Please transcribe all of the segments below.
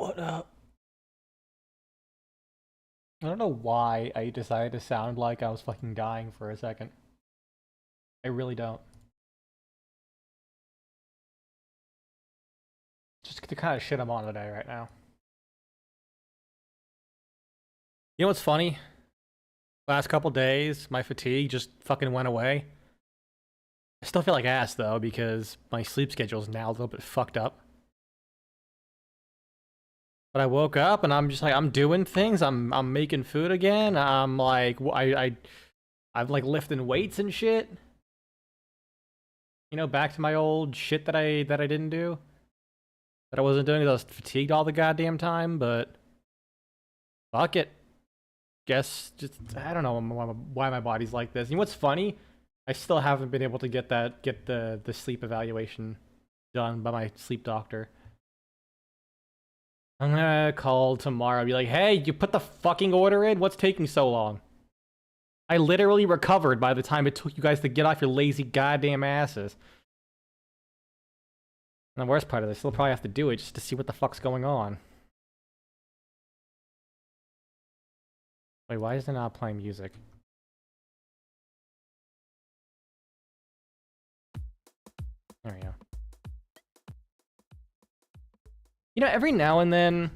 What up? I don't know why I decided to sound like I was fucking dying for a second. I really don't. Just the kind of shit I'm on today right now. You know what's funny? Last couple days, my fatigue just fucking went away. I still feel like ass though, because my sleep schedule is now a little bit fucked up. But I woke up and I'm just like, I'm doing things. I'm making food again. I'm like, I'm like lifting weights and shit. You know, back to my old shit that I didn't do. That I wasn't doing because I was fatigued all the goddamn time, but fuck it. Guess just I don't know why my body's like this. You know what's funny? I still haven't been able to get the sleep evaluation done by my sleep doctor. I'm gonna call tomorrow and be like, hey, you put the fucking order in? What's taking so long? I literally recovered by the time it took you guys to get off your lazy goddamn asses. And the worst part of this, they'll probably have to do it just to see what the fuck's going on. Wait, why is it not playing music? There we go. You know, every now and then,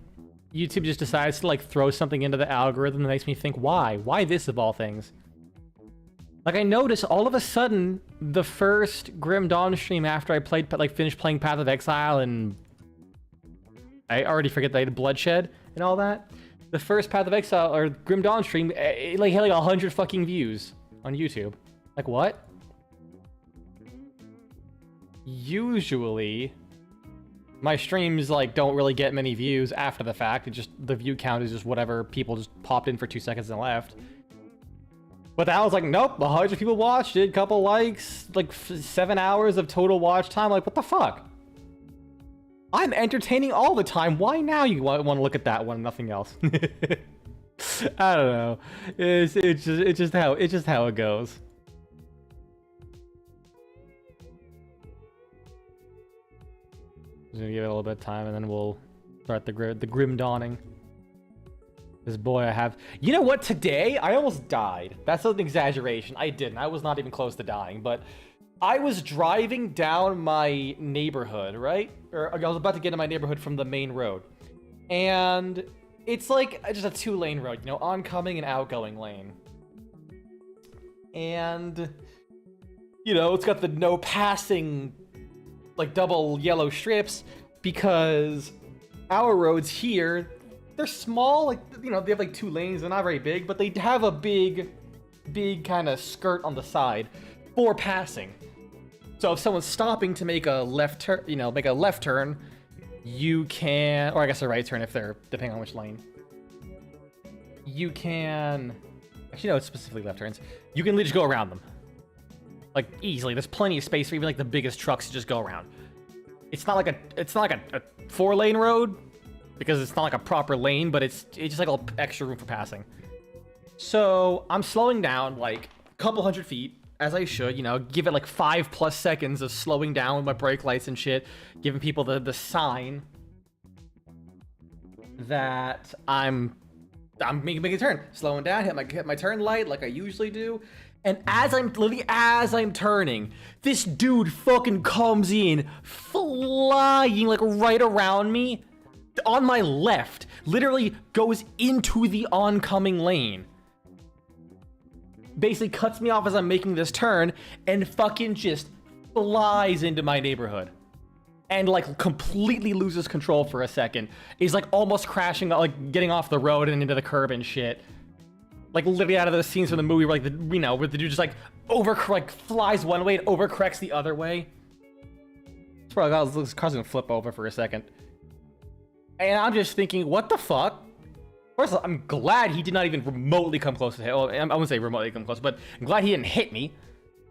YouTube just decides to like throw something into the algorithm that makes me think, why? Why this of all things? Like I noticed all of a sudden, the first Grim Dawn stream after I finished playing Path of Exile and I already forget that I had Bloodshed and all that. The first Path of Exile or Grim Dawn stream, it like had like 100 fucking views on YouTube. Like what? Usually, my streams like don't really get many views after the fact. It just the view count is just whatever people just popped in for 2 seconds and left. But that was like, nope, 100 people watched it, couple likes, like 7 hours of total watch time. Like, what the fuck? I'm entertaining all the time. Why now you want to look at that one, nothing else? I don't know. It's just how it goes. Just gonna give it a little bit of time, and then we'll start the grim dawning. This boy I have. You know what? Today I almost died. That's an exaggeration. I didn't. I was not even close to dying, but I was driving down my neighborhood, right? Or I was about to get in my neighborhood from the main road, and it's like just a 2-lane road, you know, oncoming and outgoing lane. And you know, it's got the no passing, like double yellow strips, because our roads here, they're small, like, you know, they have like 2 lanes, they're not very big, but they have a big kind of skirt on the side for passing. So if someone's stopping to make a left turn, you know, make a left turn, you can, or I guess a right turn if they're, depending on which lane. You can, actually no, it's specifically left turns. You can just go around them. Like easily, there's plenty of space for even like the biggest trucks to just go around. It's not like a 4-lane road, because it's not like a proper lane, but it's just like a little extra room for passing. So I'm slowing down like a couple hundred feet, as I should, you know, give it like 5+ seconds of slowing down with my brake lights and shit, giving people the sign that I'm making a turn, slowing down, hit my turn light like I usually do. And as I'm turning, this dude fucking comes in flying like right around me on my left, literally goes into the oncoming lane, basically cuts me off as I'm making this turn and fucking just flies into my neighborhood and like completely loses control for a second. He's like almost crashing, like getting off the road and into the curb and shit. Like literally out of those scenes from the movie where, like, you know, where the dude just like flies one way and overcorrects the other way. It's probably this car's gonna flip over for a second. And I'm just thinking, what the fuck? First of all, I'm glad he did not even remotely come close to hit. Well, I wouldn't say remotely come close, but I'm glad he didn't hit me,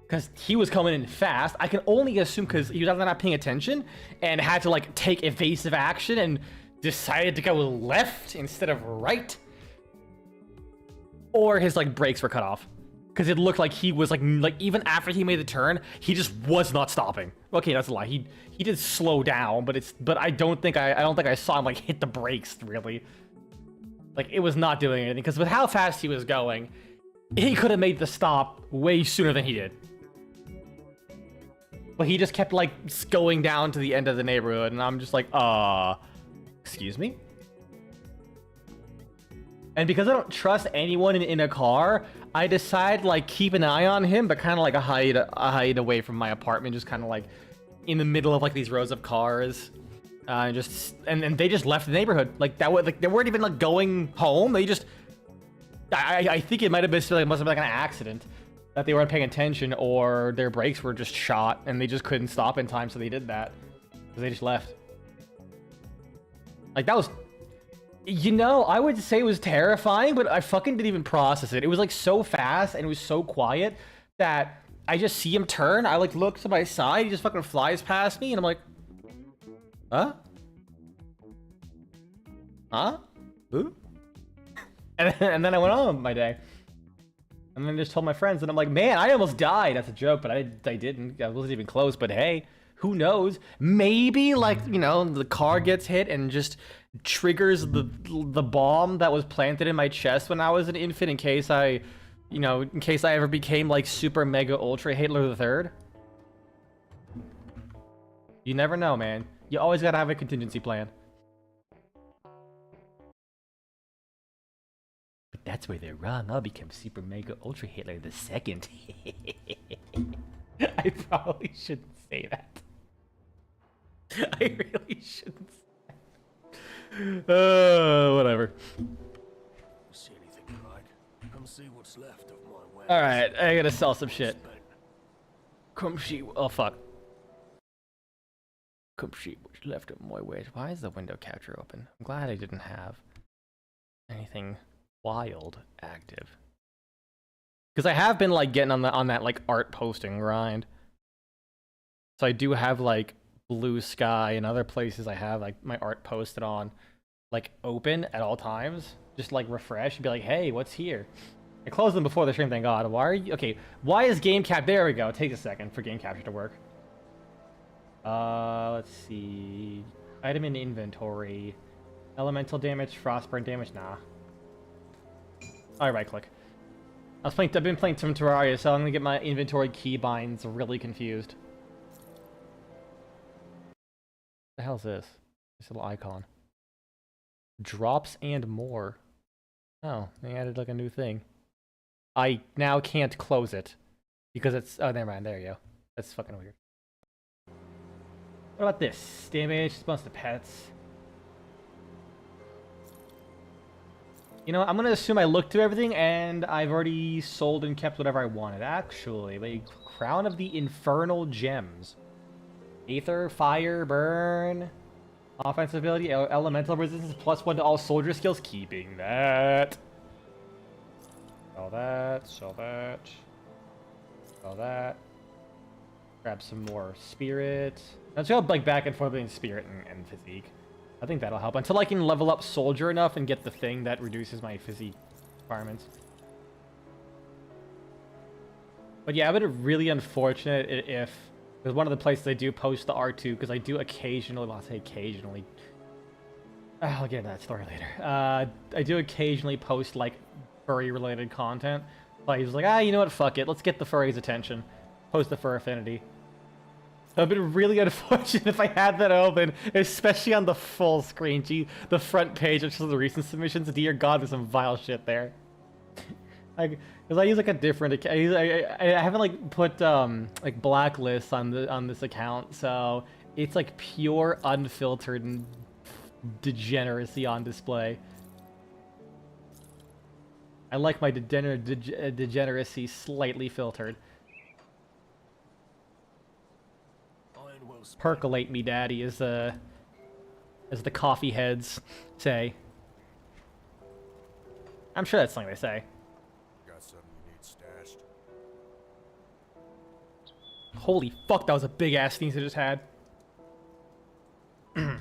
because he was coming in fast. I can only assume because he was either not paying attention and had to like take evasive action and decided to go left instead of right, or his like brakes were cut off. because it looked like he was like even after he made the turn, he just was not stopping. Okay, that's a lie. He did slow down, but I don't think I saw him like hit the brakes really. Like it was not doing anything because with how fast he was going, he could have made the stop way sooner than he did. But he just kept like going down to the end of the neighborhood, and I'm just like, excuse me? And because I don't trust anyone in a car, I decide like keep an eye on him, but kind of like hide away from my apartment, just kind of like in the middle of like these rows of cars, and they just left the neighborhood like that. Like they weren't even like going home. They just, I think it might have been must have been like an accident that they weren't paying attention, or their brakes were just shot and they just couldn't stop in time, so they did that. So they just left. Like that was. You know, I would say it was terrifying, but I fucking didn't even process it. It was like so fast and it was so quiet that I just see him turn. I like look to my side, he just fucking flies past me, and I'm like, huh? Huh? Who? And then I went on with my day. And then I just told my friends, and I'm like, man, I almost died. That's a joke, but I didn't. I wasn't even close, but hey, who knows? Maybe, like, you know, the car gets hit and just triggers the bomb that was planted in my chest when I was an infant in case I ever became like super mega ultra Hitler the Third. You never know, man. You always gotta have a contingency plan. But that's where they're wrong. I'll become super mega ultra Hitler the Second. I probably shouldn't say that. I really shouldn't. Whatever. See anything you like? Come see what's left of my wares. All right, I gotta sell some shit. Come see. Oh fuck. Come see what's left of my wares. Why is the window capture open? I'm glad I didn't have anything wild active. Because I have been like getting on that like art posting grind. So I do have like Blue Sky and other places I have like my art posted on like open at all times, just like refresh and be like, hey, what's here? I closed them before the stream, thank god. Why are you okay? Why is game cap? There we go. It takes a second for game capture to work. Let's see, item in inventory, elemental damage, frostburn damage. Nah. All right, click. I've been playing some Terraria, so I'm gonna get my inventory keybinds really confused. The hell is this? This little icon. Drops and more. Oh, they added like a new thing. I now can't close it because it's. Oh, never mind. There you go. That's fucking weird. What about this? Damage, response to pets. You know, I'm gonna assume I looked through everything and I've already sold and kept whatever I wanted. Actually, the Crown of the Infernal Gems. Aether, fire, burn, offensive ability, elemental resistance, +1 to all soldier skills. Keeping that. Sell that, sell that, sell that. Grab some more spirit. Let's go like back and forth between spirit and physique. I think that'll help until I can level up soldier enough and get the thing that reduces my physique requirements. But yeah, it would be really unfortunate if. Because one of the places I do post the art to, because I do occasionally, well, I'll say occasionally. I'll get into that story later. I do occasionally post, like, furry-related content. But he's like, you know what, fuck it. Let's get the furry's attention. Post the fur affinity. So it'd been really unfortunate if I had that open, especially on the full screen. Gee, the front page of the recent submissions. Dear God, there's some vile shit there. Because I use like a different account. I haven't like put like blacklists on this account, so it's like pure unfiltered degeneracy on display. I like my degeneracy slightly filtered. Percolate me, daddy, as the coffee heads say. I'm sure that's something they say. Holy fuck, that was a big ass sneeze I just had. Alright,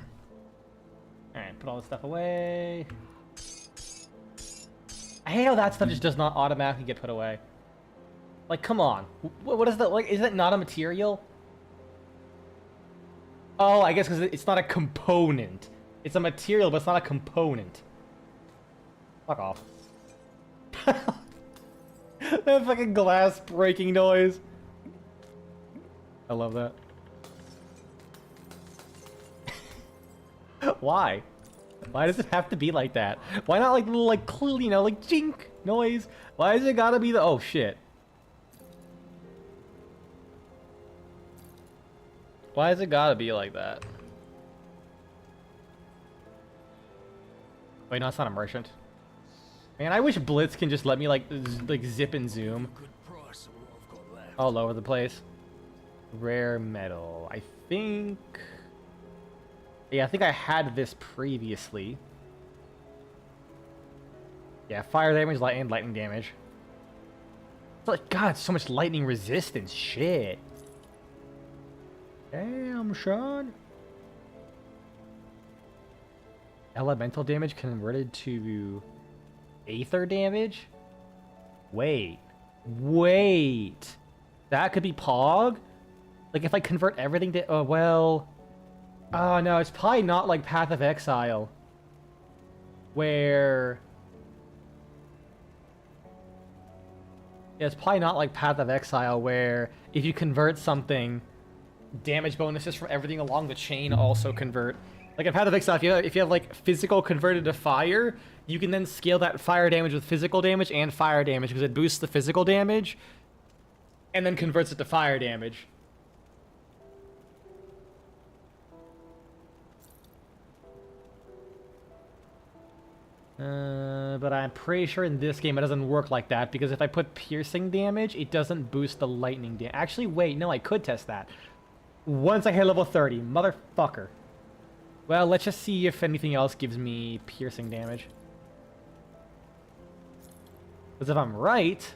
put all this stuff away. I hate how that stuff just does not automatically get put away. Like, come on. What is that? Like, is that not a material? Oh, I guess because it's not a component. It's a material, but it's not a component. Fuck off. That fucking glass breaking noise. I love that. Why? Why does it have to be like that? Why not like little like you know, like jink noise? Why is it gotta be the oh shit? Why has it gotta be like that? Wait, no, it's not a merchant. Man, I wish Blitz can just let me like zip and zoom Good price on what I've got left. all over the place. Rare metal. I think. Yeah, I think I had this previously. Yeah, fire damage, lightning damage. It's like, God, so much lightning resistance. Shit. Damn, Sean. Elemental damage converted to aether damage? Wait. That could be Pog? Like, if I convert everything to... Oh, well... Oh, no, it's probably not like Path of Exile. Where... Yeah, it's probably not like Path of Exile, where if you convert something, damage bonuses from everything along the chain also convert. Like in Path of Exile, if you have like physical converted to fire, you can then scale that fire damage with physical damage and fire damage, because it boosts the physical damage and then converts it to fire damage. But I'm pretty sure in this game it doesn't work like that, because if I put piercing damage, it doesn't boost the lightning damage. Actually, wait, no, I could test that. Once I hit level 30, motherfucker. Well, let's just see if anything else gives me piercing damage. Because if I'm right,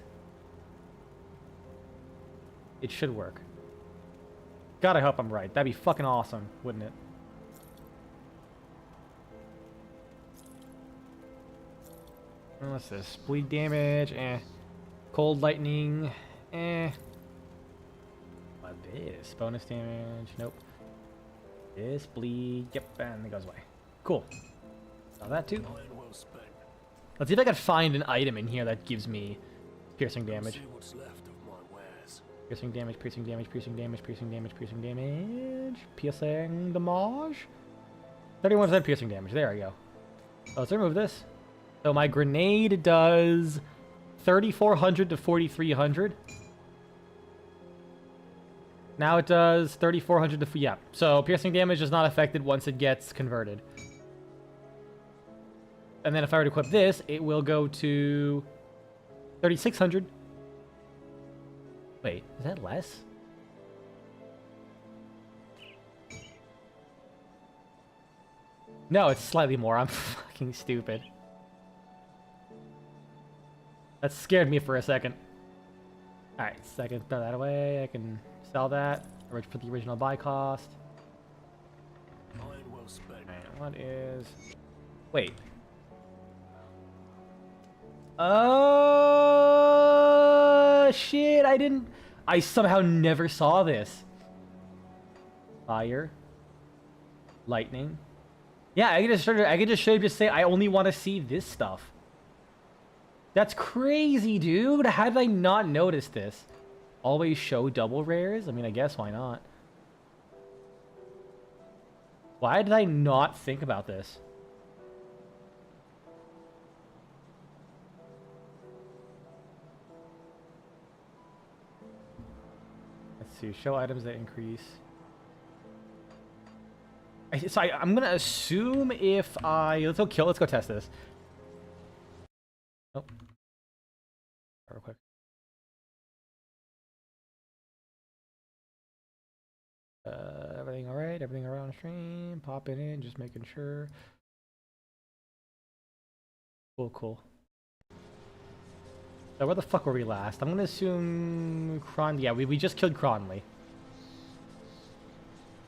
it should work. God, I hope I'm right. That'd be fucking awesome, wouldn't it? What's this? Bleed damage, eh. Cold lightning, eh. What this? Bonus damage, nope. This bleed, yep, and it goes away. Cool. Saw that too. Well spent. Let's see if I can find an item in here that gives me piercing damage. See what's left of my wares. Piercing damage, piercing damage, piercing damage, piercing damage, piercing damage. Piercing damage. 31% piercing damage. There we go. Oh, let's remove this. So my grenade does 3,400 to 4,300. Now it does 3,400 to... Yeah, so piercing damage is not affected once it gets converted. And then if I were to equip this, it will go to 3,600. Wait, is that less? No, it's slightly more. I'm fucking stupid. That scared me for a second. Alright, so I can throw that away. I can sell that for the original buy cost. Well spent. Alright, what is... Wait. Oh, shit, I didn't... I somehow never saw this. Fire. Lightning. Yeah, I could just straight up say I only want to see this stuff. That's crazy, dude. How did I not notice this? Always show double rares? I mean, I guess why not? Why did I not think about this? Let's see. Show items that increase. So I'm gonna assume if I... Let's go test this. Nope. Real quick. Everything alright? Everything alright on stream? Popping in, just making sure. Cool. So where the fuck were we last? I'm gonna assume yeah, we just killed Cronley.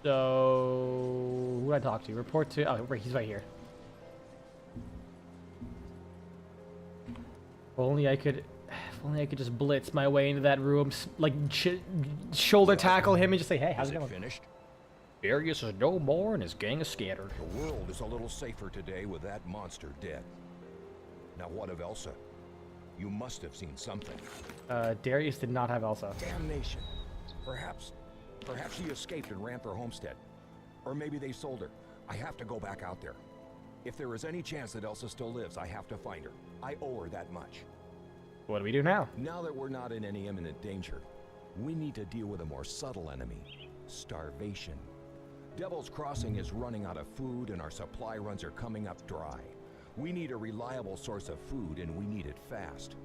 So who did I talk to? Report to... Oh, he's right here. If only I could If only I could just blitz my way into that room, like shoulder tackle him and just say, "Hey, how's Is it it going?" finished? Darius is no more, and his gang is scattered. The world is a little safer today with that monster dead. Now what of Elsa? You must have seen something. Darius did not have Elsa. Damnation. Perhaps she escaped and ran for Homestead. Or maybe they sold her. I have to go back out there. If there is any chance that Elsa still lives, I have to find her. I owe her that much. What do we do now? Now that we're not in any imminent danger, we need to deal with a more subtle enemy. Starvation. Devil's Crossing is running out of food and our supply runs are coming up dry. We need a reliable source of food and we need it fast.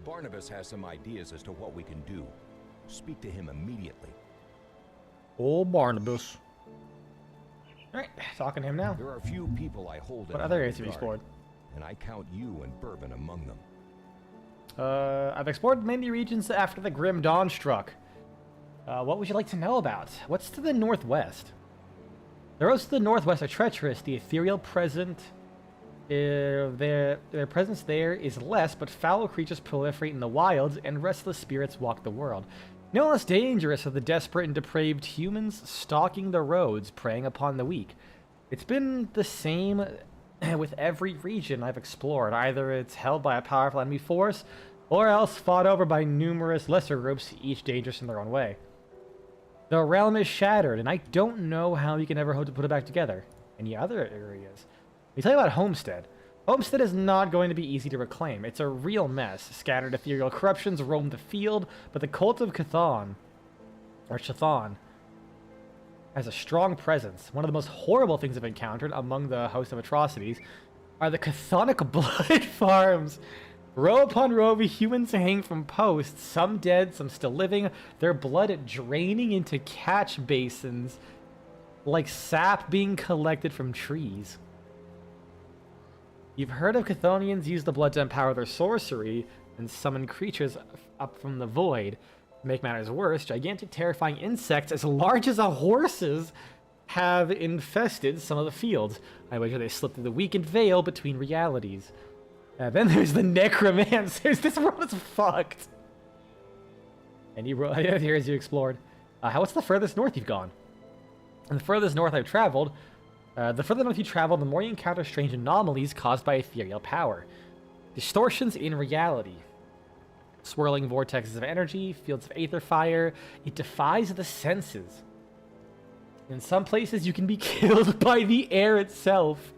Barnabas has some ideas as to what we can do. Speak to him immediately. Old Barnabas. Alright, talking to him now. There are a few people I hold in What other high areas have you regard, explored? and I count you and Bourbon among them. I've explored many regions after the Grim Dawn struck. What would you like to know about? What's to the northwest? The roads to the northwest are treacherous. The ethereal their presence there is less, but foul creatures proliferate in the wilds, and restless spirits walk the world. No less dangerous are the desperate and depraved humans stalking the roads, preying upon the weak. It's been the same with every region I've explored. Either it's held by a powerful enemy force, or else fought over by numerous lesser groups, each dangerous in their own way. The realm is shattered, and I don't know how you can ever hope to put it back together. Any other areas? Let me tell you about Homestead. Homestead is not going to be easy to reclaim. It's a real mess. Scattered ethereal corruptions roam the field, but the cult of Chthon, has a strong presence. One of the most horrible things I've encountered among the host of atrocities are the chthonic blood farms. Row upon row of humans hang from posts, some dead, some still living, their blood draining into catch basins like sap being collected from trees. You've heard of Chthonians use the blood to empower their sorcery and summon creatures up from the void. To make matters worse, gigantic terrifying insects as large as horses have infested some of the fields. I wager they slipped through the weakened veil between realities. Then there's the necromancers. This world is fucked. And here's you explored. What's the furthest north you've gone? And the furthest north I've traveled, the further north you travel, the more you encounter strange anomalies caused by ethereal power. Distortions in reality. Swirling vortexes of energy, fields of aether fire. It defies the senses. In some places, you can be killed by the air itself.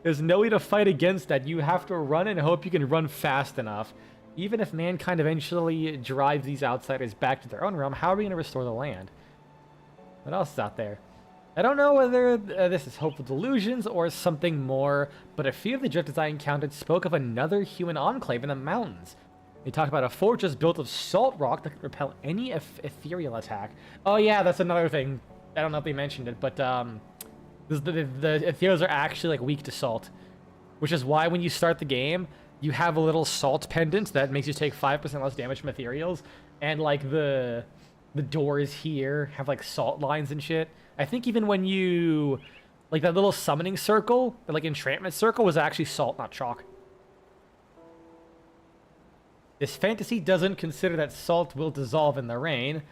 There's no way to fight against that. You have to run and hope you can run fast enough. Even if mankind eventually drives these outsiders back to their own realm, how are we going to restore the land? What else is out there? I don't know whether this is hopeful delusions or something more, but a few of the drifters I encountered spoke of another human enclave in the mountains. They talked about a fortress built of salt rock that could repel any ethereal attack. Oh yeah, that's another thing. I don't know if they mentioned it, but the ethereals are actually like weak to salt, which is why when you start the game, you have a little salt pendant that makes you take 5% less damage from ethereals, and like the doors here have like salt lines and shit. I think even when you like that little summoning circle, the like enchantment circle, was actually salt, not chalk. This fantasy doesn't consider that salt will dissolve in the rain.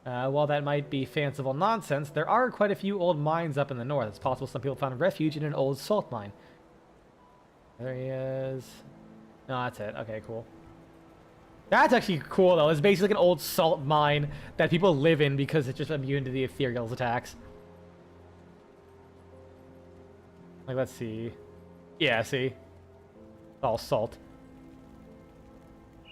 While that might be fanciful nonsense, there are quite a few old mines up in the north. It's possible some people found refuge in an old salt mine. There he is. No, that's it. Okay, cool. That's actually cool, though. It's basically like an old salt mine that people live in because it's just immune to the ethereal's attacks. Like, let's see. Yeah, see? All salt.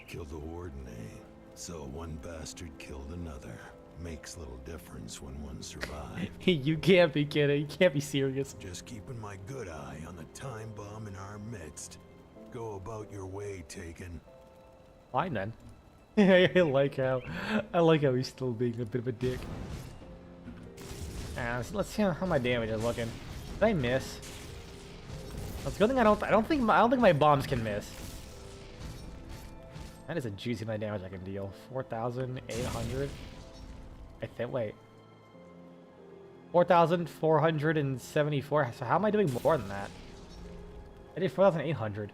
Killed the warden, eh? So one bastard killed another. Makes little difference when one survives. You can't be kidding. You can't be serious. Just keeping my good eye on the time bomb in our midst. Go about your way, Taken. Fine then. I like how he's still being a bit of a dick. Let's see how my damage is looking. Did I miss? That's a good thing I don't think my bombs can miss. That is a juicy amount of damage I can deal. 4,800. I think. Wait. 4,474. So how am I doing more than that? I did 4,800.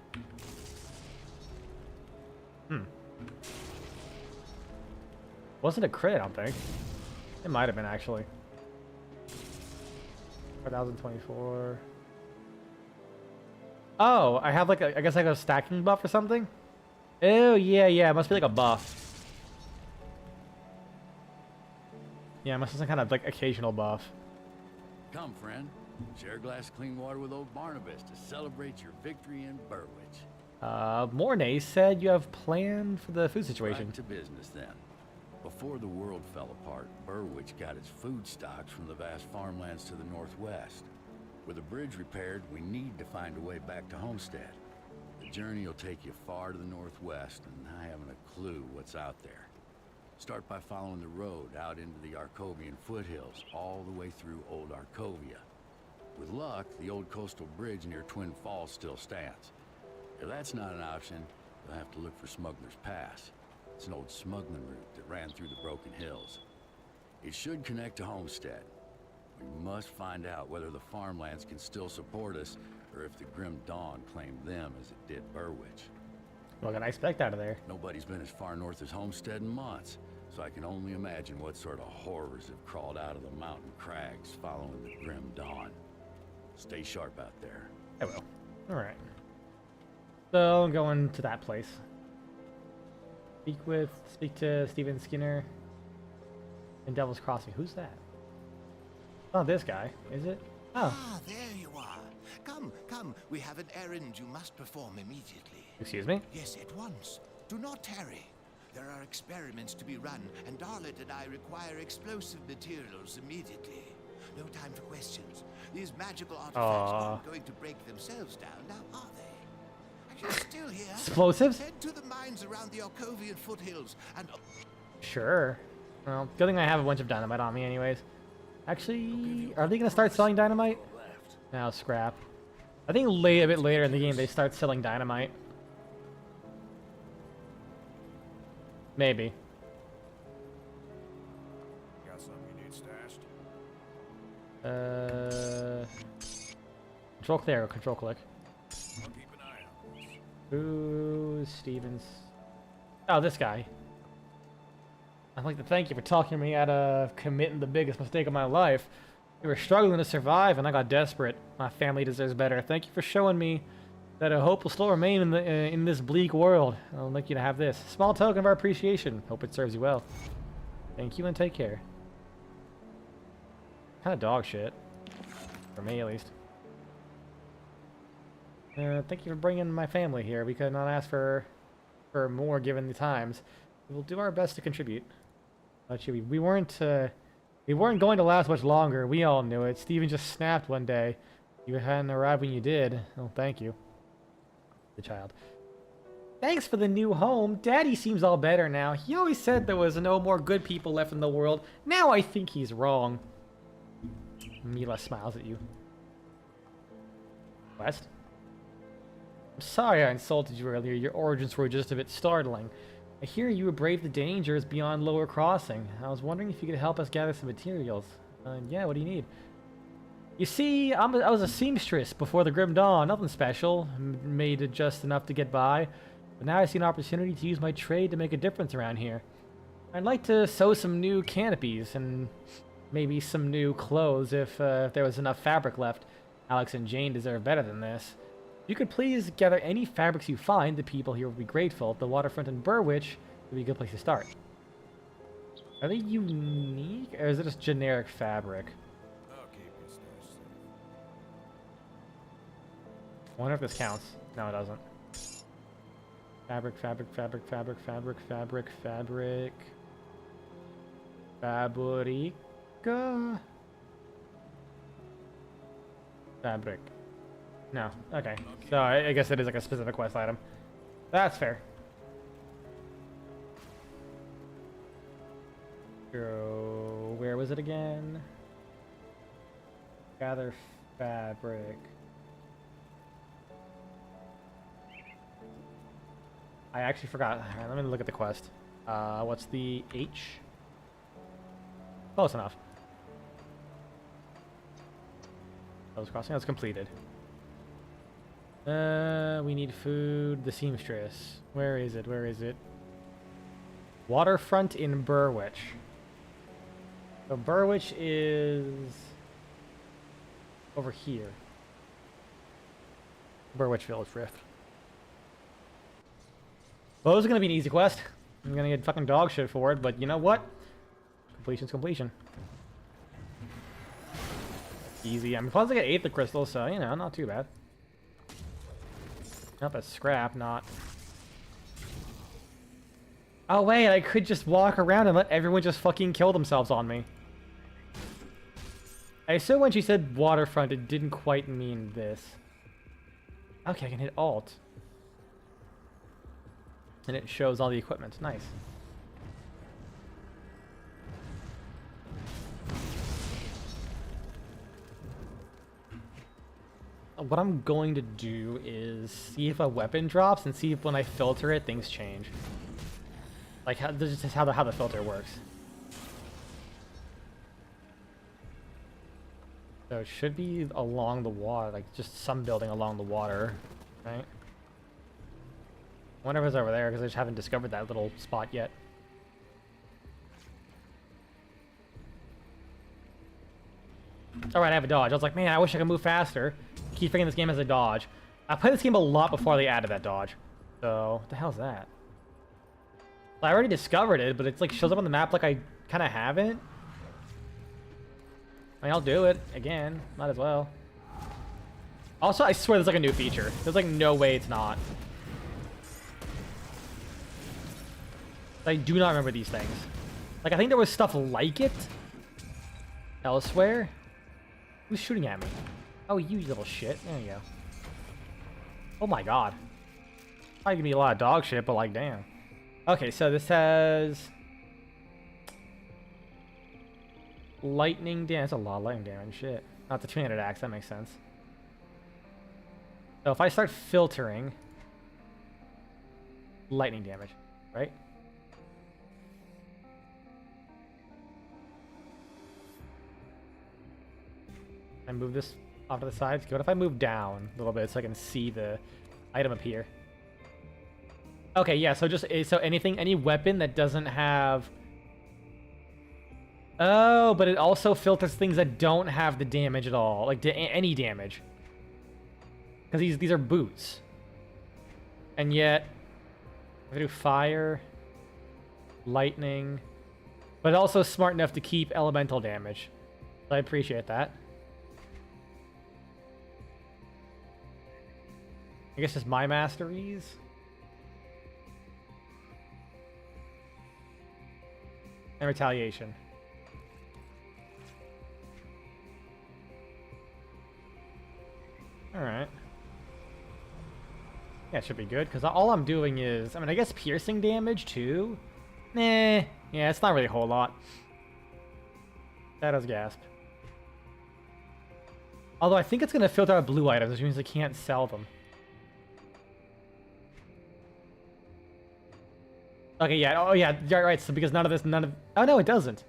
Wasn't a crit, I don't think. It might have been, actually. 4024. Oh, I have like a, I guess like a stacking buff or something? Oh, yeah, it must be like a buff. Yeah, it must be some kind of like occasional buff. Come, friend. Share a glass of clean water with old Barnabas to celebrate your victory in Burwich. Mornay said you have planned for the food situation. Right to business, then. Before the world fell apart, Burwich got its food stocks from the vast farmlands to the northwest. With a bridge repaired, we need to find a way back to Homestead. The journey will take you far to the northwest, and I haven't a clue what's out there. Start by following the road out into the Arcovian foothills, all the way through Old Arcovia. With luck, the old coastal bridge near Twin Falls still stands. If that's not an option, you'll have to look for Smuggler's Pass. It's an old smuggling route that ran through the Broken Hills. It should connect to Homestead. We must find out whether the farmlands can still support us, or if the Grim Dawn claimed them as it did Burwich. What can I expect out of there? Nobody's been as far north as Homestead in months, so I can only imagine what sort of horrors have crawled out of the mountain crags following the Grim Dawn. Stay sharp out there. I will. Alright. So, I'm going to that place. Speak to Steven Skinner in Devil's Crossing. Who's that? Not this guy, is it? Oh. Ah, there you are. Come, we have an errand you must perform immediately. Excuse me? Yes, at once. Do not tarry. There are experiments to be run, and Darlet and I require explosive materials immediately. No time for questions. These magical artifacts aren't going to break themselves down, now are they? Actually, still here. Explosives? Head to the mines around the Arcovian foothills and... Sure. Well, good thing I have a bunch of dynamite on me anyways. Actually, are they going to start selling dynamite? No, scrap. I think a bit later in the game they start selling dynamite. Maybe. Got something you need stashed? Control clear, control click. I'll keep an eye out. Ooh, Stevens. Oh, this guy. I'd like to thank you for talking me out of committing the biggest mistake of my life. We were struggling to survive, and I got desperate. My family deserves better. Thank you for showing me that a hope will still remain in this bleak world. I'd like you to have this. Small token of our appreciation. Hope it serves you well. Thank you, and take care. Kind of dog shit. For me, at least. Thank you for bringing my family here. We could not ask for more given the times. We will do our best to contribute. But we weren't going to last much longer. We all knew it. Steven just snapped one day. You hadn't arrived when you did. Oh, thank you. The child. Thanks for the new home. Daddy seems all better now. He always said there was no more good people left in the world. Now I think he's wrong. Mila smiles at you. West? I'm sorry I insulted you earlier. Your origins were just a bit startling. I hear you braved the dangers beyond Lower Crossing. I was wondering if you could help us gather some materials. Yeah, what do you need? You see, I was a seamstress before the Grim Dawn. Nothing special. Made it just enough to get by. But now I see an opportunity to use my trade to make a difference around here. I'd like to sew some new canopies and maybe some new clothes if there was enough fabric left. Alex and Jane deserve better than this. If you could please gather any fabrics you find, the people here will be grateful. The waterfront in Burwich would be a good place to start. Are they unique, or is it just generic fabric? I'll keep your stash safe. I wonder if this counts. No, it doesn't. Fabric, fabric, fabric, fabric, fabric, fabric, fabric. Fabrica. Fabric. No. Okay. So I guess it is like a specific quest item. That's fair. So where was it again? Gather fabric. I actually forgot. All right, let me look at the quest. What's the H? Close enough. Those crossing. That's completed. We need food. The seamstress. Where is it? Where is it? Waterfront in Burwich. So Burwich is over here. Burwich Village Rift. Well, this is gonna be an easy quest. I'm gonna get fucking dog shit for it, but you know what? Completion's completion. Easy. I mean, plus I get Aether Crystal, so, you know, not too bad. Not a scrap, not... Oh, wait, I could just walk around and let everyone just fucking kill themselves on me. I assume when she said waterfront, it didn't quite mean this. Okay, I can hit Alt. And it shows all the equipment. Nice. What I'm going to do is see if a weapon drops and see if when I filter it, things change. Like, this is just how the filter works. So it should be along the water, like just some building along the water, right? I wonder if it's over there, because I just haven't discovered that little spot yet. Alright, I have a dodge. I was like, man, I wish I could move faster. Keep thinking this game has a dodge. I played this game a lot before they added that dodge. So, what the hell's that? Well, I already discovered it, but it's like shows up on the map like I kind of haven't. I mean, I'll do it again. Might as well. Also, I swear there's like a new feature. There's like no way it's not. I do not remember these things. Like, I think there was stuff like it elsewhere. Who's shooting at me? Oh, you little shit. There you go. Oh my god. Probably give me a lot of dog shit, but like, damn. Okay, so this has... lightning damage. That's a lot of lightning damage. Shit. Not the two-handed axe. That makes sense. So if I start filtering... lightning damage, right? I move this off to the sides. What if I move down a little bit so I can see the item appear? Okay, yeah, so just so any weapon that doesn't have... Oh, but it also filters things that don't have the damage at all, like any damage. Because these are boots. And yet, if I do fire, lightning, but also smart enough to keep elemental damage. So I appreciate that. I guess just my masteries. And retaliation. Alright. Yeah, it should be good, because all I'm doing is... I mean, I guess piercing damage, too? Nah. Yeah, it's not really a whole lot. Shadow's Gasp. Although I think it's going to filter out blue items, which means I can't sell them. Okay, yeah. Oh, yeah. You're right. So because none of... Oh, no, it doesn't.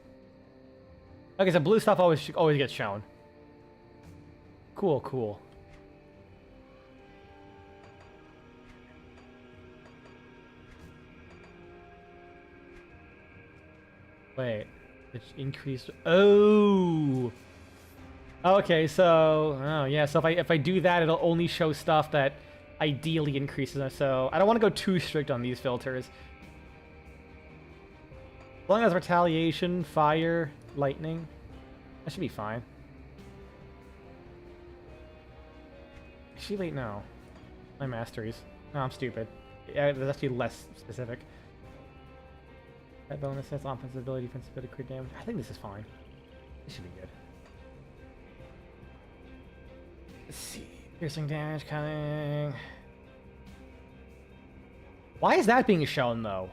Okay, so blue stuff always gets shown. Cool, cool. Wait. It increased... Oh! Okay, so... Oh, yeah. So if I do that, it'll only show stuff that ideally increases it. So I don't want to go too strict on these filters. As long as retaliation, fire, lightning, that should be fine. Actually, wait, no. My masteries. No, I'm stupid. Yeah, there's actually less specific. That bonus has offensive ability, defensive ability, crit damage. I think this is fine. This should be good. Let's see. Piercing damage, cutting. Why is that being shown, though?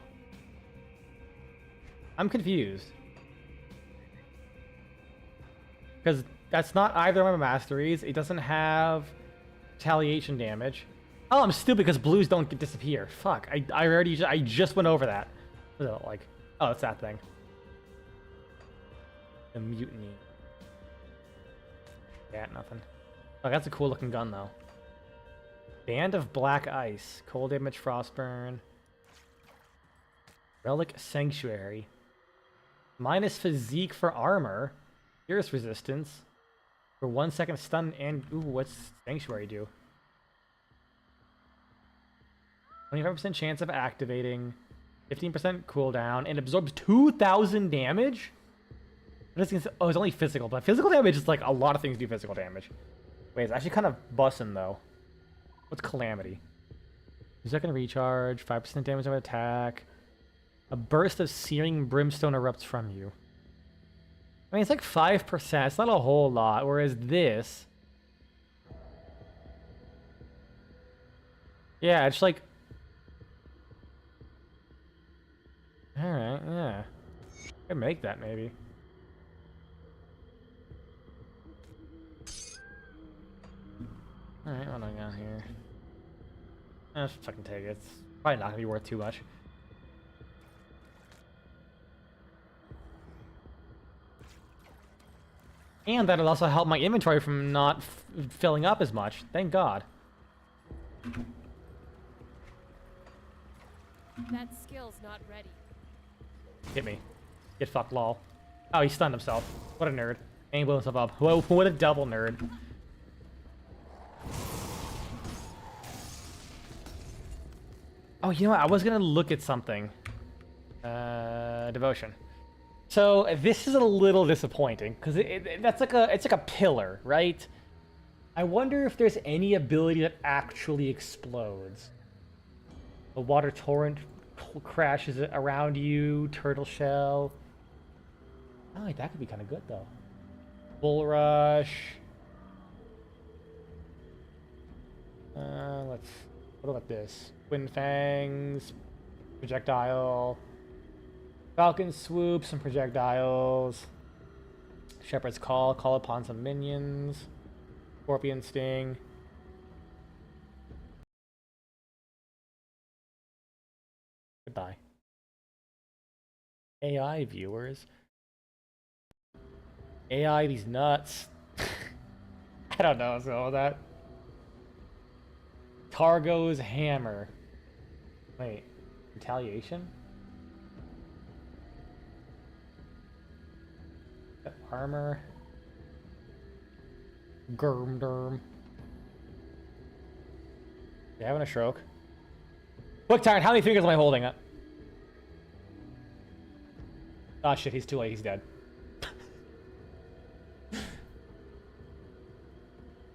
I'm confused. Because that's not either of my masteries. It doesn't have retaliation damage. Oh, I'm stupid because blues don't disappear. Fuck. I just went over that. What is it like? Oh, it's that thing. The mutiny. Yeah, nothing. Oh, that's a cool looking gun though. Band of Black Ice. Cold damage, frostburn. Relic Sanctuary. Minus physique for armor. Pierce resistance. For 1 second stun and... Ooh, what's Sanctuary do? 25% chance of activating. 15% cooldown. And absorbs 2,000 damage? Oh, it's only physical. But physical damage is like a lot of things do physical damage. Wait, it's actually kind of bussin' though. What's Calamity? 2-second recharge. 5% damage of attack. A burst of searing brimstone erupts from you. I mean, it's like 5%. It's not a whole lot. Whereas this... Yeah, it's like... Alright, yeah. I could make that, maybe. Alright, what do I got here? Let's fucking take it. It's probably not gonna be worth too much. And that'll also help my inventory from not filling up as much. Thank God. That skill's not ready. Hit me. Get fucked, lol. Oh, he stunned himself. What a nerd. And he blew himself up. Whoa, what a double nerd. Oh, you know what? I was gonna look at something. Devotion. So this is a little disappointing because it's like a pillar, right? I wonder if there's any ability that actually explodes. A water torrent crashes around you. Turtle shell. Oh, that could be kind of good though. Bull rush. What about this? Wind fangs. Projectile. Falcon swoop, some projectiles. Shepherd's call, call upon some minions. Scorpion sting. Goodbye. AI viewers. AI, these nuts. I don't know what's going on with that. Targo's hammer. Wait, retaliation? Armor. Germ. You having a stroke? Quick time, how many fingers am I holding up? Ah, shit, he's too late, he's dead.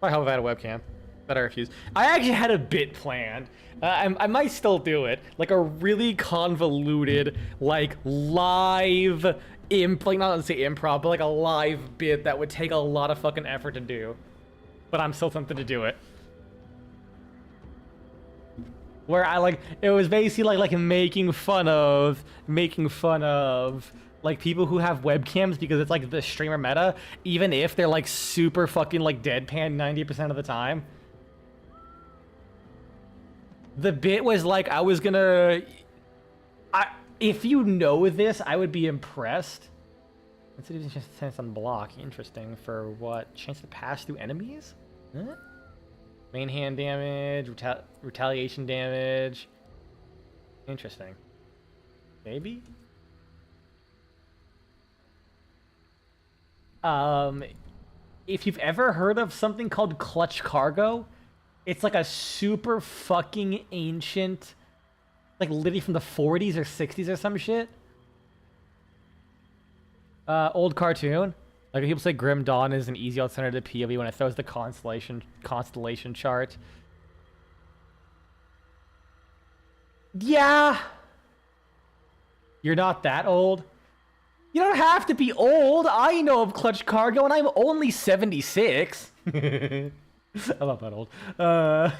I hope I had a webcam. But I refuse. I actually had a bit planned. I might still do it. Like a really convoluted, like live like not to say improv, but like a live bit that would take a lot of fucking effort to do. But I'm still tempted to do it. Where I like, it was basically like making fun of like people who have webcams because it's like the streamer meta, even if they're like super fucking like deadpan 90% of the time. The bit was like, I was gonna... if you know this, I would be impressed. What's it even chance on block? Interesting. For what? Chance to pass through enemies? Huh? Main hand damage, retaliation damage. Interesting. Maybe? If you've ever heard of something called clutch cargo, it's like a super fucking ancient, like literally from the 40s or 60s or some shit. Old cartoon. Like people say Grim Dawn is an easy alternative to POV when it throws the constellation chart. Yeah. You're not that old. You don't have to be old. I know of clutch cargo and I'm only 76. I'm not that old. I'm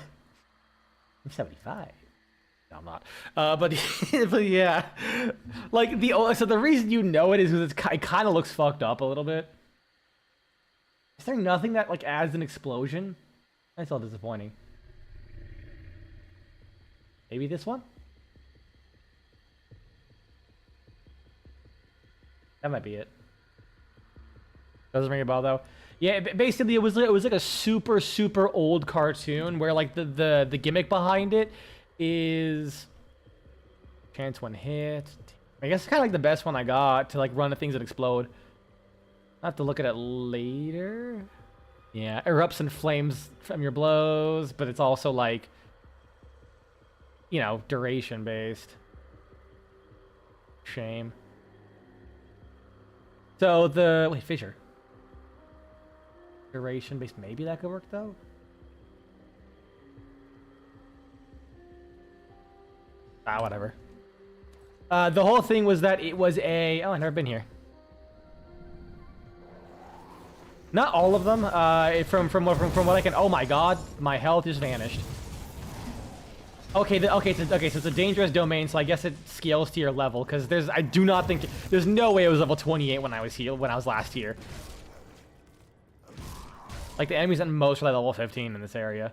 75. No, I'm not. But yeah, like so the reason you know it is because it kind of looks fucked up a little bit. Is there nothing that like adds an explosion? That's all disappointing. Maybe this one. That might be it. Doesn't ring a bell though. Yeah, basically it was like a super old cartoon where like the gimmick behind it is Chance one hit. I guess it's kind of like the best one I got to like run the things that explode. I'll have to look at it later. Yeah, erupts in flames from your blows, but it's also like, you know, duration based. Shame. So the wait, fissure. Duration based, maybe that could work though. Ah, whatever. The whole thing was that it was a... Oh, I've never been here. Not all of them. From what I can... Oh my god, my health just vanished. Okay, so it's a dangerous domain, so I guess it scales to your level, because I do not think... There's no way it was level 28 when I was last here. Like, the enemies at most are like level 15 in this area.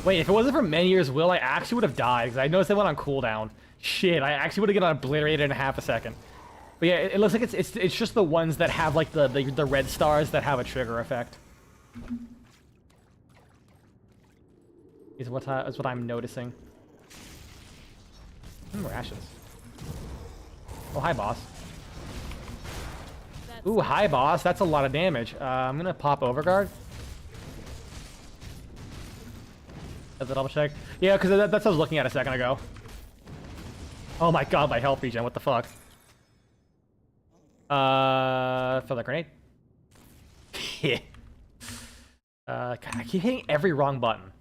Wait, if it wasn't for Menhir's Will, I actually would have died, because I noticed they went on cooldown. Shit, I actually would have gotten obliterated in half a second. But yeah, it looks like it's just the ones that have like the red stars that have a trigger effect. Is what I'm noticing. More ashes. Oh, hi, boss. Ooh, hi, boss. That's a lot of damage. I'm gonna pop Overguard. Have to double check. Yeah, because that's what I was looking at a second ago. Oh my god, my health regen. What the fuck? Feather grenade. God, I keep hitting every wrong button.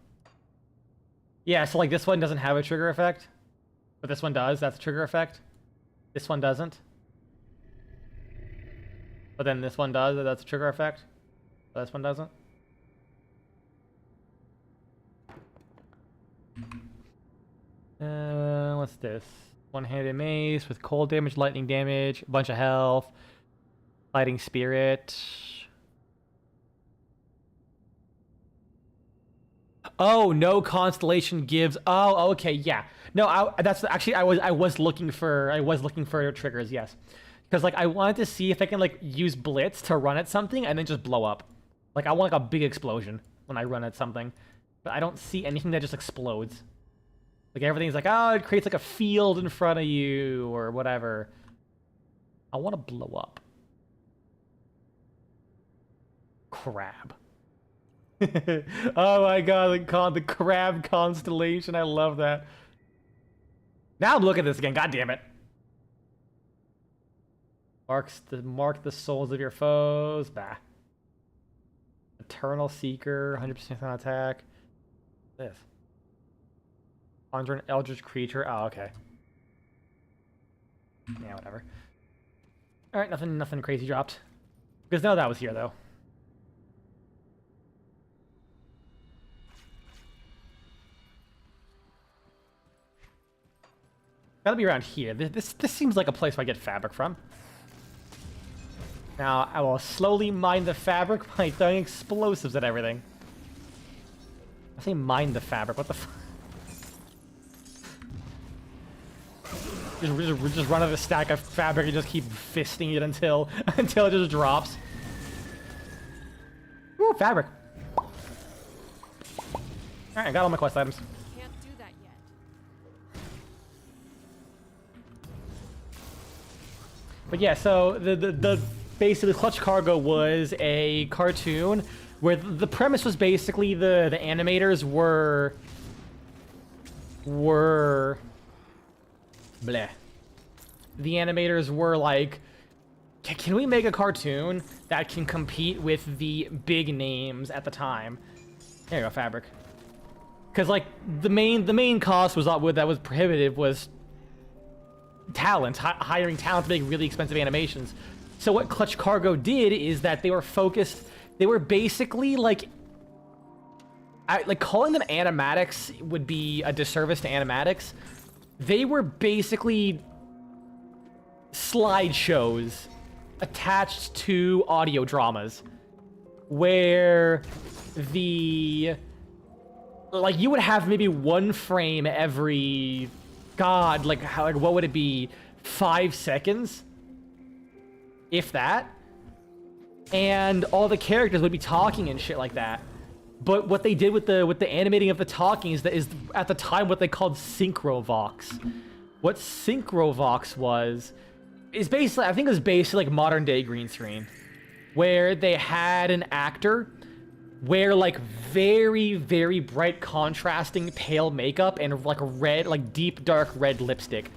Yeah, so like this one doesn't have a trigger effect, but this one does. That's a trigger effect. This one doesn't. But then this one does. That's a trigger effect. But this one doesn't. What's this? One-handed mace with cold damage, lightning damage, a bunch of health, fighting spirit. Oh, no constellation gives. Oh, okay, yeah. No, that's actually I was looking for triggers. Yes, because like I wanted to see if I can like use blitz to run at something and then just blow up. Like I want like a big explosion when I run at something, but I don't see anything that just explodes. Like everything's like, oh, it creates like a field in front of you or whatever. I want to blow up. Crab. Oh my god, the crab constellation. I love that. Now I'm looking at this again. God damn it. Mark the souls of your foes. Bah. Eternal Seeker, 100% on attack. This. Under an eldritch creature. Oh, okay. Yeah, whatever. All right, nothing crazy dropped. Because no, that was here though. Gotta be around here. This seems like a place where I get fabric from. Now I will slowly mine the fabric by throwing explosives at everything. I say mine the fabric. What the fuck? Just run out of a stack of fabric and just keep fisting it until it just drops. Ooh, fabric. Alright, I got all my quest items. Can't do that yet. But yeah, so the basically Clutch Cargo was a cartoon where the premise was basically the animators were bleh. The animators were like, can we make a cartoon that can compete with the big names at the time? There you go, fabric. Because like the main cost was that was prohibitive was talent, hiring talent to make really expensive animations. So what Clutch Cargo did is that they were focused. They were basically like calling them animatics would be a disservice to animatics. They were basically slideshows attached to audio dramas where you would have maybe one frame every what would it be, 5 seconds, if that, and all the characters would be talking and shit like that. But what they did with the animating of the talking is at the time what they called synchrovox. What synchrovox is basically, I think it was basically like modern day green screen, where they had an actor wear like very, very bright contrasting pale makeup and like red, like deep dark red lipstick.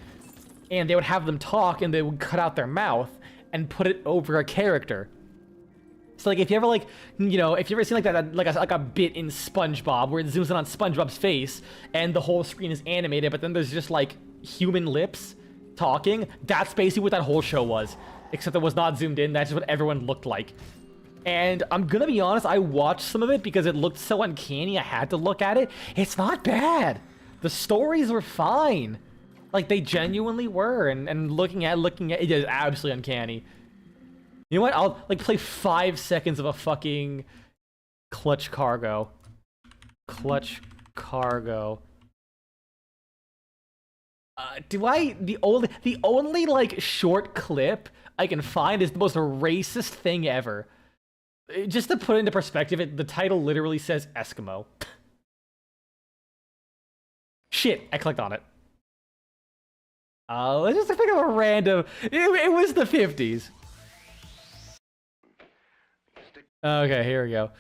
And they would have them talk and they would cut out their mouth and put it over a character. So like if you ever like, you know, if you ever seen like that, like a bit in SpongeBob where it zooms in on SpongeBob's face and the whole screen is animated, but then there's just like human lips talking, that's basically what that whole show was. Except it was not zoomed in, that's just what everyone looked like. And I'm gonna be honest, I watched some of it because it looked so uncanny, I had to look at it. It's not bad. The stories were fine. Like, they genuinely were, and looking at it is absolutely uncanny. You know what? I'll, like, play 5 seconds of a fucking Clutch Cargo. Clutch Cargo. The only, like, short clip I can find is the most racist thing ever. Just to put it into perspective, the title literally says Eskimo. Shit, I clicked on it. Let's just think of a random... It was the 50s. Okay, here we go.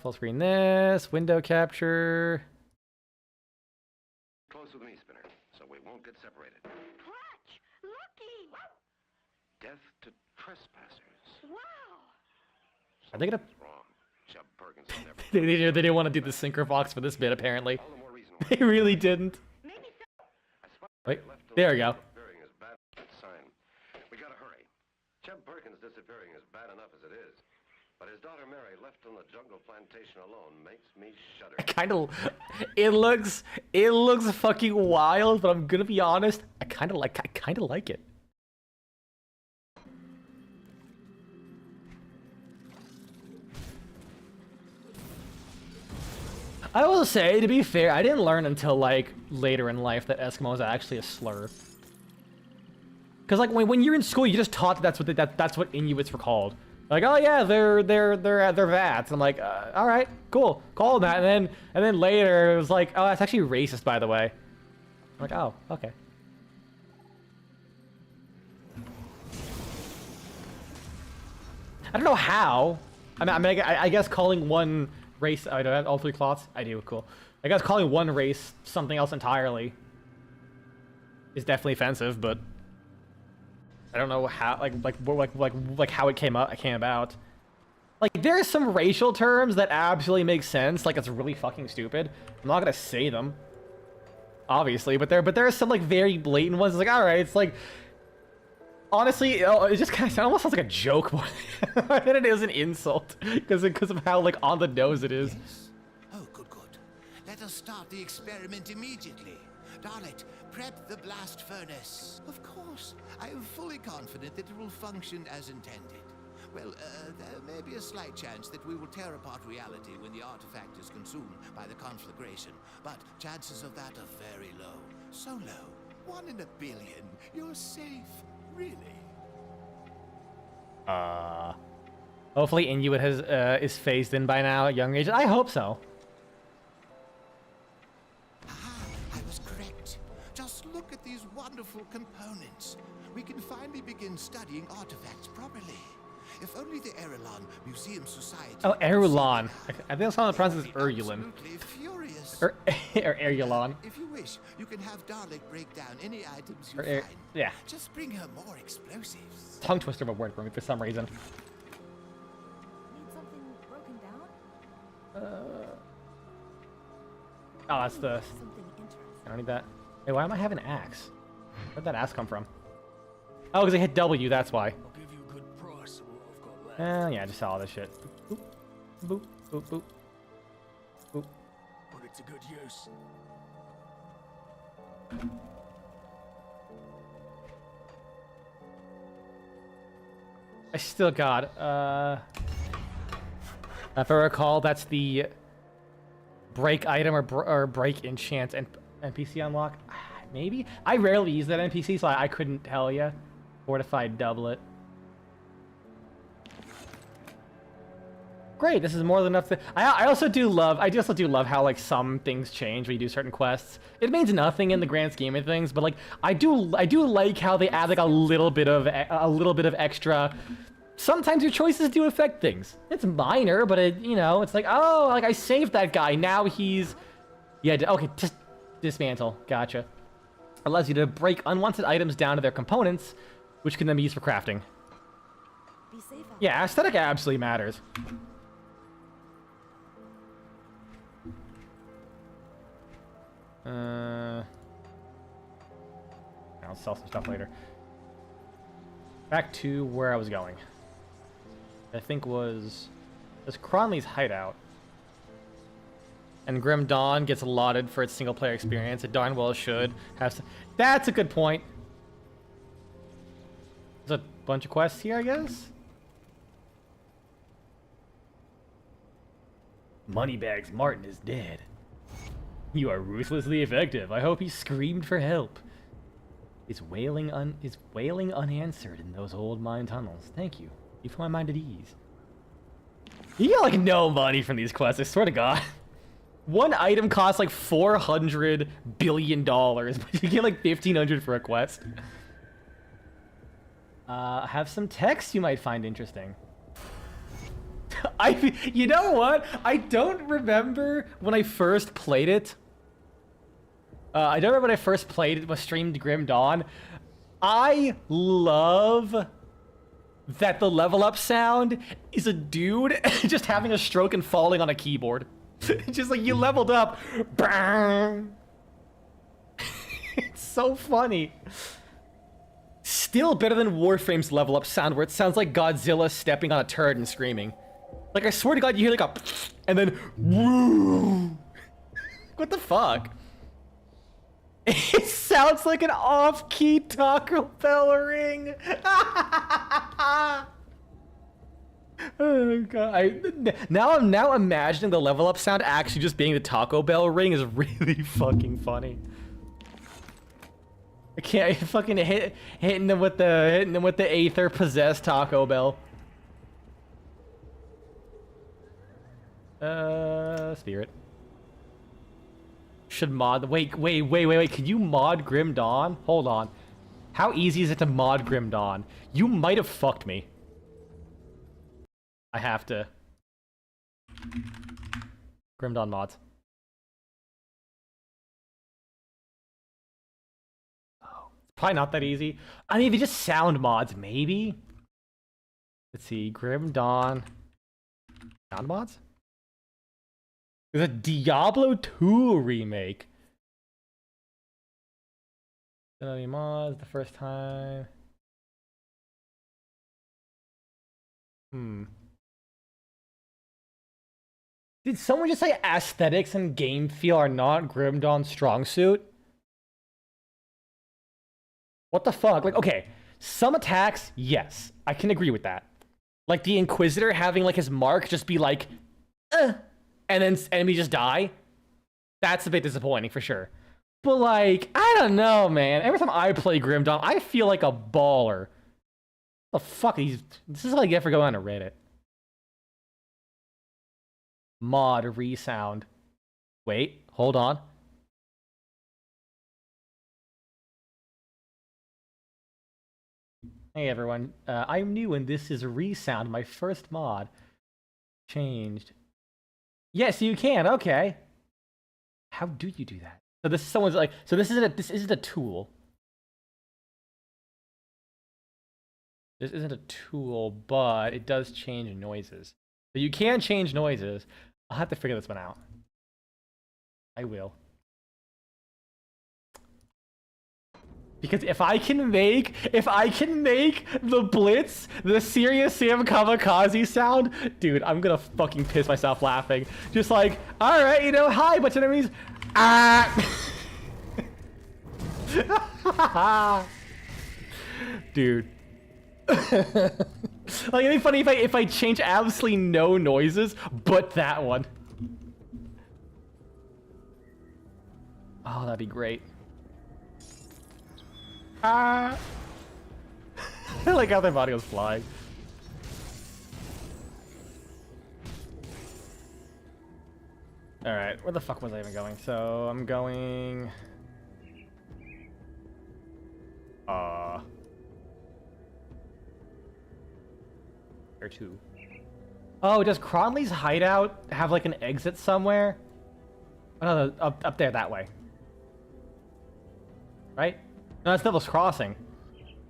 Full screen this, window capture. Close with me, Spinner, so we won't get separated. Clutch! Looky! Death to trespassers. Wow! Are they gonna... Wrong. Chubb Perkins will never... they didn't want to do the Synchrovox for this bit, apparently. All the more reason They really didn't. Maybe so. I spotted Wait, left there we go. disappearing is bad. Sign. We gotta hurry. Chubb Perkins disappearing is bad enough as it is. But his daughter Mary left on the jungle plantation alone makes me shudder. It looks fucking wild, but I'm gonna be honest, I kinda like it. I will say, to be fair, I didn't learn until like later in life that Eskimo is actually a slur. Cause like when you're in school, you just taught that that's what Inuits were called. Like, oh yeah, they're Vats. I'm like, all right, cool, call them that. And then later it was like, oh, that's actually racist, by the way. I'm like, oh, okay. I don't know how. I guess calling one race. I don't have all 3 cloths. I do. Cool. I guess calling one race something else entirely is definitely offensive, but I don't know how. Like how it came about. Like there are some racial terms that absolutely make sense. Like it's really fucking stupid. I'm not gonna say them, obviously, but there are some like very blatant ones. It's like, all right, it's like. Honestly, it just kind of almost sounds like a joke more than it is an insult, because of how like on the nose it is. Yes. Oh, good. Let us start the experiment immediately. Darlet, prep the blast furnace. Of course, I am fully confident that it will function as intended. Well, there may be a slight chance that we will tear apart reality when the artifact is consumed by the conflagration, but chances of that are very low. So low, 1 in a billion. You're safe. Really? Hopefully Inuit is phased in by now at young age. I hope so. Aha, I was correct. Just look at these wonderful components. We can finally begin studying artifacts properly. If only the Erelon Museum Society... Oh, Erulon. I think that's how the pronounce is Erulon. Absolutely furious. Or Erulon. If you wish, you can have Darlic break down any items you Or find. yeah. Just bring her more explosives. Tongue twister of a word for me for some reason. Need something broken down? Oh, that's the... Something interesting. I don't need that. Hey, why am I having an axe? Where'd that axe come from? Oh, because I hit W, that's why. I'll give you a good price for what I've got left. Yeah, just all this shit. Boop, boop, boop, boop, boop. Put it to good use. I still got, if I recall, that's the break item or break enchant and NPC unlock. Maybe? I rarely use that NPC, so I couldn't tell you. Fortified doublet. Great, this is more than enough. I also do love how like some things change when you do certain quests. It means nothing in the grand scheme of things, but like I do like how they add like a little bit of extra. Sometimes your choices do affect things. It's minor, but it, you know, it's like, oh, like I saved that guy. Now he's, yeah, okay, just dismantle. Gotcha. Allows you to break unwanted items down to their components, which can then be used for crafting. Be safe out Yeah, aesthetic absolutely matters. I'll sell some stuff later. Back to where I was going. I think was this Cronley's hideout. And Grim Dawn gets lauded for its single-player experience. It darn well should have some... That's a good point. There's a bunch of quests here, I guess? Moneybags Martin is dead. You are ruthlessly effective. I hope he screamed for help. Is wailing unanswered in those old mine tunnels. Thank you. You put my mind at ease. You get like no money from these quests, I swear to God. One item costs like $400 billion, but you get like 1,500 for a quest. Have some text you might find interesting. You know what? I don't remember when I first played it. I don't remember when I first played it, was streamed Grim Dawn. I love that the level up sound is a dude just having a stroke and falling on a keyboard. Just like you leveled up. Bang! It's so funny. Still better than Warframe's level up sound where it sounds like Godzilla stepping on a turd and screaming. Like I swear to God, you hear like a and then woo. What the fuck? It sounds like an off-key Taco Bell ring. Oh God! Now I'm imagining the level up sound actually just being the Taco Bell ring is really fucking funny. I can't fucking hitting them with the Aether possessed Taco Bell. Spirit. Should mod. Wait. Can you mod Grim Dawn? Hold on. How easy is it to mod Grim Dawn? You might have fucked me. I have to. Grim Dawn mods. Oh, it's probably not that easy. I mean, if you just sound mods, maybe. Let's see. Grim Dawn. Sound mods? There's a Diablo 2 remake. Any mods the first time? Did someone just say aesthetics and game feel are not Grim Dawn's strong suit? What the fuck? Like, okay, some attacks, yes, I can agree with that. Like the Inquisitor having like his mark just be like, and then enemy just die. That's a bit disappointing for sure. But like, I don't know, man. Every time I play Grim Dawn, I feel like a baller. What the fuck? This is what I get for going on to Reddit. Mod resound. Wait, hold on. Hey everyone, I'm new and this is resound, my first mod. Changed. Yes, you can. Okay. How do you do that? So this is someone's like. So this isn't a tool. This isn't a tool, but it does change noises. So you can change noises. I'll have to figure this one out. I will. Because if I can make the Blitz, the Serious Sam Kamikaze sound, dude, I'm gonna fucking piss myself laughing. Just like, all right, you know, hi, bunch of enemies. Dude. Like, it'd be funny if I change absolutely no noises, but that one. Oh, that'd be great. I like how their body was flying. Alright, where the fuck was I even going? So, I'm going... Where to? Oh, does Cronley's hideout have, like, an exit somewhere? Oh, no, up there, that way. Right? No, that's Devil's Crossing.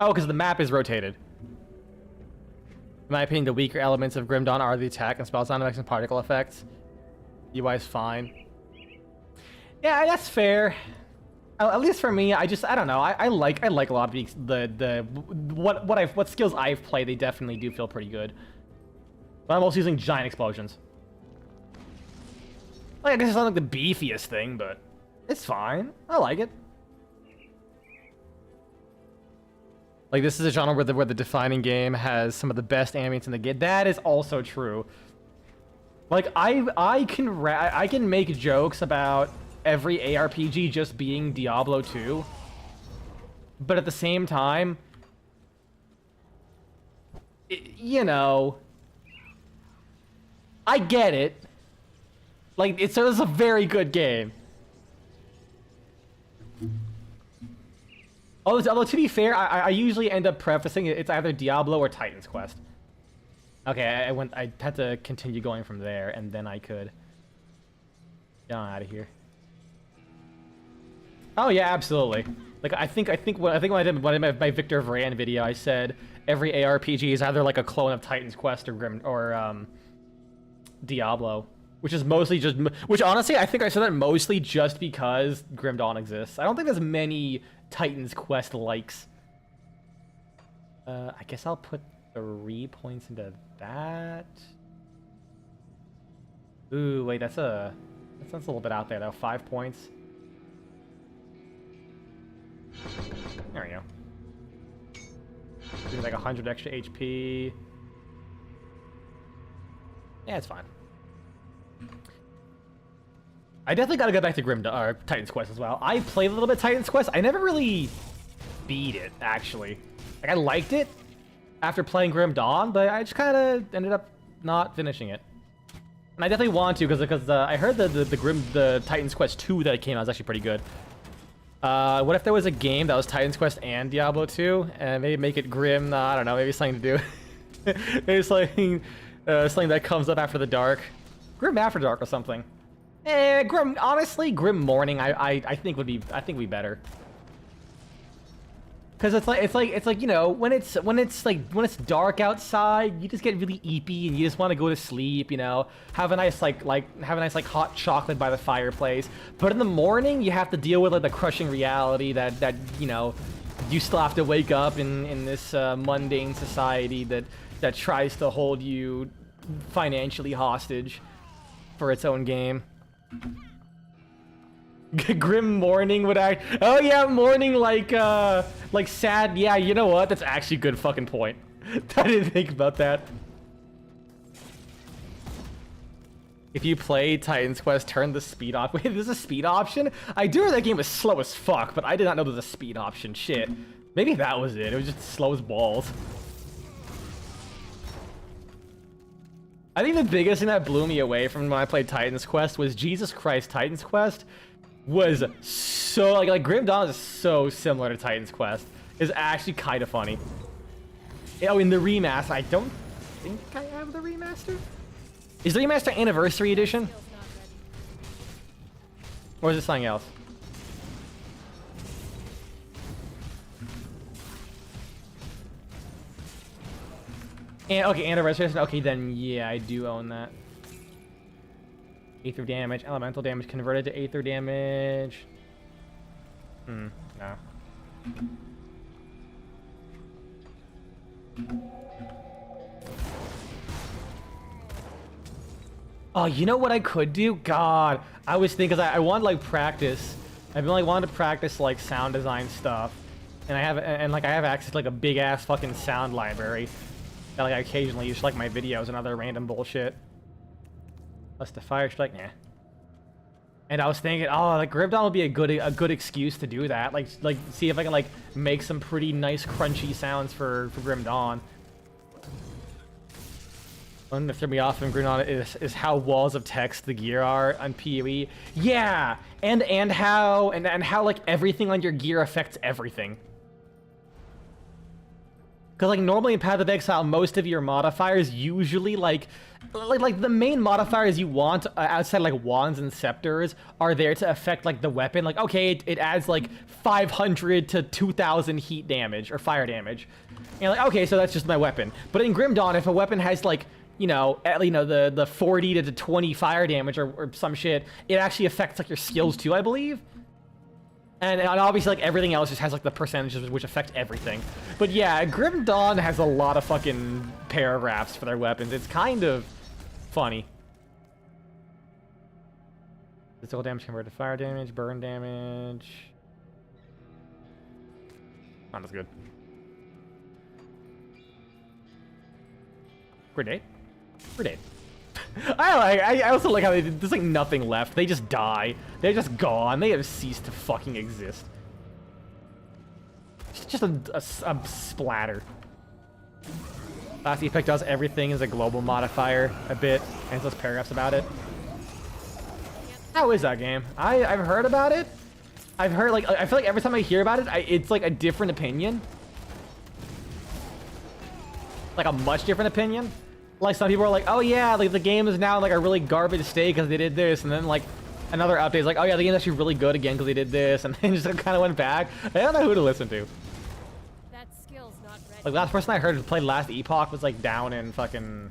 Oh, because the map is rotated. In my opinion, the weaker elements of Grim Dawn are the attack and spell sound effects and particle effects. UI is fine. Yeah, that's fair. At least for me, I don't know. I like a lot of what skills I've played. They definitely do feel pretty good. But I'm also using giant explosions. Like, I guess it's not like the beefiest thing, but it's fine. I like it. Like, this is a genre where the defining game has some of the best ambience in the game. That is also true. Like, I can make jokes about every ARPG just being Diablo 2, but at the same time, you know, I get it. Like, it's a very good game. Although to be fair, I usually end up prefacing it's either Diablo or Titan's Quest. Okay, I had to continue going from there, and then I could get on out of here. Oh yeah, absolutely. Like I think when I did my Victor Vran video, I said every ARPG is either like a clone of Titan's Quest or Diablo, which is mostly just which honestly I think I said that mostly just because Grim Dawn exists. I don't think there's many Titan's Quest likes. I guess I'll put 3 points into that. Ooh, wait, that sounds a little bit out there though. 5 points. There we go. Give me like 100 extra HP. Yeah, it's fine. I definitely gotta go back to Titan's Quest as well. I played a little bit Titan's Quest. I never really beat it, actually. Like, I liked it after playing Grim Dawn, but I just kind of ended up not finishing it. And I definitely want to, because I heard the Titan's Quest 2 that came out was actually pretty good. What if there was a game that was Titan's Quest and Diablo 2, and maybe make it Grim? I don't know, maybe something to do. Maybe something that comes up after the dark. Grim After Dark or something. Grim, honestly, Grim Morning I think would be better. Cause it's like you know, when it's dark outside, you just get really eepy and you just want to go to sleep, you know, have a nice hot chocolate by the fireplace. But in the morning, you have to deal with like the crushing reality that you know, you still have to wake up in this mundane society that tries to hold you financially hostage for its own game. Grim Morning would act. Oh yeah, morning like sad. Yeah, you know what? That's actually a good fucking point. I didn't think about that. If you play Titan's Quest, turn the speed off. Wait, there's a speed option? I do know that game was slow as fuck, but I did not know there's a speed option. Shit. Maybe that was it. It was just slow as balls. I think the biggest thing that blew me away from when I played Titan's Quest was Jesus Christ, Titan's Quest was so like Grim Dawn is so similar to Titan's Quest. It's actually kind of funny. Oh, in the remaster, I don't think I have the remaster. Is the remaster Anniversary Edition? Or is it something else? And okay, Anniversary Edition. Okay, then yeah, I do own that. Aether damage, elemental damage converted to aether damage. No. Oh, you know what I could do? God, I was thinking, cause I want to like practice. I've been like wanting to practice like sound design stuff, and I have access to like a big ass fucking sound library that like I occasionally use for, like my videos and other random bullshit. Plus the fire strike, nah. And I was thinking, oh, like Grim Dawn would be a good excuse to do that. Like see if I can like make some pretty nice crunchy sounds for Grim Dawn. One that threw me off in Grenada is how walls of text the gear are on PoE. Yeah, and how like everything on your gear affects everything. Because like normally in Path of Exile, most of your modifiers usually like the main modifiers you want outside like wands and scepters are there to affect like the weapon. Like okay, it adds like 500 to 2,000 heat damage or fire damage. And like okay, so that's just my weapon. But in Grim Dawn, if a weapon has like the 40 to 20 fire damage or some shit, it actually affects like your skills too, I believe. And obviously, like, everything else just has, like, the percentages which affect everything. But yeah, Grim Dawn has a lot of fucking paragraphs for their weapons. It's kind of funny. Physical damage converted to fire damage, burn damage. Not as good. Grenade? Grenade. I also like how there's like nothing left. They just die. They're just gone. They have ceased to fucking exist. It's just a splatter. Last Epic does everything as a global modifier a bit, and says paragraphs about it. How is that game? I've heard about it. I've heard like I feel like every time I hear about it, it's like a different opinion. Like a much different opinion. Like some people are like, oh yeah, like the game is now like a really garbage state because they did this, and then like another update is like, oh yeah, the game's actually really good again because they did this, and then just kind of went back. I don't know who to listen to. That skill's not ready. Like last person I heard who played Last Epoch was like down in fucking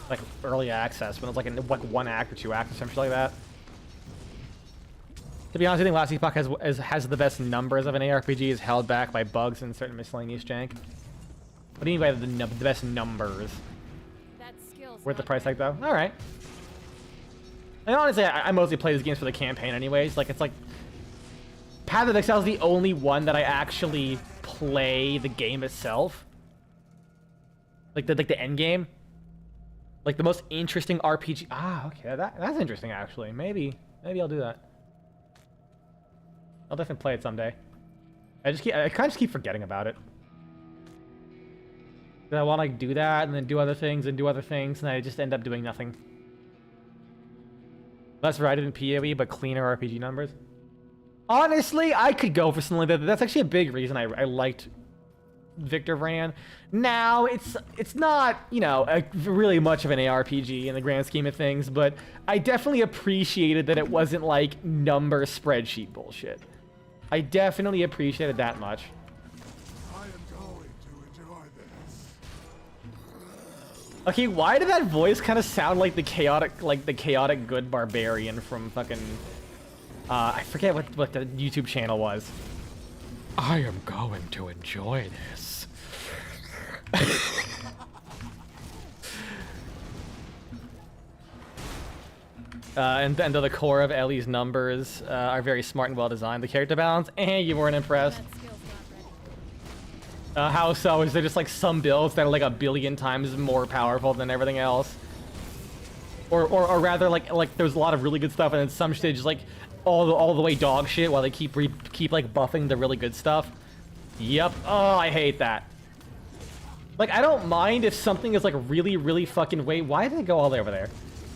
like early access when it was like in like 1 act or 2 acts or something like that. To be honest, I think Last Epoch has the best numbers of an ARPG, is held back by bugs and certain miscellaneous jank. What do you mean by the best numbers? Worth the price tag though? Alright. And honestly, I mostly play these games for the campaign anyways. Like, it's like... Path of Exile is the only one that I actually play the game itself. Like the end game. Like the most interesting RPG... Ah, okay. That's interesting actually. Maybe I'll do that. I'll definitely play it someday. I kind of just keep forgetting about it. I want to like do that and then do other things and do other things, and I just end up doing nothing. Less varied in PoE, but cleaner RPG numbers. Honestly, I could go for something like that. That's actually a big reason I liked Victor Vran. Now, it's not, you know, really much of an ARPG in the grand scheme of things, but I definitely appreciated that it wasn't like number spreadsheet bullshit. I definitely appreciated that much. Okay, why did that voice kind of sound like the chaotic good barbarian from fucking I forget what the YouTube channel was. I am going to enjoy this. And the core of Ellie's numbers are very smart and well designed. The character balance, you weren't impressed. How so? Is there just like some builds that are like 1 billion times more powerful than everything else? Or rather like there's a lot of really good stuff and then some shit is like all the way dog shit while they keep like buffing the really good stuff? Yep. Oh, I hate that. Like, I don't mind if something is like really fucking why did it go all the way over there?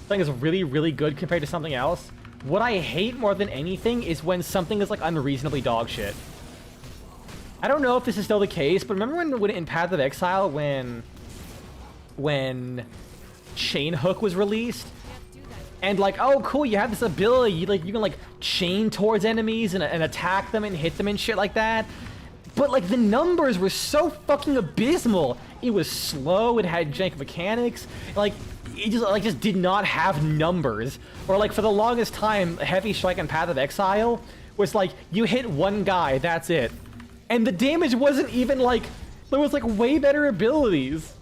Something is really good compared to something else. What I hate more than anything is when something is like unreasonably dog shit. I don't know if this is still the case, but remember when in Path of Exile when Chain Hook was released? And like, oh cool, you have this ability, you can like chain towards enemies and attack them and hit them and shit like that. But like the numbers were so fucking abysmal. It was slow, it had jank mechanics, like it just did not have numbers. Or like for the longest time, Heavy Strike and Path of Exile was like, you hit one guy, that's it. And the damage wasn't even like, there was like way better abilities.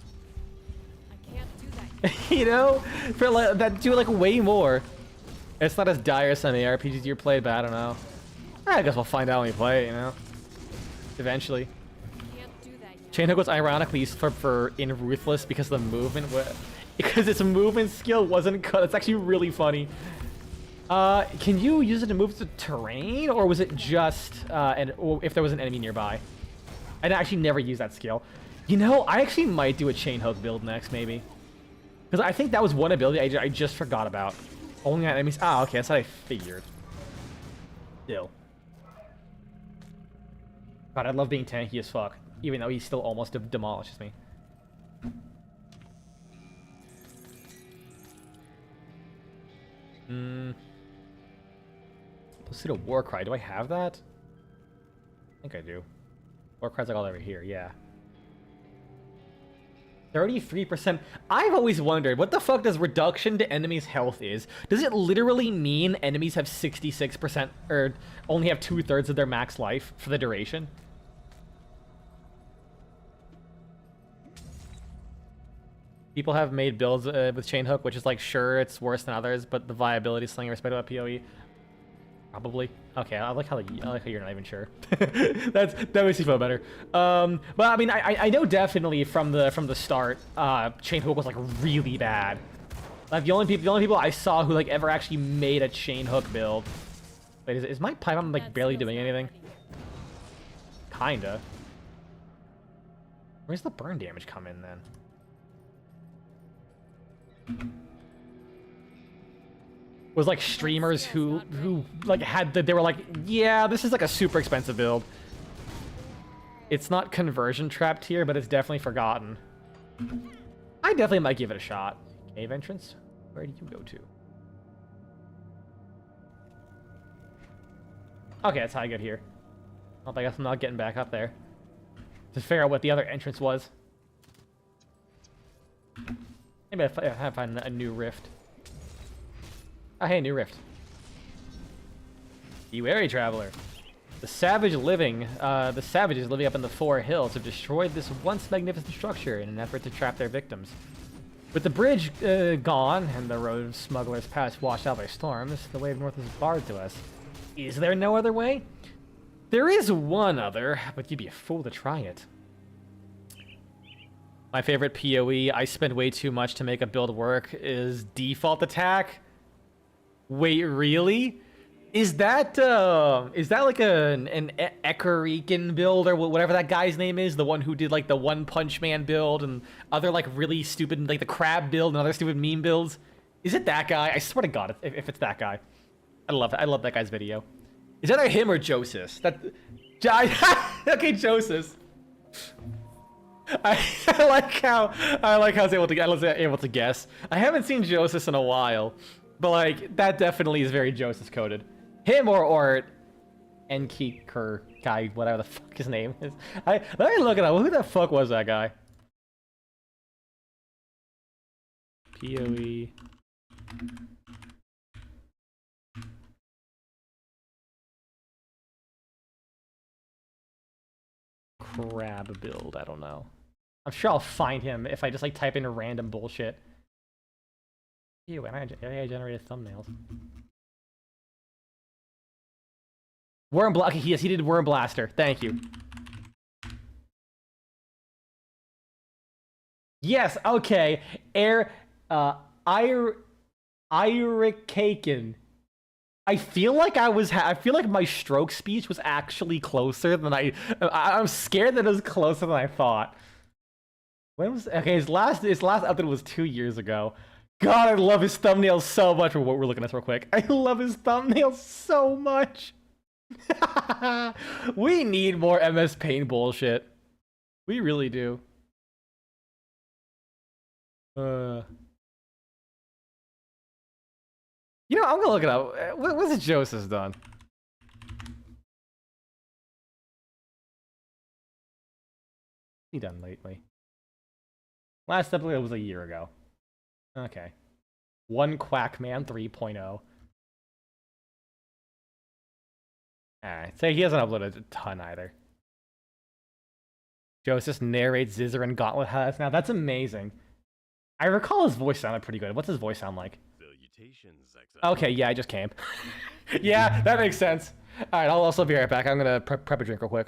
I can't do that. You know? For like, that do like way more. It's not as dire as some ARPGs you played, but I don't know. I guess we'll find out when we play it, you know? Eventually. Can't do that yet. Chain Hook was ironically used for in Ruthless because the movement because its movement skill wasn't cut. It's actually really funny. Can you use it to move the terrain, or was it just or if there was an enemy nearby? I actually never used that skill. You know, I actually might do a Chain Hook build next, maybe. Because I think that was one ability I just forgot about. Only on enemies. Ah, okay, that's what I figured. Still. God, I love being tanky as fuck, even though he still almost demolishes me. Pursuit of Warcry. Do I have that? I think I do. Warcry's like all over here, yeah. 33%. I've always wondered, what the fuck does reduction to enemies' health is? Does it literally mean enemies have 66% or only have 2/3 of their max life for the duration? People have made builds with Chain Hook, which is like, sure, it's worse than others, but the viability is something respected about PoE. Probably. Okay, I like how you're not even sure. That makes me feel better. But I mean, I know definitely from the start, Chain Hook was like really bad. Like the only people I saw who like ever actually made a Chain Hook build. Wait, is my Python like barely doing anything? Kinda. Where's the burn damage come in then? Was like streamers who like had they were like, yeah, this is like a super expensive build. It's not conversion trapped here, but it's definitely forgotten. I definitely might give it a shot. Cave entrance? Where did you go to? Okay, that's how I get here. Well, I guess I'm not getting back up there. To figure out what the other entrance was. Maybe I find a new rift. Oh, hey, new rift. You wary traveler. The savages living up in the Four Hills have destroyed this once magnificent structure in an effort to trap their victims. With the bridge gone and the road of smugglers' paths washed out by storms, the way of north is barred to us. Is there no other way? There is one other, but you'd be a fool to try it. My favorite PoE, I spend way too much to make a build work, is default attack. Wait, really? Is that like an Ekarikan build or whatever that guy's name is? The one who did like the One Punch Man build and other like really stupid, like the crab build and other stupid meme builds? Is it that guy? I swear to God, if it's that guy. I love that guy's video. Is either him or Joseph? Okay, Joseph. I like how I was able to guess. I haven't seen Joseph in a while, but like that definitely is very Joseph coded. Him or Enkiker guy, whatever the fuck his name is. Let me look it up. Who the fuck was that guy? PoE. Crab build. I don't know. I'm sure I'll find him if I just like type in random bullshit. Ew, AI generated thumbnails. Worm Blaster. Yes, he did Worm Blaster. Thank you. Yes. Okay. Irikaken. I feel like I feel like my stroke speech was actually closer than I'm scared that it was closer than I thought. When was his last update was 2 years ago. God, I love his thumbnails so much. What we're looking at this real quick. I love his thumbnails so much. We need more MS Paint bullshit. We really do. You know, I'm gonna look it up. What's Joseph done? What's he done lately? Last upload was a year ago. Okay. One Quackman 3.0. Alright, so he hasn't uploaded a ton either. Joseph narrates Zizzer and Gauntlet has now. That's amazing. I recall his voice sounded pretty good. What's his voice sound like? Okay, yeah, I just came. Yeah, that makes sense. Alright, I'll also be right back. I'm gonna prep a drink real quick.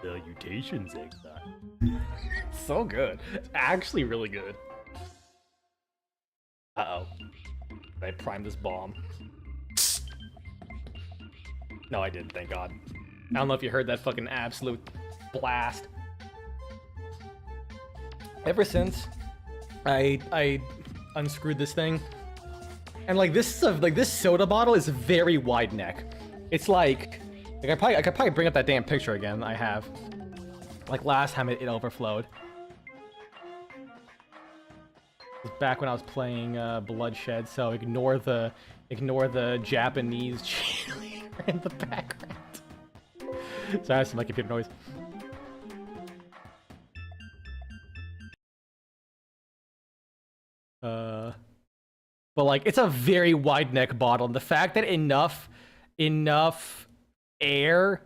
Salutations, Eggman. So good. Actually really good. Uh-oh. Did I prime this bomb? No, I didn't, thank God. I don't know if you heard that fucking absolute blast. Ever since I unscrewed this thing, and like this soda bottle is very wide neck. It's like I could probably bring up that damn picture again. I have. Like last time it overflowed. It was back when I was playing Bloodshed, so ignore the Japanese cheerleader in the background. Sorry, that's my computer noise. But like it's a very wide neck bottle, and the fact that enough air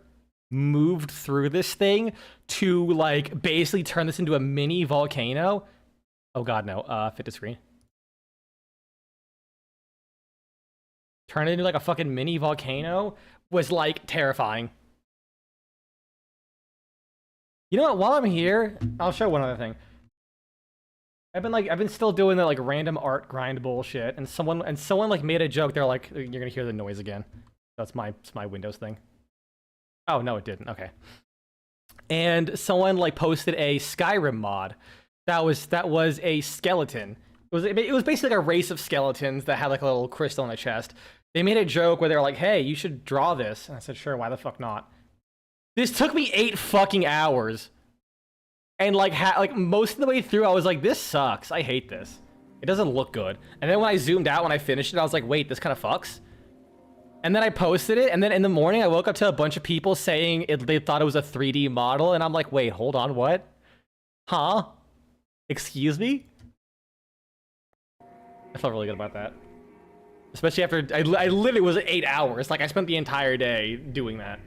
moved through this thing to like basically turn this into a mini volcano. Oh god, no. Fit to screen. Turn it into like a fucking mini volcano was like terrifying. You know what? While I'm here, I'll show one other thing. I've been still doing the like random art grind bullshit, and someone like made a joke. They're like, "You're gonna hear the noise again." That's my Windows thing. Oh no, it didn't. Okay. And someone like posted a Skyrim mod. That was a skeleton. It was basically like a race of skeletons that had like a little crystal in a chest. They made a joke where they were like, "Hey, you should draw this." And I said, "Sure, why the fuck not?" This took me 8 fucking hours. And like most of the way through, I was like, "This sucks. I hate this. It doesn't look good." And then when I zoomed out, when I finished it, I was like, "Wait, this kind of fucks." And then I posted it, and then in the morning, I woke up to a bunch of people saying they thought it was a 3D model, and I'm like, "Wait, hold on, what? Huh? Excuse me?" I felt really good about that. Especially after I literally was 8 hours. Like I spent the entire day doing that.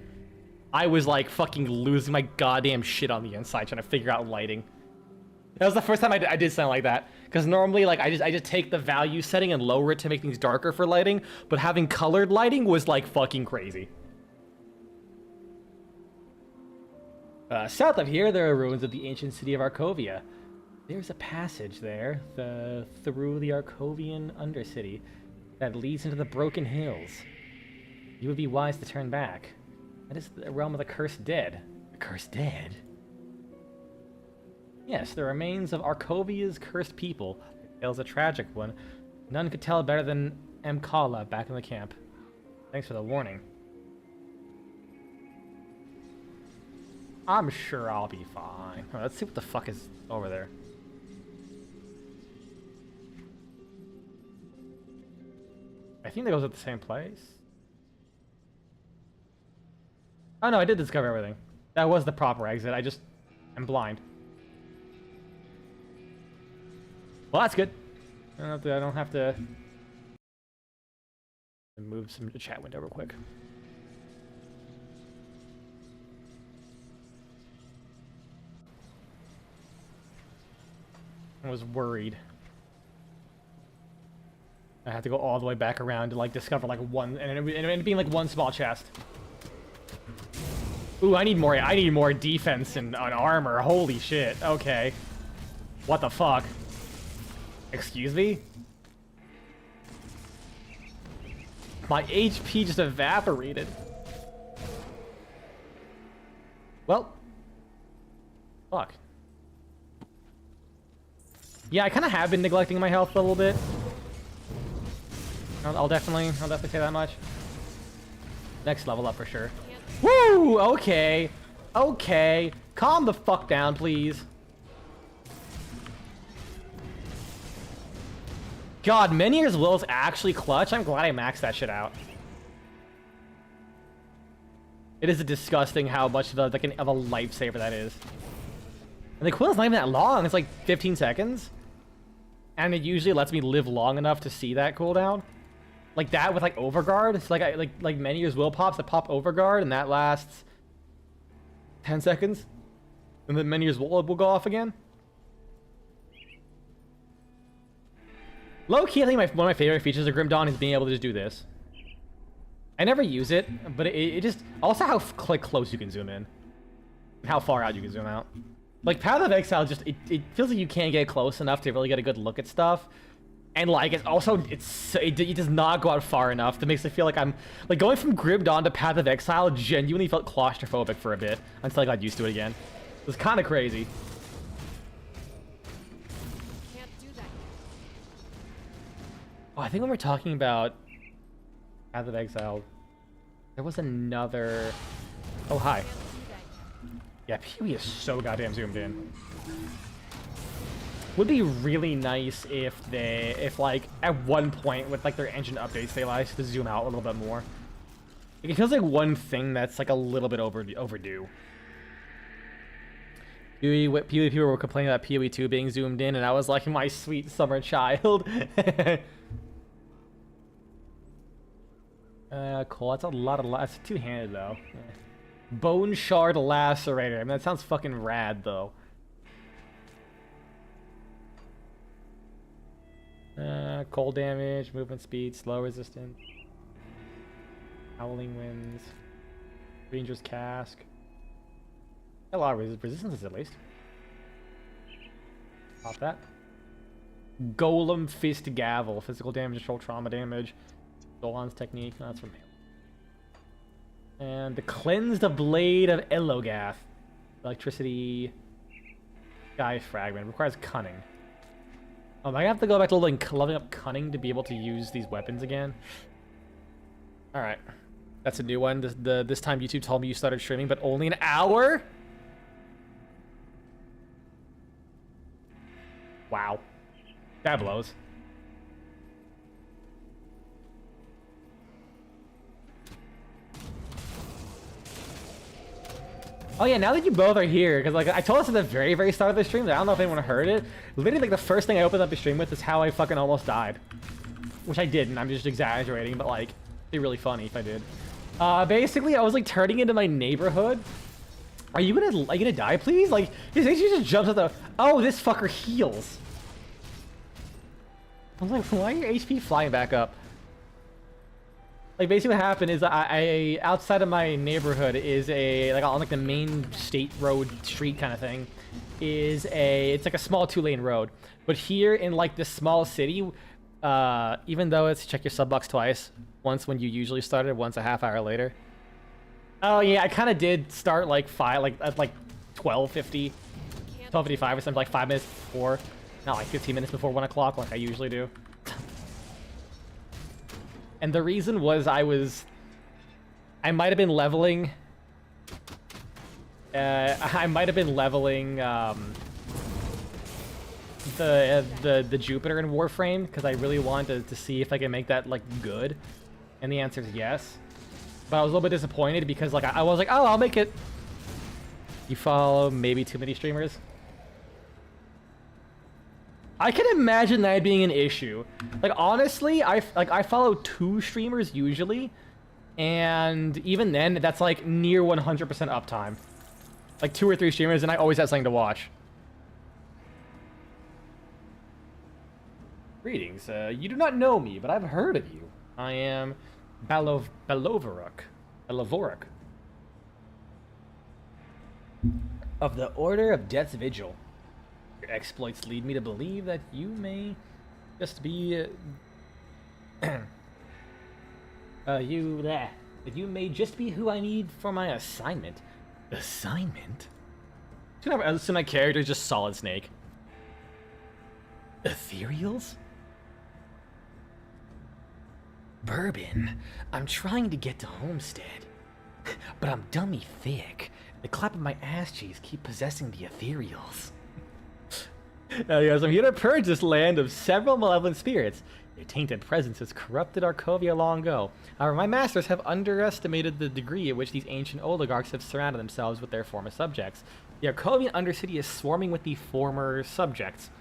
I was like fucking losing my goddamn shit on the inside trying to figure out lighting. That was the first time I did something like that. Because normally like I just take the value setting and lower it to make things darker for lighting, but having colored lighting was like fucking crazy. South of here, there are ruins of the ancient city of Arkovia. There's a passage there, through the Arkovian Undercity, that leads into the Broken Hills. You would be wise to turn back. That is the realm of the Cursed Dead. The Cursed Dead? Yes, the remains of Arkovia's cursed people. The tale's a tragic one. None could tell better than Mkala back in the camp. Thanks for the warning. I'm sure I'll be fine. Right, let's see what the fuck is over there. I think that goes at the same place. Oh no, I did discover everything. That was the proper exit. I'm blind. Well, that's good. I don't have to move some chat window real quick. I was worried. I had to go all the way back around to like discover like one, and it ended up being like one small chest. Ooh, I need more defense and armor. Holy shit. Okay. What the fuck? Excuse me? My HP just evaporated. Well. Fuck. Yeah, I kind of have been neglecting my health a little bit. I'll definitely say that much. Next level up for sure. Woo! Okay. Okay. Calm the fuck down, please. God, Menhir's Will is actually clutch. I'm glad I maxed that shit out. It is disgusting how much of a lifesaver that is. And the cooldown's not even that long. It's like 15 seconds. And it usually lets me live long enough to see that cooldown. Like that with like Overguard. It's like Menhir's Will pops that pop Overguard, and that lasts 10 seconds. And then Menhir's Will go off again. Low-key, I think one of my favorite features of Grim Dawn is being able to just do this. I never use it, but it just... Also how close you can zoom in. And how far out you can zoom out. Like, Path of Exile just... It feels like you can't get close enough to really get a good look at stuff. And, like, it's also... It does not go out far enough. That makes me feel like I'm... Like, going from Grim Dawn to Path of Exile genuinely felt claustrophobic for a bit. Until I got used to it again. It was kind of crazy. Can't do that yet. Oh, I think when we're talking about Path of Exile, there was another... Oh, hi. Can't do that yet. Yeah, Pee-wee is so goddamn zoomed in. Would be really nice if like, at one point with, like, their engine updates, they allow us to zoom out a little bit more. Like, it feels like one thing that's, like, a little bit overdue. Pee-wee people were complaining about Pee-wee 2 being zoomed in, and I was like, my sweet summer child. Cool. That's a lot of... That's two-handed, though. Bone Shard Lacerator. I mean, that sounds fucking rad, though. Cold damage, movement speed, slow resistance. Howling Winds. Ranger's Cask. A lot of resistances, at least. Pop that. Golem Fist Gavel. Physical damage, control trauma damage. Dolan's Technique. No, that's from melee. And the Cleansed Blade of Elogath. Electricity. Sky Fragment. Requires Cunning. I have to go back to leveling up Cunning to be able to use these weapons again. Alright. That's a new one. This time YouTube told me you started streaming, but only an hour? Wow. That blows. Oh yeah, now that you both are here, because like I told us at the very, very start of the stream, that I don't know if anyone heard it. Literally, like the first thing I opened up the stream with is how I fucking almost died, which I didn't. I'm just exaggerating, but like, it'd be really funny if I did. Basically, I was like turning into my neighborhood. Are you gonna die, please? Like, his HP just jumps at the. Oh, this fucker heals. I was like, why are your HP flying back up? Like, basically what happened is I outside of my neighborhood is like on like the main state road street kind of thing, it's like a small 2-lane road. But here in like this small city, even though it's check your sub box twice, once when you usually started, once a half hour later. Oh yeah, I kind of did start like at like 12:50, 12:55 or something, like 5 minutes before, not like 15 minutes before 1 o'clock like I usually do. And the reason was I might have been leveling. I might have been leveling the Jupiter in Warframe because I really wanted to see if I can make that like good, and the answer is yes. But I was a little bit disappointed because like I was like, oh, I'll make it. You follow maybe too many streamers. I can imagine that being an issue. Like honestly, I follow 2 streamers usually, and even then, that's like near 100% uptime. Like 2 or 3 streamers, and I always have something to watch. Greetings. You do not know me, but I've heard of you. I am Balovoruk of the Order of Death's Vigil. Your exploits lead me to believe that you may just be that you may just be who I need for my assignment. Assignment? So my character is just Solid Snake. Ethereals? Bourbon. I'm trying to get to Homestead, but I'm dummy thick. The clap of my ass cheeks keep possessing the ethereals. Yes, I'm here to purge this land of several malevolent spirits. Their tainted presence has corrupted Arkovia long ago. However, my masters have underestimated the degree at which these ancient oligarchs have surrounded themselves with their former subjects. The Arkovian Undercity is swarming with the former subjects.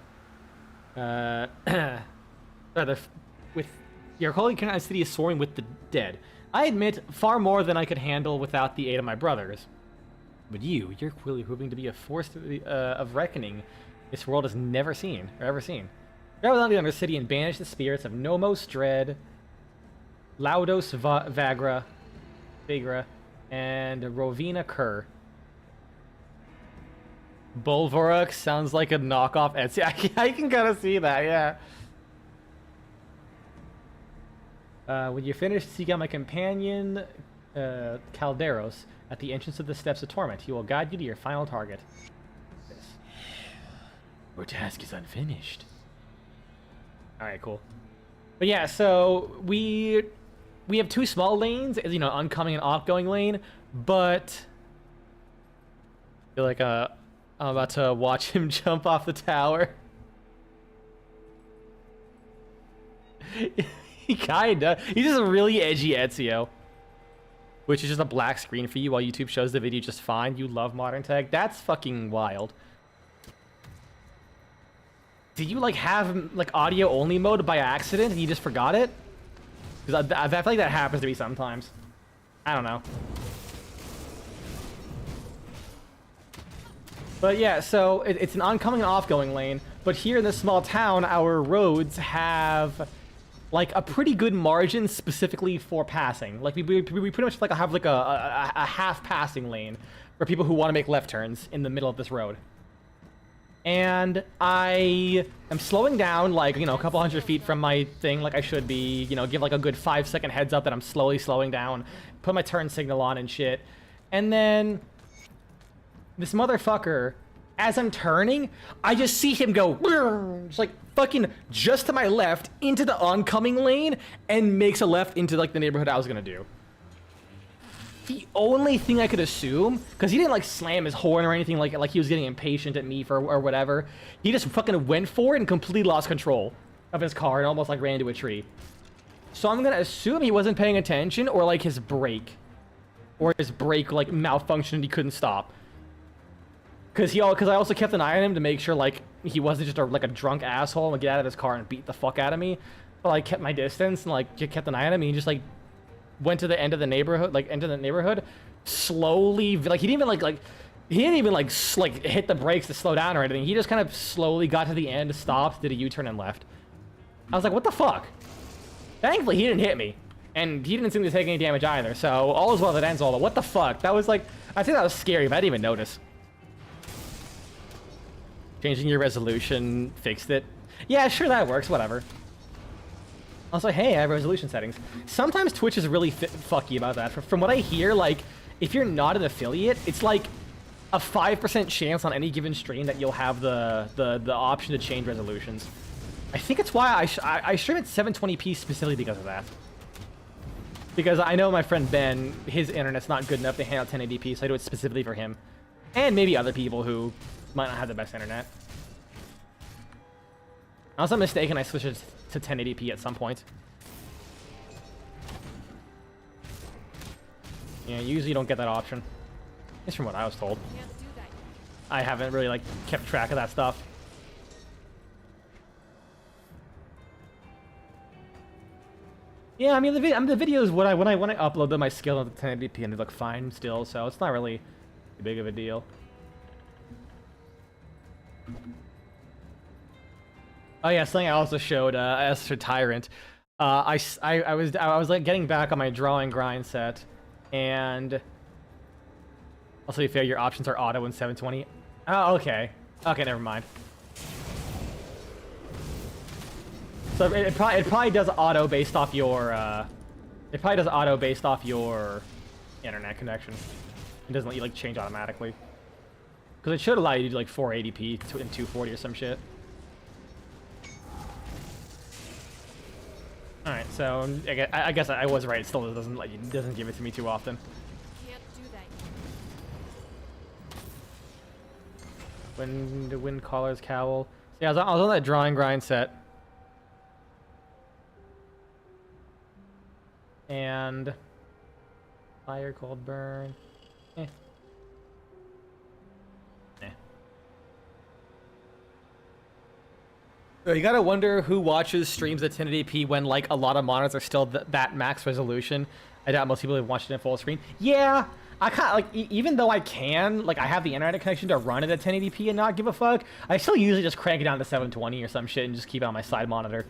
Rather, with the Arkovian Undercity is swarming with the dead. I admit, far more than I could handle without the aid of my brothers. But you're clearly proving to be a force of reckoning this world has never seen, or ever seen. Travel down the Undercity and banish the spirits of Nomos Dread, Laudos Vagra, and Rovina Kerr. Bulvaruk sounds like a knockoff Etsy. I can kind of see that, yeah. When you finish, seek out my companion, Calderos, at the entrance of the Steps of Torment. He will guide you to your final target. Your task is unfinished. Alright, cool. But yeah, so we have 2 small lanes, you know, oncoming and outgoing lane, but I feel like I'm about to watch him jump off the tower. He kinda. He's just a really edgy Ezio. Which is just a black screen for you while YouTube shows the video just fine. You love modern tech. That's fucking wild. Did you like have like audio only mode by accident and you just forgot it? Because I feel like that happens to me sometimes. I don't know. But yeah, so it's an oncoming and offgoing lane. But here in this small town, our roads have like a pretty good margin specifically for passing. Like we pretty much like have like a half passing lane for people who want to make left turns in the middle of this road. And I am slowing down like, you know, a couple hundred feet from my thing like I should be, you know, give like a good 5-second heads up that I'm slowly slowing down, put my turn signal on and shit. And then this motherfucker, as I'm turning, I just see him go, just like fucking just to my left into the oncoming lane and makes a left into like the neighborhood I was gonna do. The only thing I could assume, because he didn't like slam his horn or anything like he was getting impatient at me for or whatever. He just fucking went for it and completely lost control of his car and almost like ran into a tree. So I'm gonna assume he wasn't paying attention or like his brake like malfunctioned and he couldn't stop. Because I also kept an eye on him to make sure like he wasn't just like a drunk asshole and get out of his car and beat the fuck out of me. But I kept my distance and like kept an eye on him and he just like went to the end of the neighborhood, slowly, like he didn't even hit the brakes to slow down or anything. He just kind of slowly got to the end, stopped, did a U-turn and left. I was like, what the fuck? Thankfully, he didn't hit me. And he didn't seem to take any damage either, so all is well that ends all. But what the fuck? That was like, I think that was scary, but I didn't even notice. Changing your resolution fixed it. Yeah, sure, that works, whatever. I was like, hey, I have resolution settings. Sometimes Twitch is really fucky about that. From what I hear, like, if you're not an affiliate, it's like a 5% chance on any given stream that you'll have the option to change resolutions. I think it's why I stream at 720p specifically because of that. Because I know my friend Ben, his internet's not good enough to handle 1080p, so I do it specifically for him. And maybe other people who might not have the best internet. Unless I'm mistaken, I switched it to 1080p at some point. Yeah, usually you don't get that option. It's from what I was told. Can't do that. I haven't really like kept track of that stuff. Yeah, I mean the videos when I upload them, I scale them to 1080p and they look fine still, so it's not really too big of a deal. Oh yeah, something I also showed as for Tyrant. I was like getting back on my drawing grind set, and also to be fair, your options are auto and 720. Oh, okay. Okay, never mind. So it probably does auto based off your internet connection. It doesn't let you like change automatically. Because it should allow you to do like 480p and 240 or some shit. Alright, so I guess I was right. It still doesn't give it to me too often. Can't do that. When the wind caller's cowl. So yeah, I was on that drawing grind set. And fire, cold burn. You gotta wonder who watches streams at 1080p when like a lot of monitors are still that max resolution. I doubt most people have watched it in full screen. Yeah, I kind of like, even though I can, like, I have the internet connection to run it at 1080p and not give a fuck, I still usually just crank it down to 720 or some shit and just keep it on my side monitor.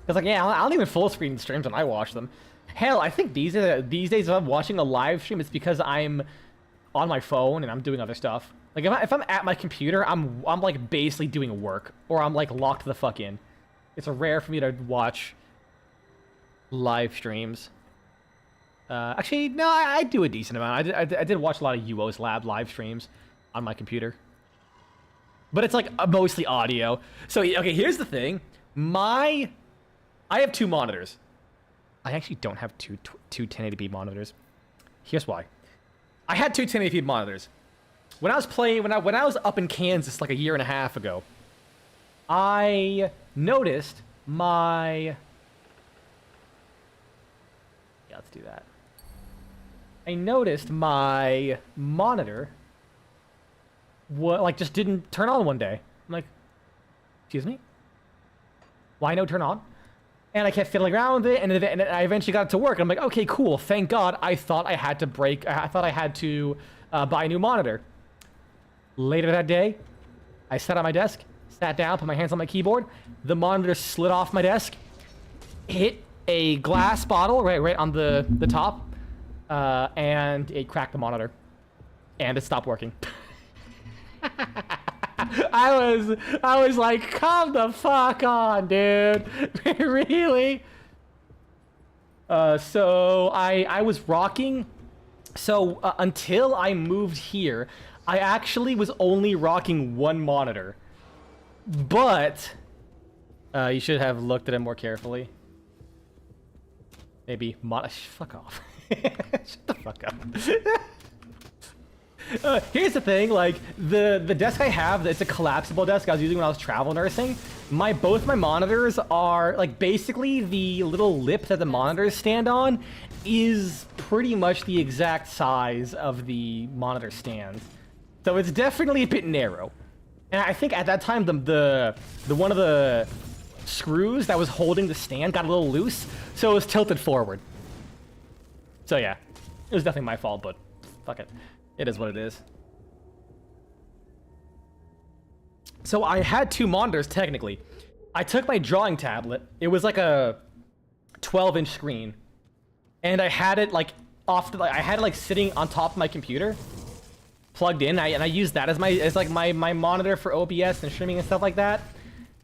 Because, like, yeah, I don't even full screen streams when I watch them. Hell, I think these days if I'm watching a live stream, it's because I'm on my phone and I'm doing other stuff. Like, if I'm at my computer, I'm like, basically doing work. Or I'm, like, locked the fuck in. It's rare for me to watch live streams. Actually, no, I do a decent amount. I did watch a lot of UO's Lab live streams on my computer. But it's like mostly audio. So, okay, here's the thing. I have 2 monitors. I actually don't have two 1080p monitors. Here's why. I had 2 1080p monitors. When I was playing, when I was up in Kansas like a year and a half ago, I noticed my... Yeah, let's do that. I noticed my monitor like just didn't turn on one day. I'm like, excuse me? Why no turn on? And I kept fiddling around with it, and I eventually got it to work. I'm like, okay, cool. Thank God. I thought I had to buy a new monitor. Later that day, I sat on my desk, sat down, put my hands on my keyboard. The monitor slid off my desk, hit a glass bottle right on the top, and it cracked the monitor, and it stopped working. I was like, come the fuck on, dude. Really? So I was rocking. So until I moved here, I actually was only rocking 1 monitor. But you should have looked at it more carefully. Maybe fuck off. Shut the fuck up. Here's the thing, like, the desk I have, it's a collapsible desk I was using when I was travel nursing. Both my monitors are, like, basically the little lip that the monitors stand on is pretty much the exact size of the monitor stand. So it's definitely a bit narrow. And I think at that time, the one of the screws that was holding the stand got a little loose, so it was tilted forward. So yeah, it was definitely my fault, but fuck it. It is what it is. So I had 2 monitors, technically. I took my drawing tablet. It was like a 12-inch screen. And I had it like I had it like sitting on top of my computer, plugged in, and I used that as my monitor for OBS and streaming and stuff like that.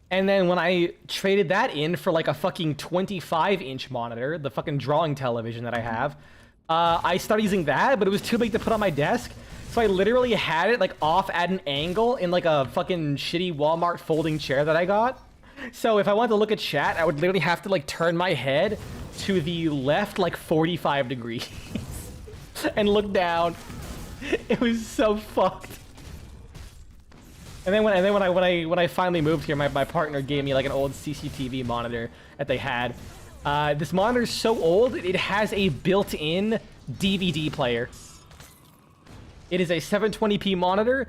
And then when I traded that in for like a fucking 25-inch monitor, the fucking drawing television that I have, I started using that, but it was too big to put on my desk. So I literally had it like off at an angle in like a fucking shitty Walmart folding chair that I got. So if I wanted to look at chat, I would literally have to like turn my head to the left like 45 degrees and look down. It was so fucked. And then when I finally moved here, my partner gave me like an old CCTV monitor that they had. This monitor is so old, it has a built-in DVD player. It is a 720p monitor.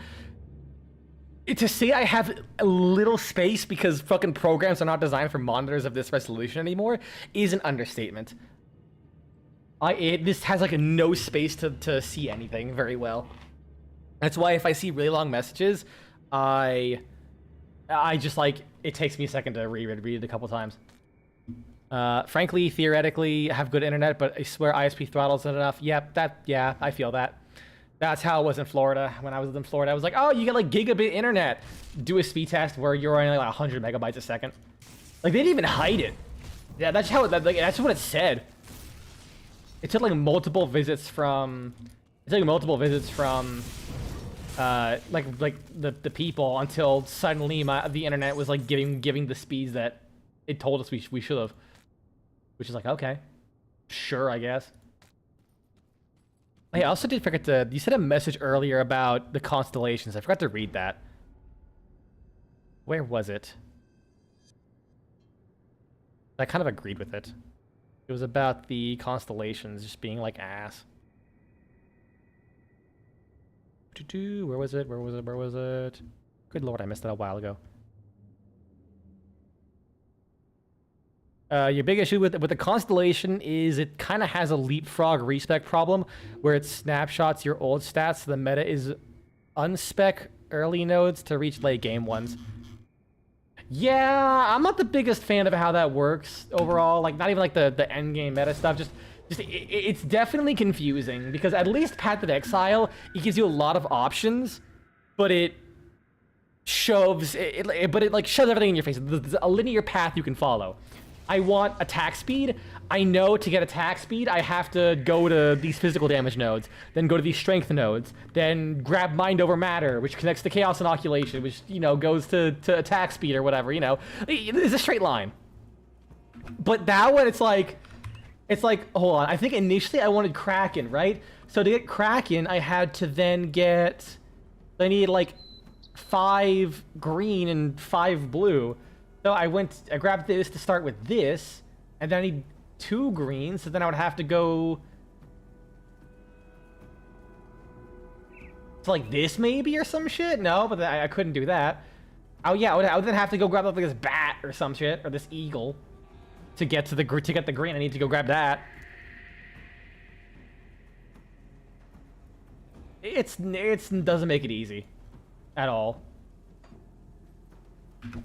To say I have a little space because fucking programs are not designed for monitors of this resolution anymore is an understatement. This has like no space to see anything very well. That's why if I see really long messages, I just like, it takes me a second to read it a couple times. Frankly, theoretically, I have good internet, but I swear ISP throttles not enough. Yeah, I feel that. That's how it was in Florida. When I was in Florida, I was like, oh, you get like gigabit internet. Do a speed test where you're only like 100 megabytes a second. Like, they didn't even hide it. Yeah, that's how, that's what it said. It took like multiple visits from, like the people until suddenly the internet was like giving the speeds that it told us we should have. Which is like, okay, sure, I guess. Hey, I also did forget to, you said a message earlier about the constellations. I forgot to read that. Where was it? I kind of agreed with it. It was about the constellations just being like ass. Where was it? Where was it? Good lord, I missed that a while ago. Your big issue with the Constellation is it kind of has a leapfrog respec problem where it snapshots your old stats, so the meta is unspec early nodes to reach late game ones. Yeah, I'm not the biggest fan of how that works overall. Like, not even like the end game meta stuff. It's definitely confusing because at least Path of Exile, it gives you a lot of options, but it shoves it shoves everything in your face. There's a linear path you can follow. I want attack speed. I know to get attack speed, I have to go to these physical damage nodes, then go to these strength nodes, then grab mind over matter, which connects to chaos inoculation, which, you know, goes to attack speed or whatever, you know. It's a straight line. But that one, it's like, hold on. I think initially I wanted Kraken, right? So to get Kraken, I had to then get, I needed like 5 green and 5 blue. So I grabbed this to start with this, and then I need 2 greens, so then I would have to go to like this maybe or some shit. No, but I couldn't do that. Oh yeah, I would then have to go grab like this bat or some shit, or this eagle to get the green. I need to go grab that. It doesn't make it easy at all.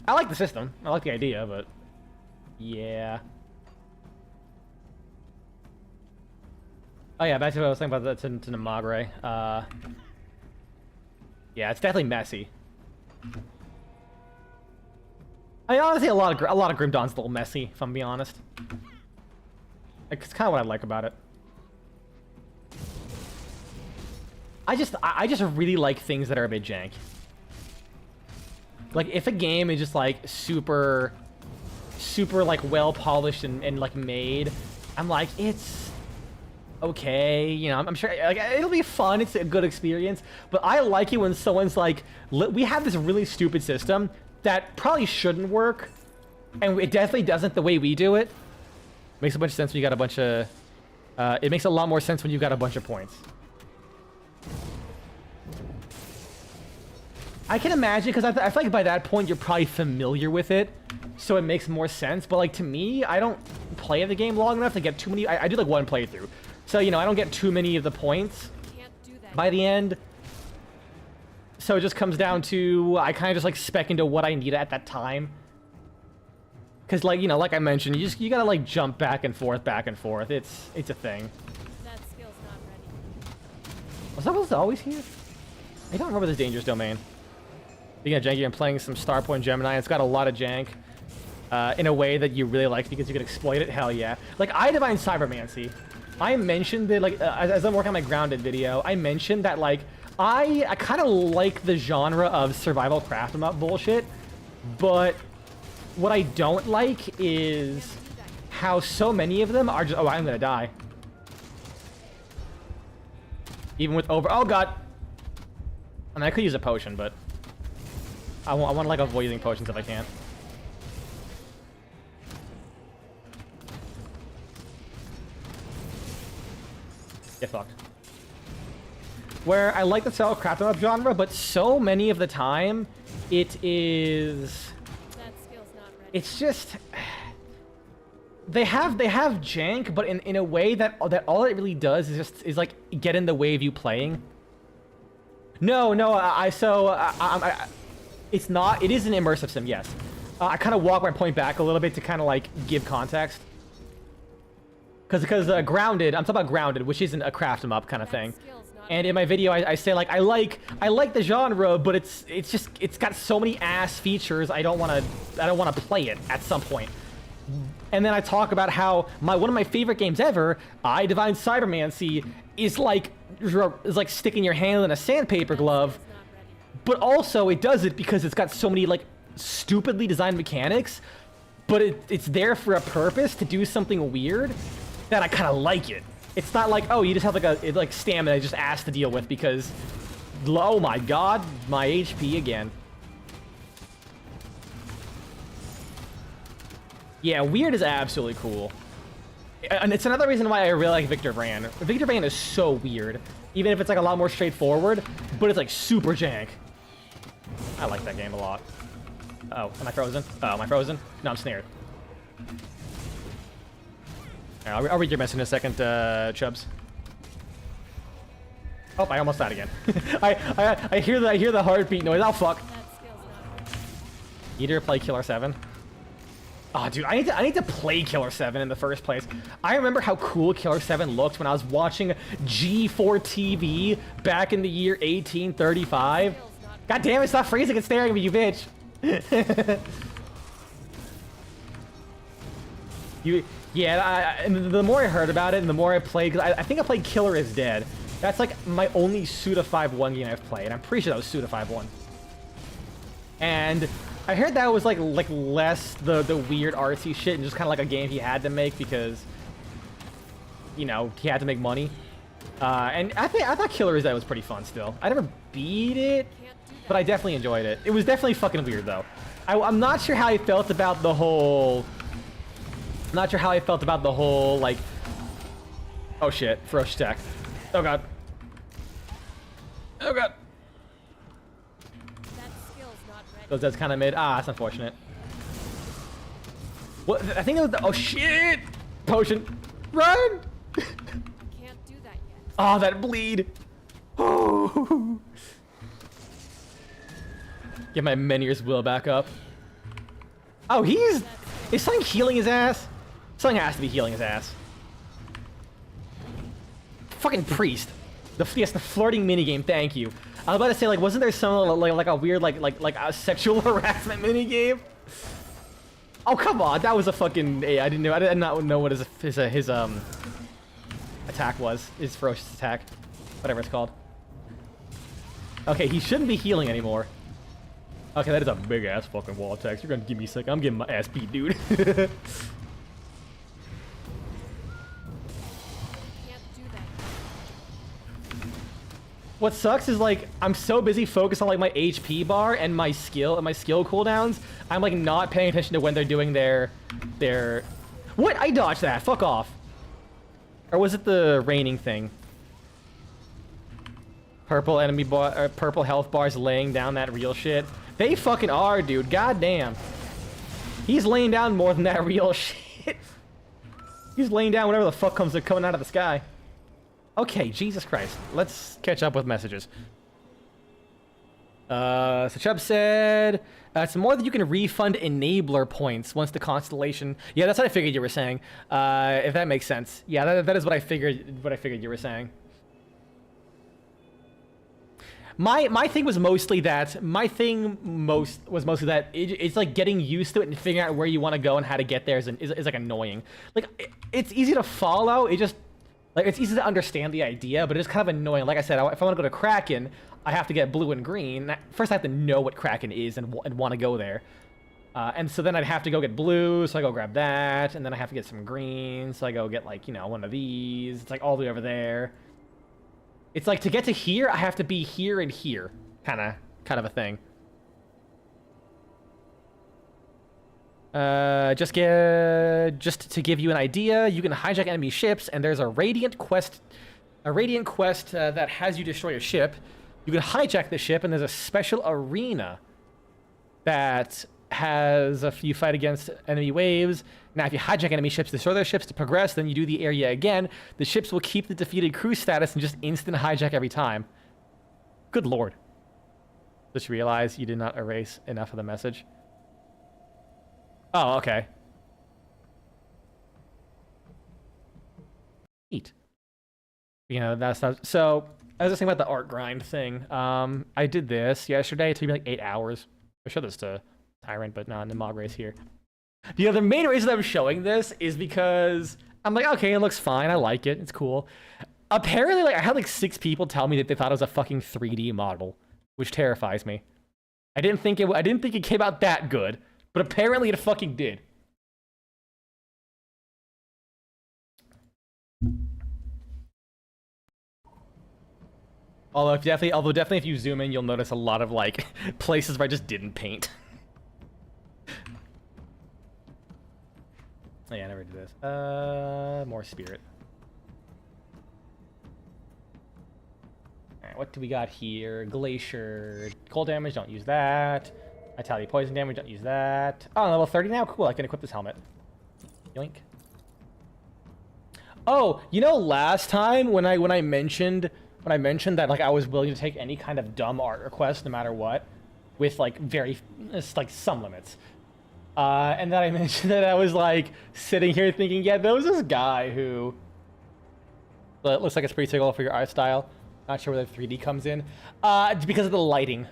I like the system. I like the idea, but yeah. Oh yeah, back to what I was saying about to Namagre. Yeah, it's definitely messy. I mean, honestly, a lot of Grim Dawn's a little messy, if I'm being honest. It's kind of what I like about it. I just really like things that are a bit jank. Like, if a game is just, like, super, like, well-polished and, like, made, I'm like, it's okay, you know, I'm sure, like, it'll be fun, it's a good experience, but I like it when someone's like, we have this really stupid system that probably shouldn't work, and it definitely doesn't the way we do it. Makes a bunch of sense when you got a bunch of, it makes a lot more sense when you've got a bunch of points. I can imagine, because I feel like by that point you're probably familiar with it, so it makes more sense. But like to me, I don't play the game long enough to get too many. I do like one playthrough, so you know I don't get too many of the points by the end. So it just comes down to I kind of just like spec into what I need at that time. Because like you know, like I mentioned, you gotta like jump back and forth. It's a thing. That skill's not ready. Was that always here? I don't remember this dangerous domain. Speaking of janky, I'm playing some Starpoint Gemini. It's got a lot of jank in a way that you really like because you can exploit it. Hell yeah. Like, I divine cybermancy. I mentioned that, like, as I'm working on my grounded video, I mentioned that, like, I kind of like the genre of survival craft em up bullshit, but what I don't like is how so many of them are just, oh, I'm gonna die. Even with oh god. I mean, I could use a potion, but I want to like avoid using potions if I can. Get fucked. Where I like the cell craft up genre, but so many of the time, it is. That skill's not ready. It's just. They have jank, but in a way that all it really does is like get in the way of you playing. No, it's not. It is an immersive sim, yes. I kind of walk my point back a little bit to kind of like give context. Because Grounded, I'm talking about Grounded, which isn't a craft 'em up kind of thing. And in my video, I say like I like the genre, but it's got so many ass features. I don't want to play it at some point. And then I talk about how one of my favorite games ever, I Divine Cybermancy, is like sticking your hand in a sandpaper glove. But also, it does it because it's got so many, like, stupidly designed mechanics, but it's there for a purpose to do something weird that I kind of like it. It's not like, oh, you just have, like, stamina just ass to deal with because, oh my god, my HP again. Yeah, weird is absolutely cool. And it's another reason why I really like Victor Vran. Victor Vran is so weird, even if it's, like, a lot more straightforward, but it's, like, super jank. I like that game a lot. Oh, am I frozen? Oh, am I frozen? No, I'm snared. I'll read your message in a second, Chubbs. Oh, I almost died again. I hear the heartbeat noise. Oh fuck. That skill's not ready. Need to play Killer 7. Oh, dude, I need to play Killer 7 in the first place. I remember how cool Killer 7 looked when I was watching G4 TV back in the year 1835. God damn it, stop freezing and staring at me, you bitch. And the more I heard about it and the more I played, because I think I played Killer is Dead. That's like my only Suda 5-1 game I've played. I'm pretty sure that was Suda 5-1. And I heard that was like less the weird artsy shit and just kind of like a game he had to make because, you know, he had to make money. And I thought Killer is Dead was pretty fun still. I never beat it, but I definitely enjoyed it. It was definitely fucking weird though. I'm not sure how I felt about the whole... Not sure how I felt about the whole, like... Oh shit, ferocious attack. Oh god. Oh god. That skill's not ready. Those deads kind of mid. Ah, that's unfortunate. What? I think it was the... Oh shit! Potion. Run! Can't do that yet. Oh, that bleed. Oh. Get my Menier's will back up. Oh, he's... Is something healing his ass? Something has to be healing his ass. Fucking priest. Yes, the flirting minigame, thank you. I was about to say, like, wasn't there some, like a weird, like a sexual harassment minigame? Oh, come on, that was a fucking... I did not know what his attack was. His ferocious attack. Whatever it's called. Okay, he shouldn't be healing anymore. Okay, that is a big ass fucking wall attack. You're gonna give me a second. I'm getting my ass beat, dude. Can't do that. What sucks is like I'm so busy focused on like my HP bar and my skill cooldowns. I'm like not paying attention to when they're doing their. What? I dodged that. Fuck off. Or was it the raining thing? Purple enemy bar, or purple health bars laying down that real shit. They fucking are, dude. God damn. He's laying down more than that real shit. He's laying down whatever the fuck comes coming out of the sky. Okay, Jesus Christ. Let's catch up with messages. So Chubb said, it's more that you can refund enabler points once the constellation... Yeah, that's what I figured you were saying. If that makes sense. Yeah, that is what I figured you were saying. My thing was mostly that it's like getting used to it and figuring out where you want to go and how to get there is like annoying. Like it's easy to follow. It just like it's easy to understand the idea, but it's kind of annoying. Like I said, if I want to go to Kraken, I have to get blue and green. First, I have to know what Kraken is and want to go there. And so then I'd have to go get blue, so I go grab that, and then I have to get some green, so I go get like one of these. It's like all the way over there. It's like to get to here, I have to be here and here, kind of a thing. Just to give you an idea, you can hijack enemy ships, and there's a radiant quest that has you destroy a ship. You can hijack the ship, and there's a special arena that has you fight against enemy waves. Now, if you hijack enemy ships, destroy their ships to progress, then you do the area again. The ships will keep the defeated crew status and just instant hijack every time. Good lord. Just realize you did not erase enough of the message. Oh, okay. Neat. That's not... So, I was just thinking about the art grind thing. I did this yesterday. It took me like 8 hours. I showed this to Tyrant, but not in the mod race here. The main reason I'm showing this is because I'm like, okay, it looks fine. I like it. It's cool. Apparently, like I had like 6 people tell me that they thought it was a fucking 3D model, which terrifies me. I didn't think it came out that good, but apparently it fucking did. Although definitely if you zoom in, you'll notice a lot of like places where I just didn't paint. Oh, yeah, I never did this. More spirit. Alright, what do we got here? Glacier. Cold damage, don't use that. Vitality poison damage, don't use that. Oh, level 30 now? Cool, I can equip this helmet. Yoink. Oh, you know, last time when I mentioned that like I was willing to take any kind of dumb art request no matter what, with like like some limits. And then I mentioned that I was like sitting here thinking, yeah, there was this guy who it looks like it's pretty typical for your art style. Not sure where the 3D comes in. It's because of the lighting.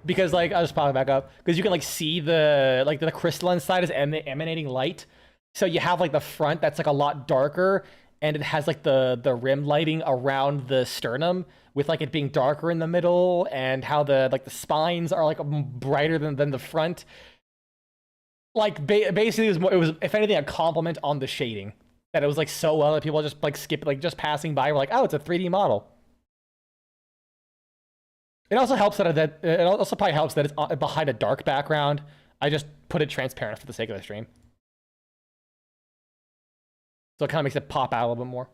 Because like I'll just pop it back up because you can like see the crystalline side is emanating light. So you have like the front that's like a lot darker, and it has like the rim lighting around the sternum with like it being darker in the middle, and how the spines are like brighter than the front. Like basically it was if anything a compliment on the shading, that it was like so well that people just like skip like just passing by were like, oh, it's a 3D model. It also helps that it also probably helps that it's behind a dark background. I just put it transparent for the sake of the stream. So it kind of makes it pop out a little bit more.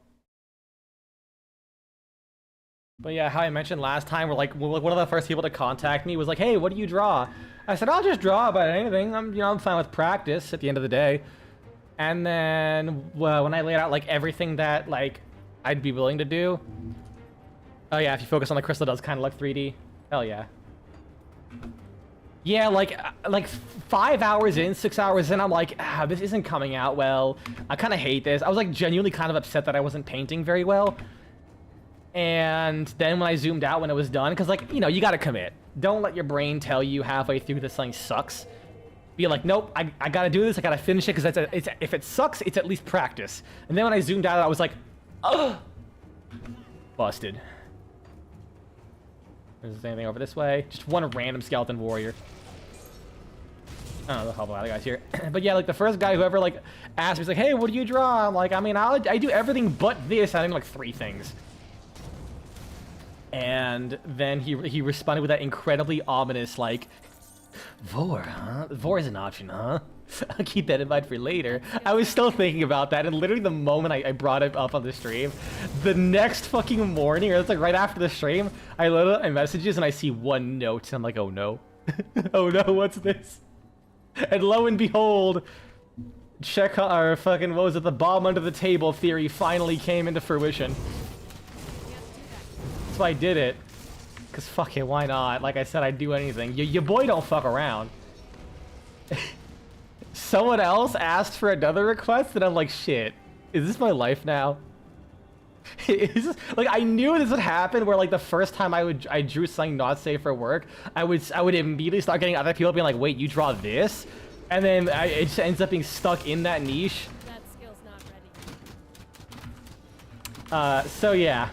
But yeah, how I mentioned last time, one of the first people to contact me was like, hey, what do you draw? I said, I'll just draw about anything. I'm fine with practice at the end of the day. And then, well, when I laid out like everything that like I'd be willing to do. Oh yeah, if you focus on the crystal, it does kind of look 3D. Hell yeah. Yeah, like 5 hours in, 6 hours in, I'm like, this isn't coming out well. I kind of hate this. I was like genuinely kind of upset that I wasn't painting very well. And then when I zoomed out when it was done, because like, you know, you got to commit. Don't let your brain tell you halfway through this thing sucks. Be like, nope, I got to do this. I got to finish it because if it sucks, it's at least practice. And then when I zoomed out, I was like, ugh, busted. Is there anything over this way? Just one random skeleton warrior. I don't know, a couple other guys here. But yeah, like the first guy, whoever like asked me, he's like, hey, what do you draw? I'm like, I mean, I do everything but this. I think like 3 things. And then he responded with that incredibly ominous, like, Vor, huh? Vor is an option, huh? I'll keep that in mind for later. I was still thinking about that, and literally the moment I brought it up on the stream, the next fucking morning, or it's like right after the stream, I load up my messages and I see one note, and I'm like, oh no. Oh no, what's this? And lo and behold, our fucking, what was it, the bomb under the table theory finally came into fruition. That's why I did it. Cause fuck it, why not? Like I said, I'd do anything. Your boy don't fuck around. Someone else asked for another request, and I'm like, shit, is this my life now? Like, I knew this would happen, where like the first time I drew something not safe for work, I would immediately start getting other people being like, wait, you draw this? And then it just ends up being stuck in that niche. That skill's not ready. So yeah.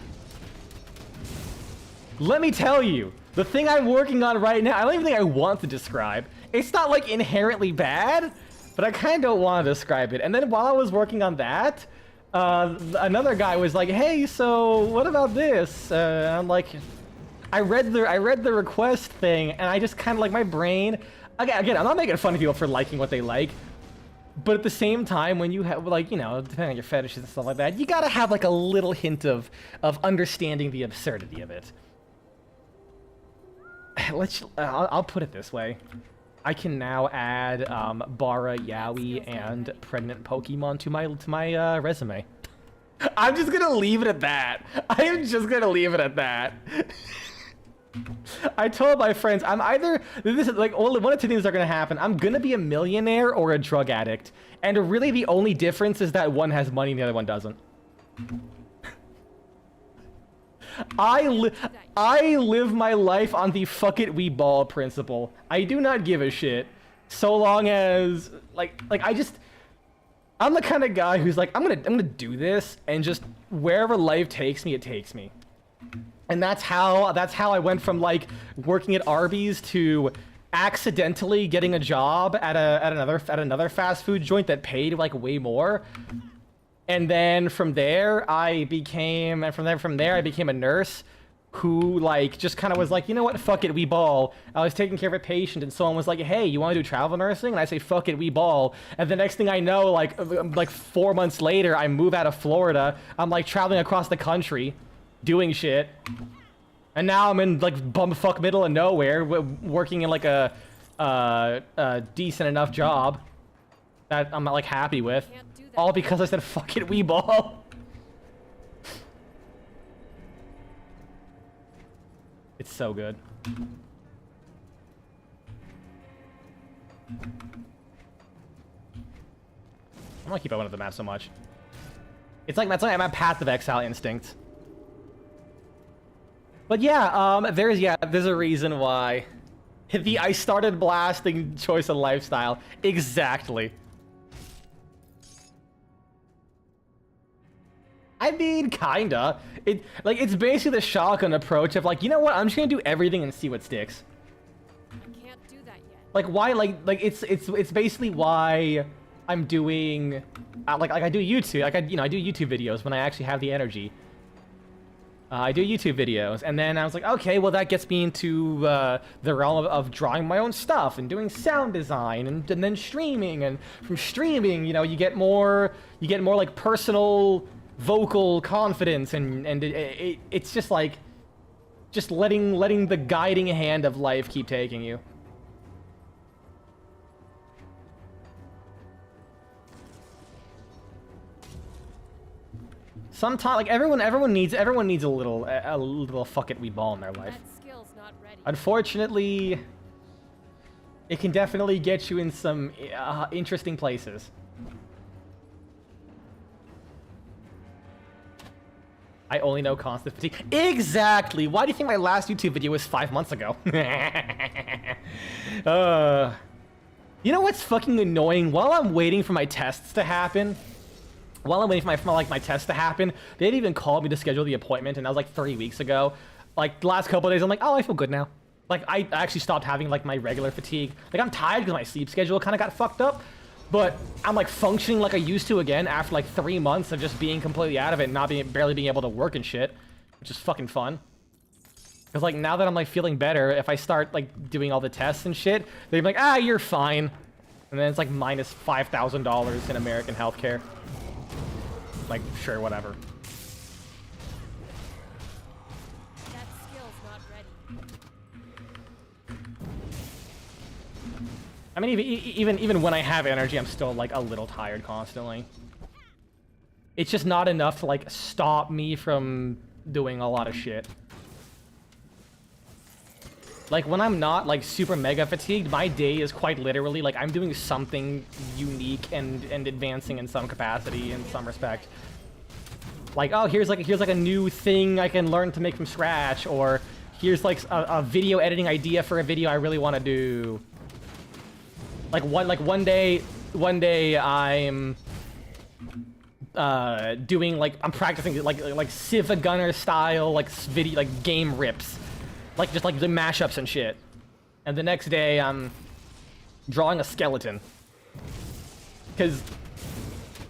Let me tell you, the thing I'm working on right now, I don't even think I want to describe. It's not like inherently bad, but I kind of don't want to describe it. And then while I was working on that, another guy was like, hey, so what about this? I'm like, I read the request thing, and I just kind of like, my brain, again, I'm not making fun of people for liking what they like, but at the same time, when you have, like, you know, depending on your fetishes and stuff like that, you gotta have like a little hint of understanding the absurdity of it. I'll put it this way. I can now add Bara, Yaoi, and pregnant Pokemon to my resume. I'm just gonna leave it at that. I am just gonna leave it at that. I told my friends I'm either, this is like one of 2 things are gonna happen. I'm gonna be a millionaire or a drug addict, and really the only difference is that one has money and the other one doesn't. I live my life on the fuck it we ball principle. I do not give a shit so long as like I'm the kind of guy who's like I'm gonna do this, and just wherever life takes me, it takes me. And that's how I went from like working at Arby's to accidentally getting a job at another fast food joint that paid like way more. And then from there I became a nurse who like just kind of was like, you know what, fuck it, we ball. I was taking care of a patient, and someone was like, hey, you want to do travel nursing? And I say, fuck it, we ball. And the next thing I know, like 4 months later, I move out of Florida. I'm like traveling across the country, doing shit. And now I'm in like bumfuck middle of nowhere, working in like a decent enough job that I'm not like happy with. Can't do that All because I said fuck it, Wii Ball. It's so good. I don't keep up with the map so much. It's like that's like my Path of Exile instinct. But yeah, there's a reason why I started blasting choice of lifestyle. Exactly. I mean, kinda. It's basically the shotgun approach of like, you know what? I'm just gonna do everything and see what sticks. I can't do that yet. Like why? Like it's basically why I'm doing like I do YouTube. Like I do YouTube videos when I actually have the energy. I do YouTube videos, and then I was like, okay, well that gets me into the realm of drawing my own stuff and doing sound design and then streaming. And from streaming, you get more like personal vocal confidence, and it's just like letting the guiding hand of life keep taking you. Sometimes, like everyone needs a little fuck it, we ball in their life. That skill's not ready. Unfortunately, it can definitely get you in some interesting places. I only know constant fatigue. Exactly! Why do you think my last YouTube video was 5 months ago? You know what's fucking annoying? While I'm waiting for my tests to happen, my tests to happen, they didn't even call me to schedule the appointment, and that was like 3 weeks ago. Like, the last couple of days, I'm like, oh, I feel good now. Like, I actually stopped having, like, my regular fatigue. Like, I'm tired because my sleep schedule kind of got fucked up, but I'm, like, functioning like I used to again after, like, 3 months of just being completely out of it and barely being able to work and shit, which is fucking fun. Because, like, now that I'm, like, feeling better, if I start, like, doing all the tests and shit, they're like, ah, you're fine. And then it's, like, minus $5,000 in American healthcare. Like, sure, whatever. That skill's not ready. I mean, even when I have energy, I'm still, like, a little tired constantly. It's just not enough to, like, stop me from doing a lot of shit. Like, when I'm not, like, super mega fatigued, my day is quite literally, like, I'm doing something unique and advancing in some capacity, in some respect. Like, oh, here's like a new thing I can learn to make from scratch, or here's, like, a video editing idea for a video I really want to do. Like, one day I'm doing, like, I'm practicing, like Civ Gunner style, like, video, like, game rips. Like, just, like, the mashups and shit. And the next day, I'm drawing a skeleton. Because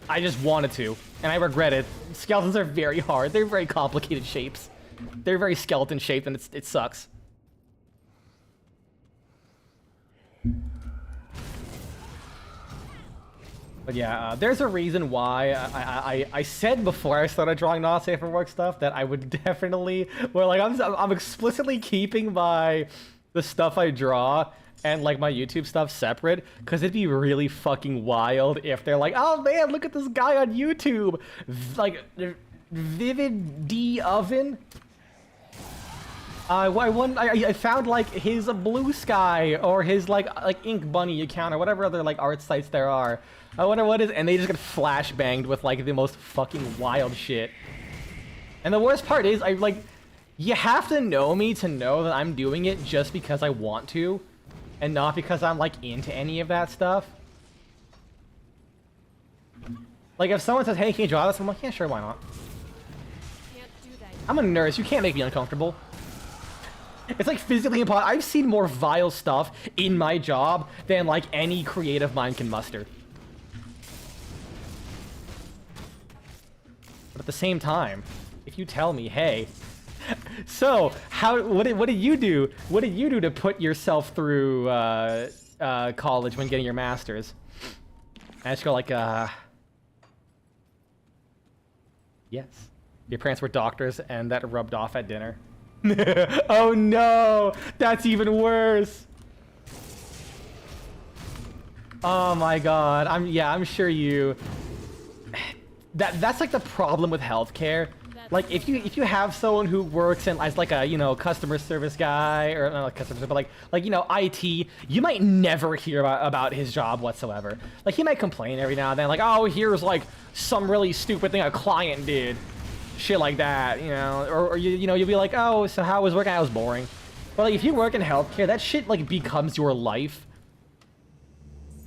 I just wanted to, and I regret it. Skeletons are very hard. They're very complicated shapes. They're very skeleton-shaped, and it sucks. But yeah, there's a reason why I said before I started drawing not safe for work stuff that I would definitely, well, like I'm explicitly keeping the stuff I draw and like my YouTube stuff separate, because it'd be really fucking wild if they're like, oh man, look at this guy on YouTube, like Vivid D Oven. I found like his Blue Sky or his like Ink Bunny account or whatever other like art sites there are. I wonder what is, and they just get flashbanged with like the most fucking wild shit. And the worst part is, you have to know me to know that I'm doing it just because I want to, and not because I'm like into any of that stuff. Like if someone says, "Hey, can you draw this?" I'm like, "Yeah, sure, why not?" Can't do that. I'm a nurse. You can't make me uncomfortable. It's like physically impossible. I've seen more vile stuff in my job than like any creative mind can muster. But at the same time, if you tell me, hey, so what did you do? What did you do to put yourself through college when getting your master's? I just go like, yes. Your parents were doctors, and that rubbed off at dinner. Oh no, that's even worse. Oh my god, I'm sure you that's like the problem with healthcare. Like if you have someone who works in as like a, you know, customer service guy, or not like customer service, but like you know, IT, you might never hear about his job whatsoever. Like he might complain every now and then, like, oh, here's like some really stupid thing a client did, shit like that, you know, or you know, you'll be like, oh, so how was working? I was boring. But like if you work in healthcare, that shit like becomes your life.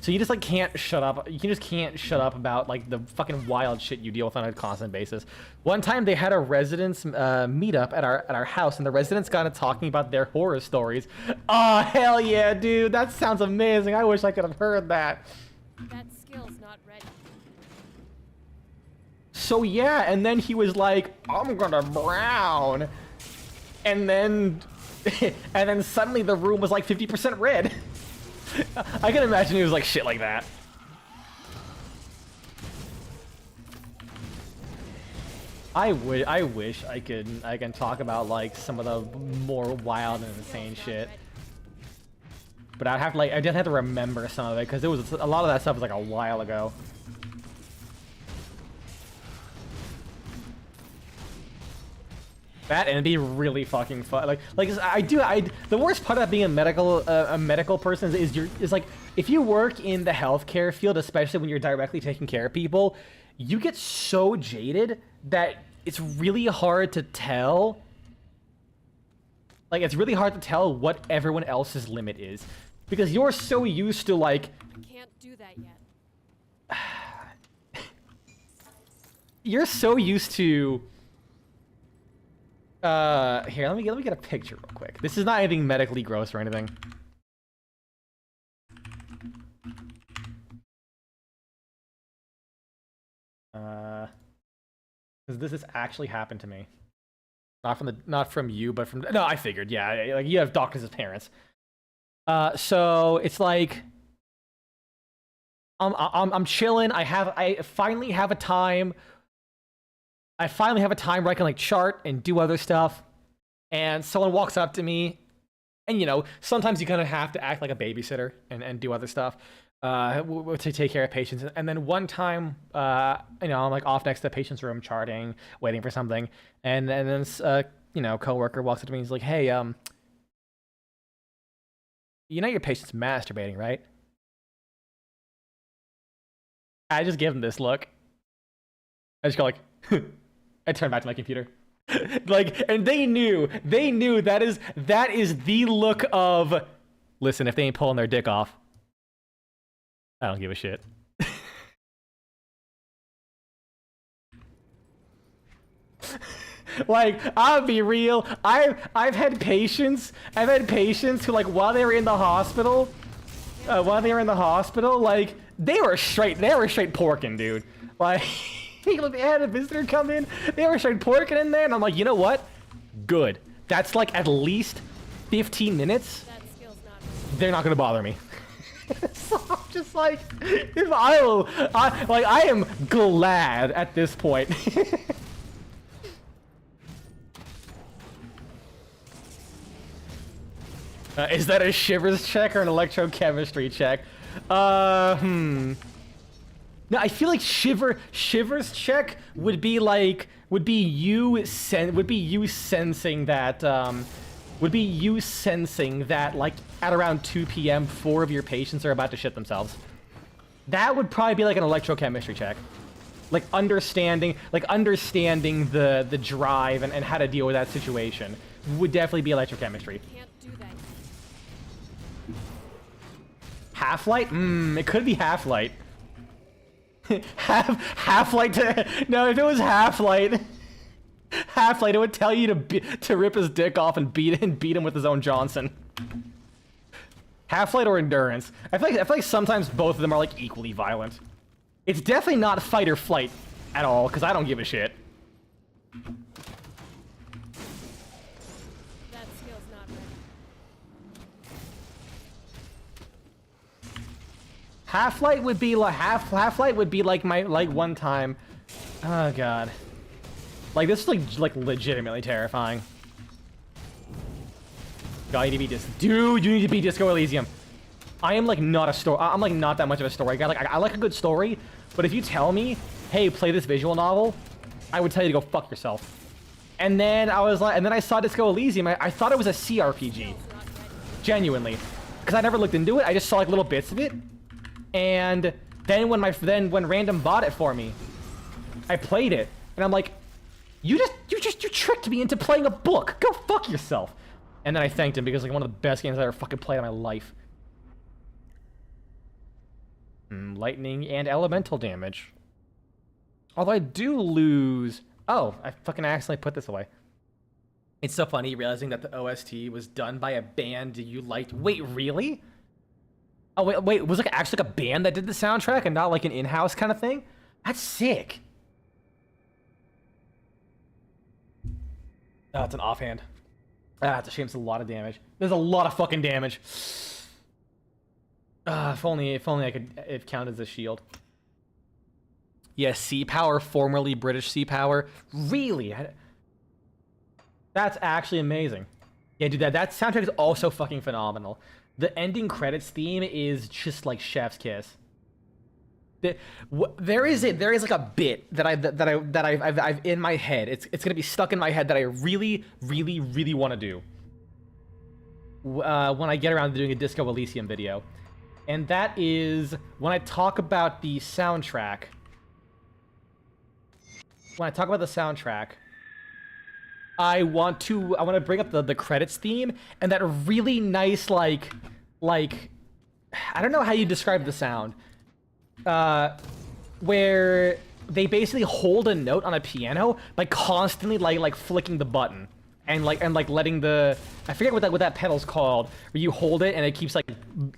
So you just like can't shut up. You just can't shut up about like the fucking wild shit you deal with on a constant basis. One time they had a residents meetup at our house, and the residents got to talking about their horror stories. Oh hell yeah, dude! That sounds amazing. I wish I could have heard that. That skill's not ready. So yeah, and then he was like, "I'm gonna brown," and then suddenly the room was like 50% red. I can imagine he was like shit like that. I wish I can talk about like some of the more wild and insane shit. But I'd have to remember some of it because it was a lot of that stuff was like a while ago. That and it'd be really fucking fun. The worst part about being a medical person is like if you work in the healthcare field, especially when you're directly taking care of people, you get so jaded that it's really hard to tell. Like it's really hard to tell what everyone else's limit is because you're so used to like. I can't do that yet. You're so used to. Here, let me get a picture real quick. This is not anything medically gross or anything. Because this has actually happened to me. Not from you, but from, no, I figured, yeah, like you have doctors as parents. So it's like, I'm chilling. I finally have a time. I finally have a time where I can like chart and do other stuff, and someone walks up to me, and you know, sometimes you kind of have to act like a babysitter and do other stuff to take care of patients. And then one time, you know, I'm like off next to the patient's room charting, waiting for something, and then you know, coworker walks up to me and he's like, "Hey, you know your patient's masturbating, right?" I just give him this look. I just go like. I turned back to my computer. Like, and they knew that is the look of, listen, if they ain't pulling their dick off, I don't give a shit. Like, I'll be real, I've had patients who like while they were in the hospital, like they were straight porking, dude. Like they had a visitor come in, they were straight porking in there, and I'm like, you know what? Good. That's like at least 15 minutes. That skill's not They're not gonna bother me. So I'm just like, if I am glad at this point. Is that a shivers check or an electrochemistry check? No, I feel like shivers check would be you sensing that like at around 2 p.m. 4 of your patients are about to shit themselves. That would probably be like an electrochemistry check. Like understanding the drive and how to deal with that situation would definitely be electrochemistry. Can't do that. Half-light? It could be half-light. Half-light to... No, if it was half-light, it would tell you to rip his dick off and beat him with his own Johnson. Half-light or endurance. I feel like sometimes both of them are like equally violent. It's definitely not fight or flight at all, because I don't give a shit. That skill's not ready. Half-light would be like my one time. Oh god. Like this is like legitimately terrifying. God, you need to be dude, you need to be Disco Elysium. I am like not a story. I'm like not that much of a story guy. Like I like a good story, but if you tell me hey, play this visual novel, I would tell you to go fuck yourself. And then I was like, and then I saw Disco Elysium. I thought it was a CRPG, genuinely, because I never looked into it. I just saw like little bits of it, and then when Random bought it for me, I played it, and I'm like, you tricked me into playing a book. Go fuck yourself. And then I thanked him because like one of the best games I ever fucking played in my life. Lightning and elemental damage. Although I do lose... Oh, I fucking accidentally put this away. It's so funny realizing that the OST was done by a band you liked. Wait, really? Oh, wait, was it actually like a band that did the soundtrack and not like an in-house kind of thing? That's sick. Oh, it's an offhand. Ah, it's a shame. It's a lot of damage. There's a lot of fucking damage. If only I could it count as a shield. Yes, Sea Power, formerly British Sea Power. Really? That's actually amazing. Yeah, dude, that soundtrack is also fucking phenomenal. The ending credits theme is just like chef's kiss. There is like a bit that I've in my head. It's gonna be stuck in my head that I really want to do when I get around to doing a Disco Elysium video, and that is when I talk about the soundtrack. When I talk about the soundtrack, I want to bring up the credits theme and that really nice like I don't know how you describe the sound. Where they basically hold a note on a piano by constantly like flicking the button and letting the, I forget what that pedal's called, where you hold it and it keeps like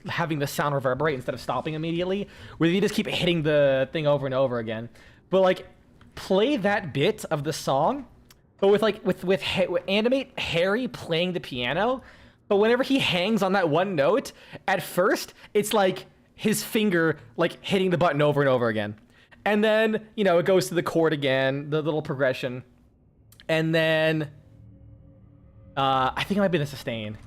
having the sound reverberate instead of stopping immediately, where you just keep hitting the thing over and over again. But like play that bit of the song, but with animate Harry playing the piano, but whenever he hangs on that one note, at first it's like his finger like hitting the button over and over again. And then, you know, it goes to the chord again, the little progression. And then I think it might be the sustain.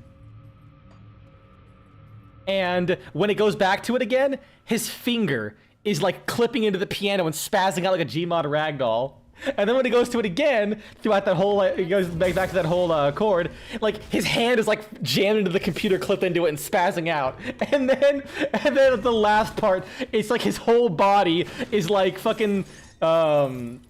And when it goes back to it again, his finger is like clipping into the piano and spazzing out like a Gmod ragdoll. And then when it goes to it again, throughout that whole, it goes back to that whole chord, like his hand is like jammed into the computer, clipped into it and spazzing out. And then at the last part, it's like his whole body is like fucking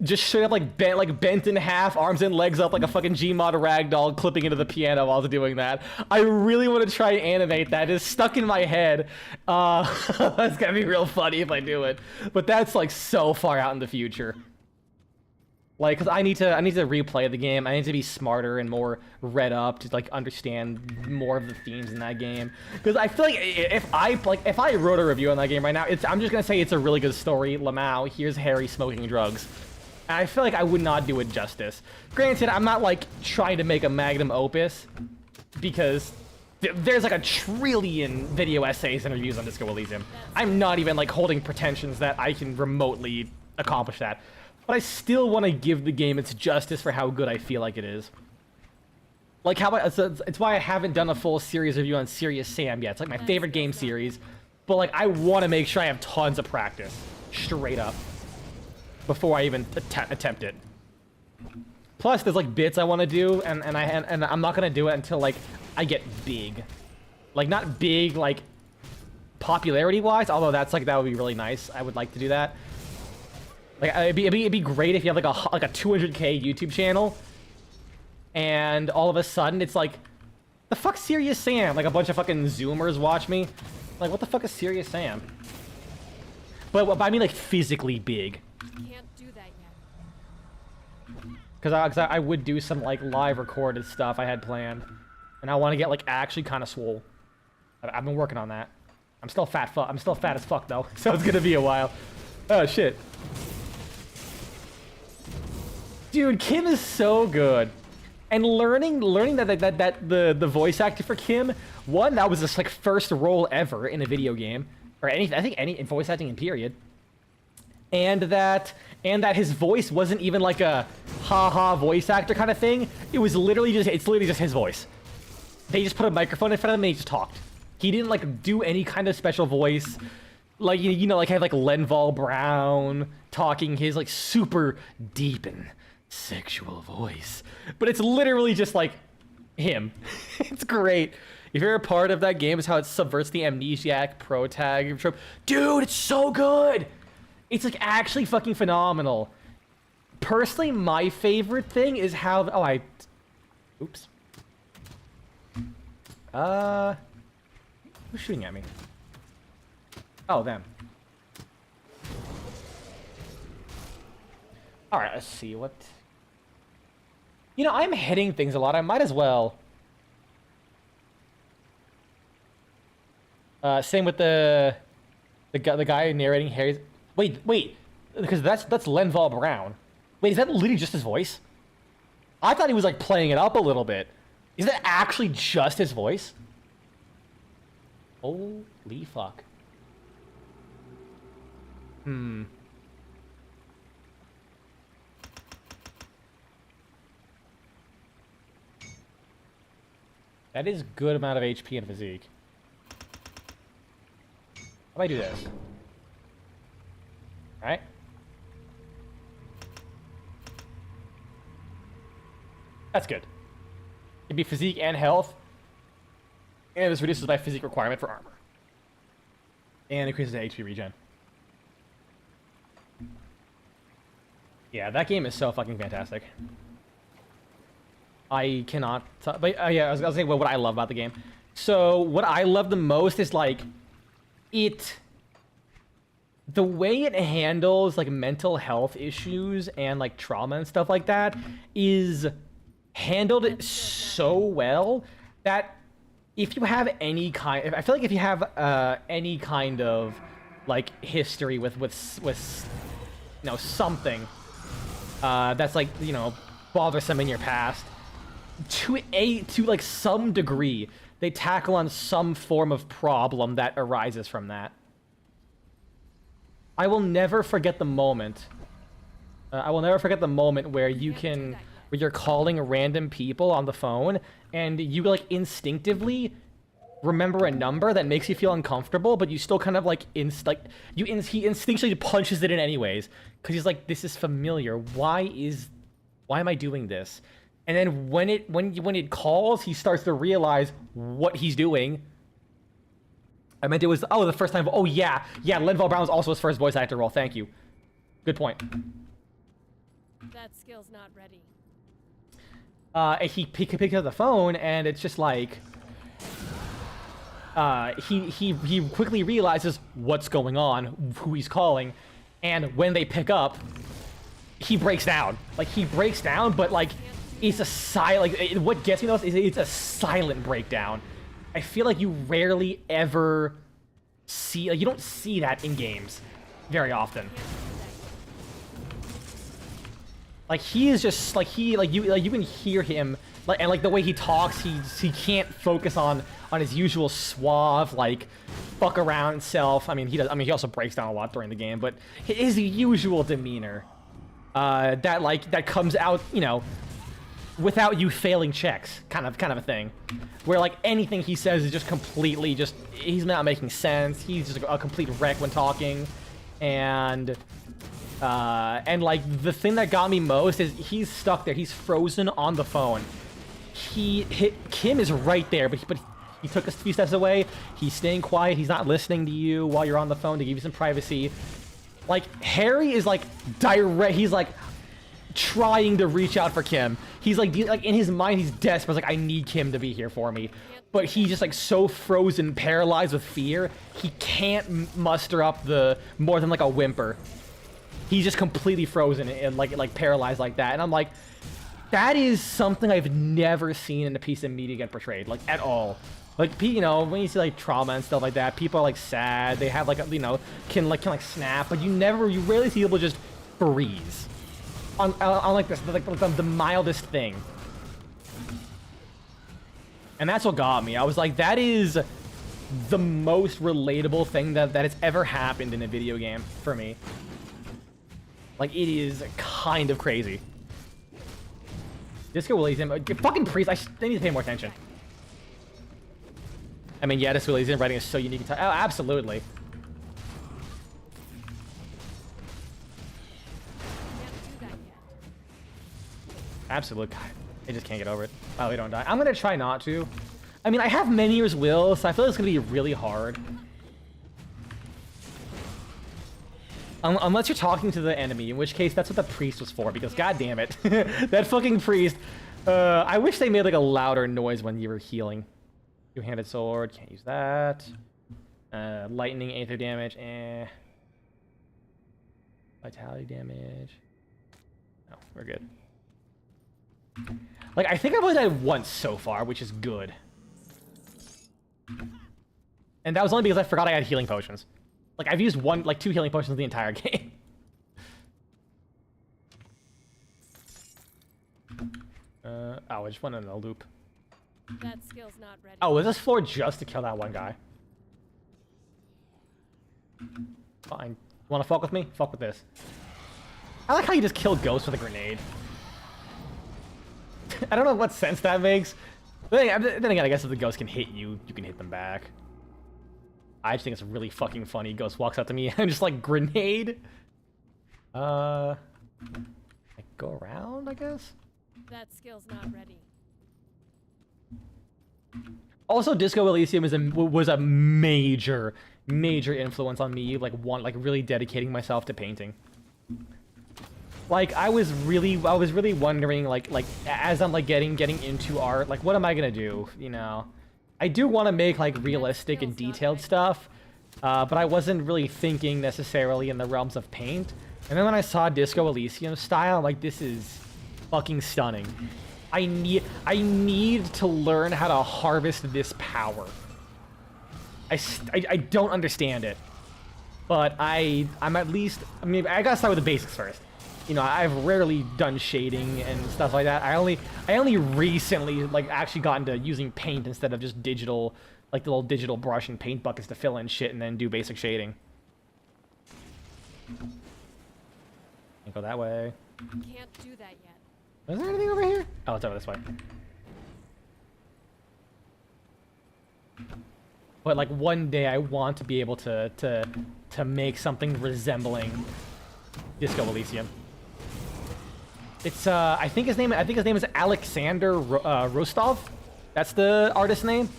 just straight up like bent in half, arms and legs up like a fucking Gmod ragdoll, clipping into the piano while doing that. I really want to try and animate that. It's stuck in my head. That's gonna be real funny if I do it. But that's like so far out in the future. Like, cause I need to replay the game. I need to be smarter and more read up to like understand more of the themes in that game. Because I feel like if I wrote a review on that game right now, I'm just gonna say it's a really good story. Lamau, here's Harry smoking drugs. And I feel like I would not do it justice. Granted, I'm not like trying to make a magnum opus, because there's like a trillion video essays and reviews on Disco Elysium. I'm not even like holding pretensions that I can remotely accomplish that. But I still want to give the game its justice for how good I feel like it is. Like it's why I haven't done a full series review on Serious Sam yet. It's like my favorite game series. But like I want to make sure I have tons of practice, straight up, before I even attempt it. Plus there's like bits I want to do, and I'm not gonna do it until like I get big. Like not big like popularity wise, although that would be really nice. I would like to do that. Like it'd be great if you have like a 200K YouTube channel, and all of a sudden it's like, the fuck Serious Sam? Like a bunch of fucking Zoomers watch me. Like what the fuck is Serious Sam? But I mean like physically big. Can't do that yet. Cause I would do some like live recorded stuff I had planned, and I want to get like actually kind of swole. I've been working on that. I'm still fat as fuck though, so it's gonna be a while. Oh shit. Dude, Kim is so good, and learning that the voice actor for Kim, one, that was his like first role ever in a video game, or I think any voice acting in period, and that his voice wasn't even like a ha voice actor kind of thing. It's literally just his voice. They just put a microphone in front of him and he just talked. He didn't like do any kind of special voice. Like, you know, like have like Lenval Brown talking his like super deep and sexual voice, but it's literally just like him. It's great. If you're a part of that game, it's how it subverts the amnesiac pro tag trope. Dude, it's so good. It's like actually fucking phenomenal. Personally, my favorite thing is how oops. Who's shooting at me? Oh, them. All right, let's see what. You know, I'm hitting things a lot. I might as well. Same with the guy narrating Harry's. Wait, because that's Lenval Brown. Wait, is that literally just his voice? I thought he was like playing it up a little bit. Is that actually just his voice? Holy fuck. That is good amount of HP and physique. How do I do this? Alright. That's good. It'd be physique and health. And this reduces my physique requirement for armor. And increases the HP regen. Yeah, that game is so fucking fantastic. I cannot... But yeah, I was gonna say what I love about the game. So, what I love the most is, like... The way it handles, like, mental health issues and, like, trauma and stuff like that is handled so well that if you have any kind... I feel like if you have any kind of, like, history with you know, something that's, like, you know, bothersome in your past, to like some degree, they tackle on some form of problem that arises from that. I will never forget the moment. Where where you're calling random people on the phone and you like instinctively remember a number that makes you feel uncomfortable, but you still kind of like he instinctually punches it in anyways because he's like, this is familiar. Why am I doing this? And then when it calls, he starts to realize what he's doing. I meant it was the first time. Oh yeah, Lenval Brown was also his first voice actor role. Thank you. Good point. That skill's not ready. And he picks up the phone, and it's just like he quickly realizes what's going on, who he's calling, and when they pick up, he breaks down. Like he breaks down, but like. It's a silent. Like, what gets me though is it's a silent breakdown. I feel like you rarely ever see. Like, you don't see that in games very often. Like he is just like you can hear him like, and like the way he talks, he can't focus on his usual suave like fuck around self. I mean he also breaks down a lot during the game, but his usual demeanor that comes out, you know, without you failing checks, kind of a thing, where like anything he says is just completely he's not making sense. He's just a complete wreck when talking, and like the thing that got me most is he's stuck there. He's frozen on the phone. Kim is right there, but he took a few steps away. He's staying quiet. He's not listening to you while you're on the phone to give you some privacy. Like Harry is like direct. He's like trying to reach out for Kim. He's like in his mind, he's desperate. Like, I need Kim to be here for me. But he's just like so frozen, paralyzed with fear. He can't muster up the more than like a whimper. He's just completely frozen and like paralyzed like that. And I'm like, that is something I've never seen in a piece of media get portrayed, like at all. Like, you know, when you see like trauma and stuff like that, people are like sad. They have like, you know, can snap, but you rarely see people just freeze. On like this, like the mildest thing. And that's what got me. I was like, that is the most relatable thing that has ever happened in a video game for me. Like, it is kind of crazy. Disco Willie's in. Fucking priest, they need to pay more attention. I mean, yeah, Disco Willie's in writing is so unique. Oh, absolutely. Absolute. God, I just can't get over it. Oh, we don't die. I'm gonna try not to. I mean, I have Menhir's Will, so I feel like it's gonna be really hard. Unless you're talking to the enemy, in which case that's what the priest was for, because god damn it. That fucking priest. I wish they made like a louder noise when you were healing. Two-handed sword, can't use that. Lightning, aether damage, eh. Vitality damage. No, we're good. Like, I think I've only died once so far, which is good. And that was only because I forgot I had healing potions. Like, I've used two healing potions the entire game. Oh, I just went in a loop. That skill's not ready. Oh, is this floor just to kill that one guy? Fine. You wanna fuck with me? Fuck with this. I like how you just kill ghosts with a grenade. I don't know what sense that makes. But then again, I guess if the ghost can hit you, you can hit them back. I just think it's really fucking funny. Ghost walks up to me and just like grenade. I go around, I guess? That skill's not ready. Also, Disco Elysium was a major influence on me, like really dedicating myself to painting. Like I was really wondering, like as I'm like getting into art, like what am I gonna do? You know, I do want to make like realistic and detailed stuff, but I wasn't really thinking necessarily in the realms of paint. And then when I saw Disco Elysium style, I'm like, this is fucking stunning. I need to learn how to harvest this power. I don't understand it, but I'm at least, I mean, I gotta start with the basics first. You know, I've rarely done shading and stuff like that. I only recently like actually got into using paint instead of just digital, like the little digital brush and paint buckets to fill in shit and then do basic shading. Can't go that way. Can't do that yet. Is there anything over here? Oh, it's over this way. But like one day I want to be able to make something resembling Disco Elysium. It's I think his name is Alexander Rostov. That's the artist's name.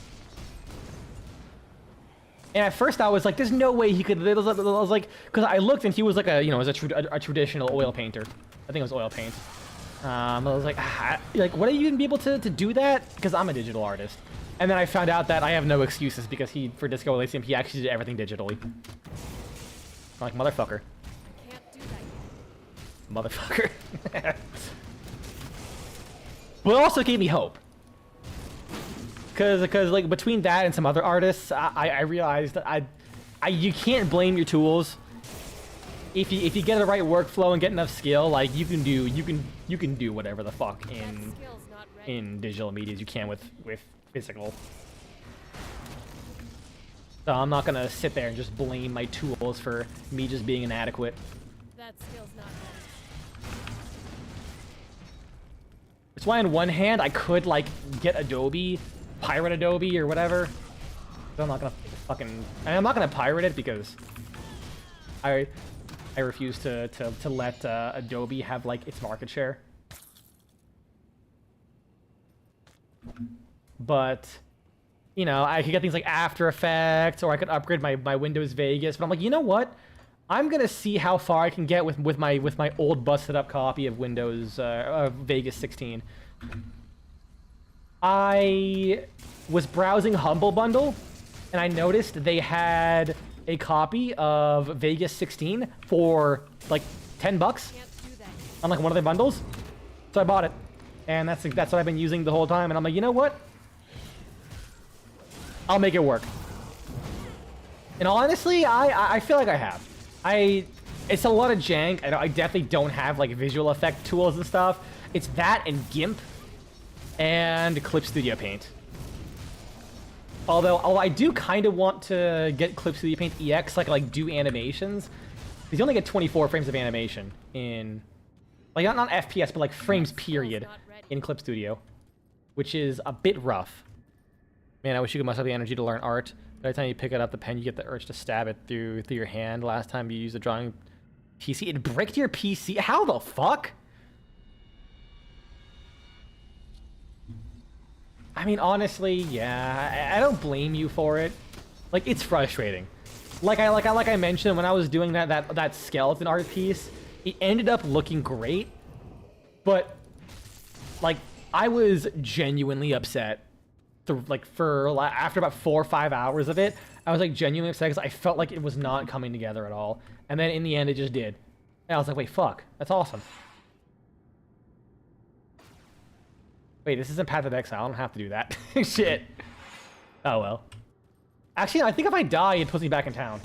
And at first I was like, there's no way he could. I was like, because I looked and he was like a traditional oil painter. I think it was oil paint. I was like, what are you gonna be able to do that? Because I'm a digital artist. And then I found out that I have no excuses because for Disco Elysium, he actually did everything digitally. I'm like, motherfucker. Can't do that yet. Motherfucker. But it also gave me hope. Because like between that and some other artists, I realized that you can't blame your tools. If you get the right workflow and get enough skill, like you can do whatever the fuck in digital media as you can with physical. So I'm not gonna sit there and just blame my tools for me just being inadequate. That skill's not ready. That's why on one hand I could like get Adobe, pirate Adobe or whatever. But I'm not gonna pirate it because I refuse to let Adobe have like its market share. But you know, I could get things like After Effects, or I could upgrade my Windows Vegas. But I'm like, you know what? I'm gonna see how far I can get with my old busted up copy of Windows Vegas 16. I was browsing Humble Bundle, and I noticed they had a copy of Vegas 16 for like $10 on like one of their bundles. So I bought it, and that's what I've been using the whole time. And I'm like, you know what? I'll make it work. And honestly, I feel like I have. It's a lot of jank. I definitely don't have like visual effect tools and stuff. It's that and GIMP and Clip Studio Paint. Although I do kind of want to get Clip Studio Paint EX, like do animations. Because you only get 24 frames of animation in, like not FPS, but like frames period in Clip Studio, which is a bit rough. Man, I wish you could muster the energy to learn art. Every time you pick it up the pen, you get the urge to stab it through your hand. Last time you used the drawing PC, it bricked your PC. How the fuck? I mean, honestly, yeah, I don't blame you for it. Like, it's frustrating. Like I mentioned when I was doing that skeleton art piece, it ended up looking great, but like I was genuinely upset. After about 4 or 5 hours of it, I was like genuinely upset because I felt like it was not coming together at all. And then in the end, it just did. And I was like, wait, fuck, that's awesome. Wait, this isn't Path of Exile. I don't have to do that. Shit. Oh well. Actually, I think if I die, it puts me back in town.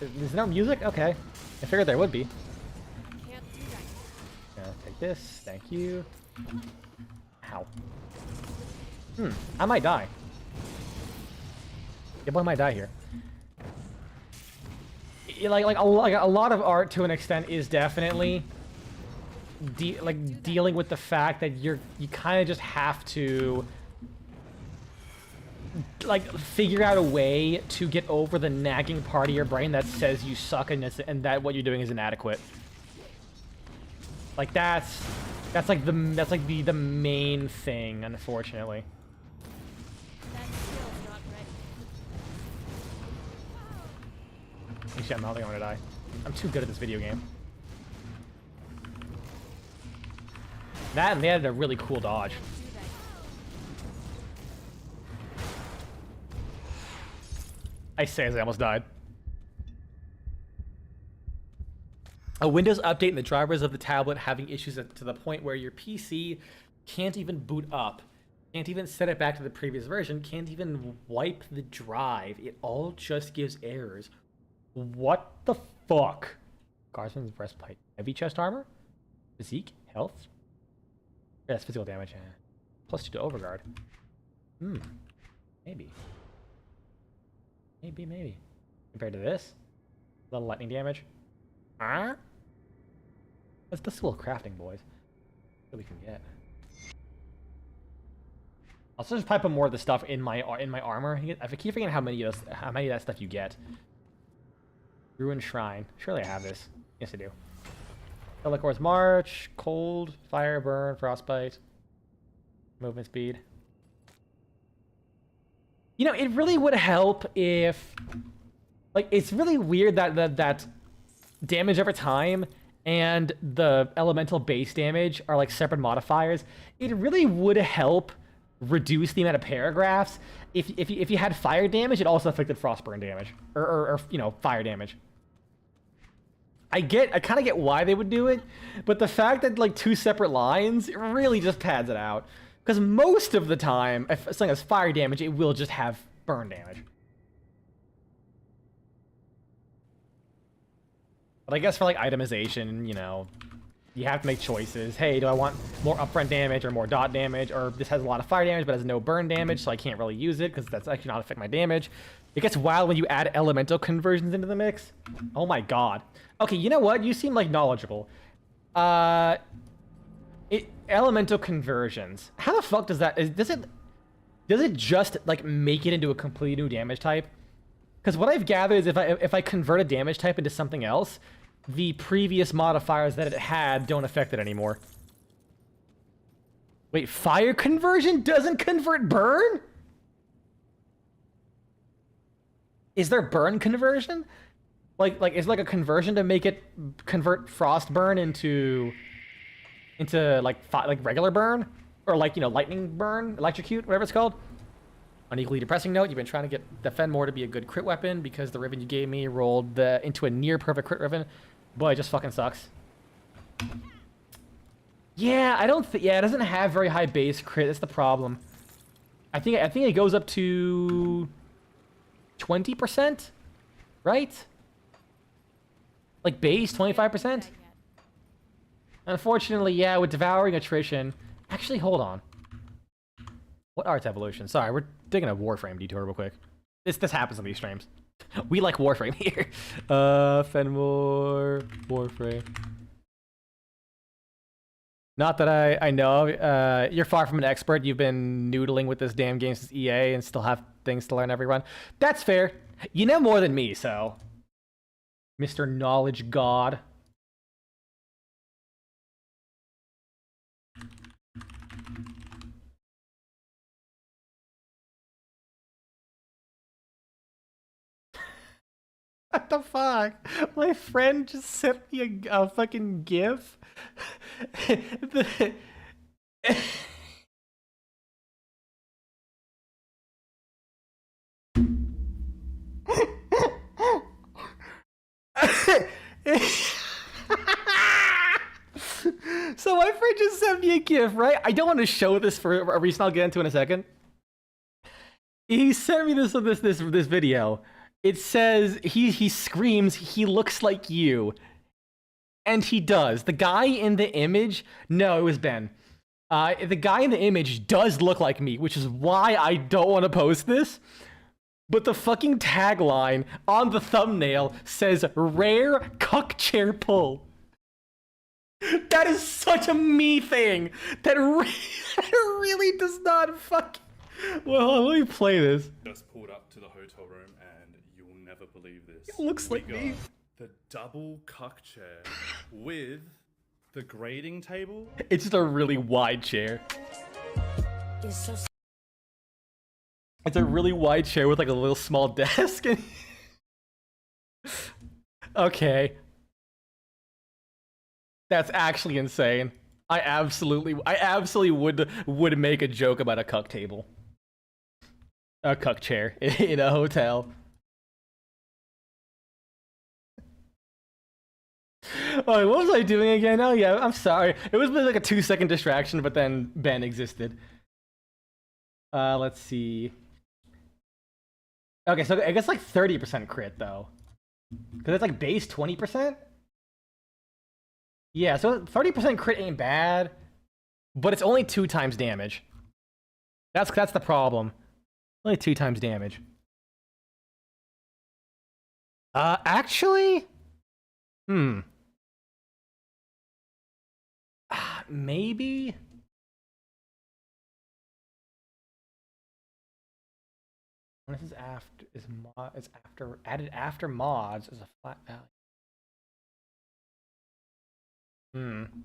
Is there no music? Okay. I figured there would be. Can't do that. Yeah, take this. Thank you. Ow. I might die. Yeah, boy, I might die here. Like a lot of art to an extent is definitely dealing with the fact that you kind of just have to like figure out a way to get over the nagging part of your brain that says you suck and that what you're doing is inadequate. Like that's like the main thing, unfortunately. That skill's not ready. Actually, I don't think I'm gonna die. I'm too good at this video game. That and they had a really cool dodge. Do that yet. I say as I almost died. A Windows update and the drivers of the tablet having issues to the point where your PC can't even boot up, can't even set it back to the previous version, can't even wipe the drive. It all just gives errors. What the fuck? Guardsman's breastplate. Heavy chest armor? Physique? Health? Yeah, that's physical damage. +2 to overguard. Maybe. Maybe. Compared to this? A little lightning damage. Huh? Let's do a little crafting, boys. What we can get. I'll just probably put more of the stuff in my armor. I keep forgetting how many of that stuff you get. Ruined Shrine. Surely I have this. Yes, I do. Helicor's March, Cold, Fire, Burn, Frostbite, Movement Speed. You know, it really would help if... Like, it's really weird that damage over time and the elemental base damage are like separate modifiers. It really would help reduce the amount of paragraphs if you had fire damage, it also affected frostburn damage or you know, fire damage. I kind of get why they would do it, but the fact that like 2 separate lines, it really just pads it out. Because most of the time, if something has fire damage, it will just have burn damage. But I guess for like itemization, you know, you have to make choices. Hey, do I want more upfront damage or more dot damage? Or this has a lot of fire damage but has no burn damage, so I can't really use it because that's actually not affect my damage. It gets wild when you add elemental conversions into the mix. Oh my god. Okay, you know what? You seem like knowledgeable. Elemental conversions. How the fuck does that... Does it just like make it into a completely new damage type? Because what I've gathered is if I convert a damage type into something else, the previous modifiers that it had don't affect it anymore. Wait, fire conversion doesn't convert burn? Is there burn conversion? Like is like a conversion to make it convert frost burn into like regular burn, or like, you know, lightning burn, electrocute, whatever it's called. On equally depressing note, you've been trying to get defend more to be a good crit weapon because the ribbon you gave me rolled into a near perfect crit ribbon. Boy, it just fucking sucks. Yeah, I don't think. Yeah, it doesn't have very high base crit. That's the problem. I think it goes up to 20%, right? Like base 25%. Unfortunately, yeah, with devouring attrition. Actually, hold on. What arts evolution? Sorry, we're taking a Warframe detour real quick. This happens on these streams. We like Warframe here. Fenmore, Warframe. Not that I know. You're far from an expert. You've been noodling with this damn game since EA and still have things to learn every run. That's fair. You know more than me, so. Mr. Knowledge God. What the fuck? My friend just sent me a fucking GIF. The- So my friend just sent me a GIF, right? I don't want to show this for a reason I'll get into in a second. He sent me this video. It says he screams, "He looks like you," and he does. The guy in the image, no, it was Ben. The guy in the image does look like me, which is why I don't want to post this. But the fucking tagline on the thumbnail says "Rare cuck chair pull." That is such a me thing. That really does not fucking. Well, let me play this. Just pulled up to the hotel room and you'll never believe this. It looks like got me. the double cuck chair with the grading table. It's just a really wide chair. It's a really wide chair with like a little small desk. Okay. That's actually insane. I absolutely would make a joke about a cuck table. A cuck chair in a hotel. Oh, what was I doing again? Oh yeah, I'm sorry. It was like a 2-second distraction, but then Ben existed. Let's see. Okay, so I guess like 30% crit though. Cause it's like base 20%? Yeah, so 30% crit ain't bad, but it's only 2 times damage. That's the problem. Only 2 times damage. Actually, maybe. When this is added after mods as a flat value.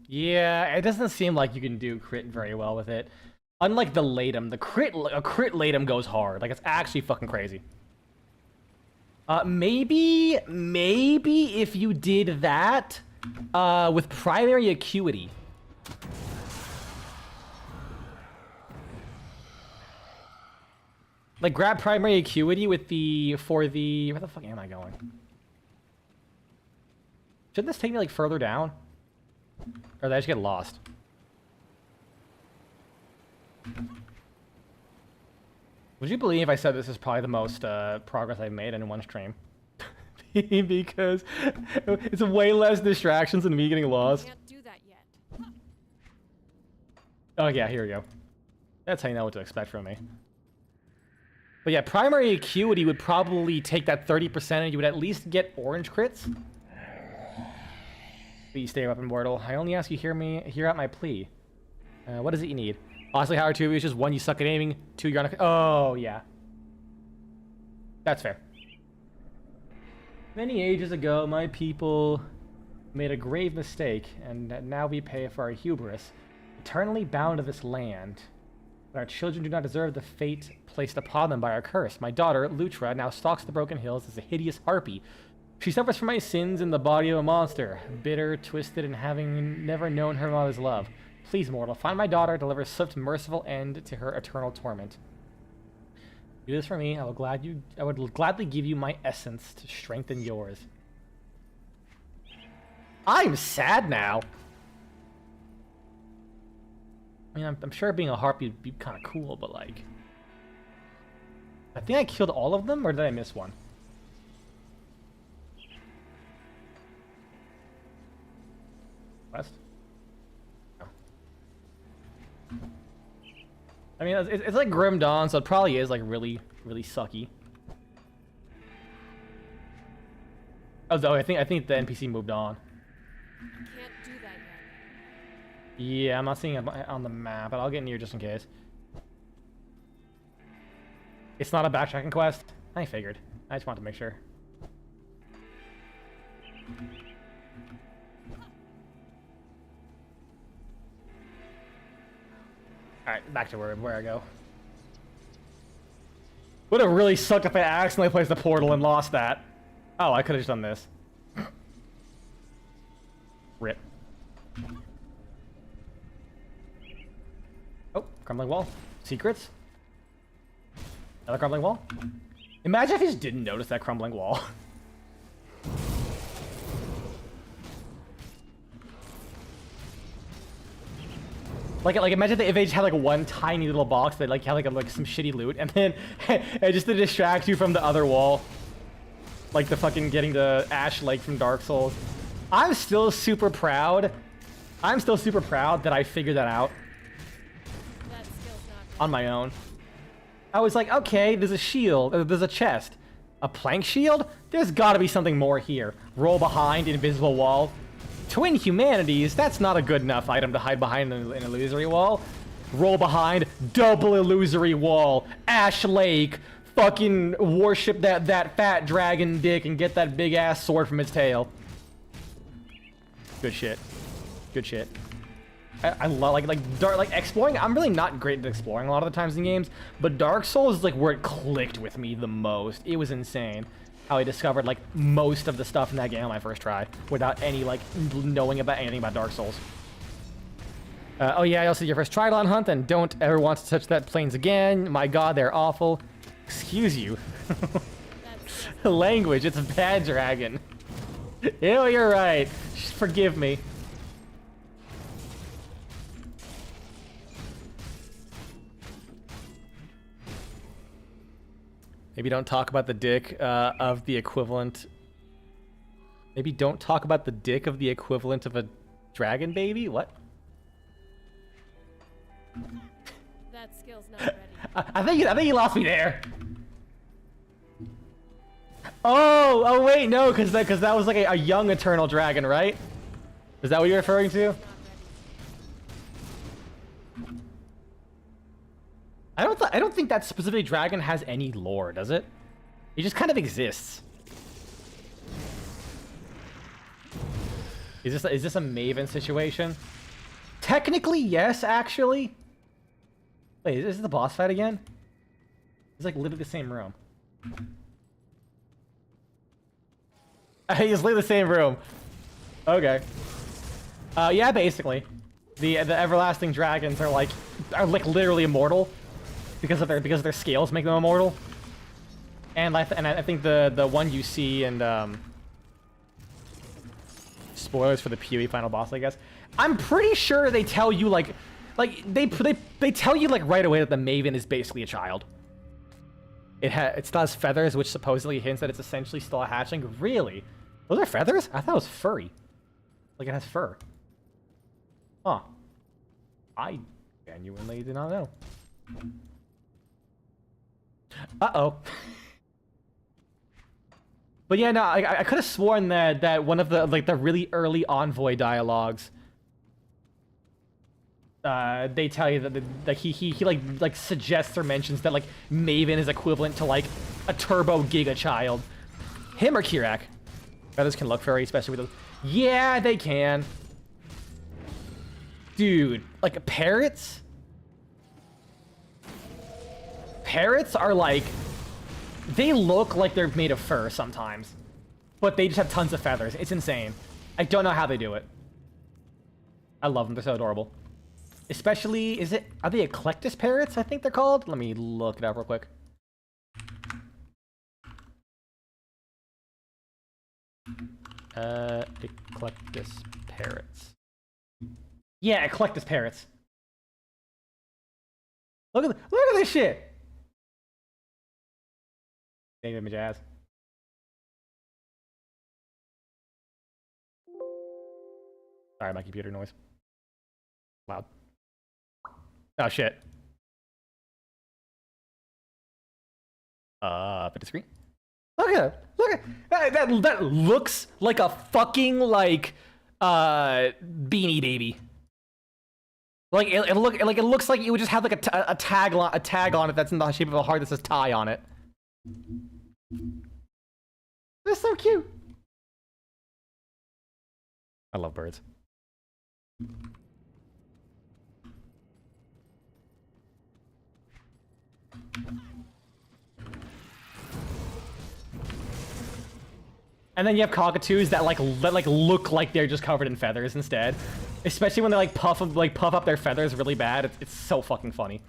Yeah, it doesn't seem like you can do crit very well with it. Unlike the Latum, a crit Latum goes hard. Like, it's actually fucking crazy. Maybe if you did that, with primary acuity. Like, grab primary acuity with where the fuck am I going? Shouldn't this take me, like, further down? Or did I just get lost? Would you believe if I said this is probably the most progress I've made in one stream? Because it's way less distractions than me getting lost. Can't do that yet. Oh yeah, here we go. That's how you know what to expect from me. But yeah, primary acuity would probably take that 30% and you would at least get orange crits. Please stay up, immortal. I only ask you hear out my plea. What is it you need? Honestly, Howard 2 is just 1, you suck at aiming, 2, you're on a... Oh, yeah. That's fair. Many ages ago, my people made a grave mistake, and now we pay for our hubris. Eternally bound to this land. But our children do not deserve the fate placed upon them by our curse. My daughter, Lutra, now stalks the broken hills as a hideous harpy. She suffers from my sins in the body of a monster, bitter, twisted, and having never known her mother's love. Please, mortal, find my daughter, deliver a swift, merciful end to her eternal torment. Do this for me. I would gladly give you my essence to strengthen yours. I'm sad now. I mean, I'm sure being a harpy would be kind of cool, but like... I think I killed all of them, or did I miss one? West? No. I mean, it's like Grim Dawn, so it probably is like really sucky. Oh, I think the NPC moved on. Can't do that yet. Yeah, I'm not seeing it on the map, but I'll get near just in case. It's not a backtracking quest? I figured. I just wanted to make sure. Alright, back to where I go. Would have really sucked if I accidentally placed the portal and lost that. Oh, I could have just done this. Rip. Oh, crumbling wall. Secrets. Another crumbling wall. Imagine if he just didn't notice that crumbling wall. Like imagine if they just had like one tiny little box that like had like some shitty loot, and then and just to distract you from the other wall, like the fucking getting the Ash Lake from Dark Souls. I'm still super proud. I'm still super proud that I figured that out That skill's not on my own. I was like, okay, there's a shield, there's a chest, a plank shield. There's got to be something more here. Roll behind invisible wall. Twin humanities, that's not a good enough item to hide behind an illusory wall. Roll behind, double illusory wall. Ash Lake, fucking worship that fat dragon dick and get that big ass sword from its tail. Good shit. Good shit. I love like exploring. I'm really not great at exploring a lot of the times in games, but Dark Souls is like where it clicked with me the most. It was insane how I discovered like most of the stuff in that game on my first try without any like knowing about anything about Dark Souls. Oh yeah, I also did your first Tridon hunt, and don't ever want to touch that plains again. My god, they're awful. Excuse you. Language, it's a bad dragon. Ew, you're right. Forgive me. Maybe don't talk about the dick of the equivalent. Maybe don't talk about the dick of the equivalent of a dragon baby? What? That skill's not ready. I think you lost me there. Oh wait, no, because that was like a young eternal dragon, right? Is that what you're referring to? I don't think that specific dragon has any lore, does it? It just kind of exists. Is this a Maven situation? Technically, yes, actually. Wait, is this the boss fight again? It's like literally the same room. It's literally the same room. Okay. Yeah, basically. The everlasting dragons are like literally immortal. Because of their scales make them immortal, and I think the one you see and spoilers for the PoE final boss, I guess. I'm pretty sure they tell you like they tell you like right away that the Maven is basically a child. It still has feathers, which supposedly hints that it's essentially still a hatchling. Really? Those are feathers? I thought it was furry. Like it has fur. Huh. I genuinely did not know. Uh-oh. But yeah, no, I could have sworn that one of the the really early Envoy dialogues, they tell you that he like suggests or mentions that like Maven is equivalent to like a turbo giga child. Him or Kirak. Feathers can look furry, especially with those. Yeah, they can. Dude, like parrots? Parrots are like, they look like they're made of fur sometimes, but they just have tons of feathers. It's insane. I don't know how they do it. I love them. They're so adorable. Especially, are they Eclectus parrots, I think they're called? Let me look it up real quick. Eclectus parrots. Yeah, Eclectus parrots. Look at this shit. Same image as. Sorry, my computer noise. Loud. Oh shit. Up at the screen. Look at it. Look at that looks like a fucking like Beanie Baby. Like it looks like it would just have like a tag on it that's in the shape of a heart that says tie on it. They're so cute. I love birds. And then you have cockatoos that look like they're just covered in feathers instead. Especially when they puff up their feathers really bad. It's so fucking funny.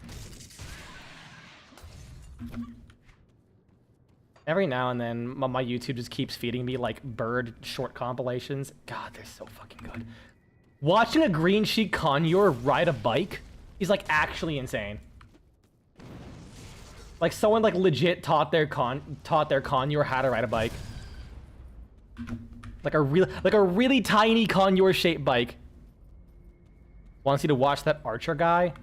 Every now and then, my YouTube just keeps feeding me like bird short compilations. God, they're so fucking good. Watching a green sheet conure ride a bike is like actually insane. Like someone like legit taught their conure how to ride a bike. Like a really tiny conure shaped bike. Wants you to watch that archer guy?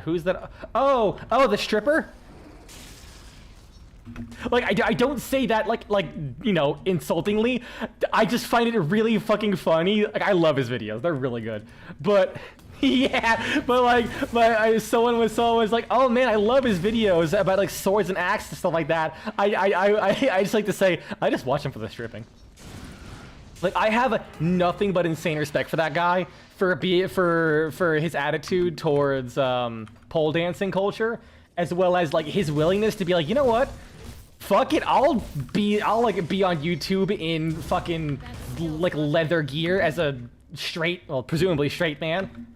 Who's that? Oh, the stripper? Like, I don't say that like, you know, insultingly. I just find it really fucking funny. Like, I love his videos. They're really good. But, yeah, but someone was like, oh man, I love his videos about like swords and axes and stuff like that. I just like to say, I just watch him for the stripping. Like, I have nothing but insane respect for that guy for his attitude towards pole dancing culture, as well as like his willingness to be like, you know what? Fuck it, I'll be on YouTube in fucking like leather gear as a straight, well, presumably straight man.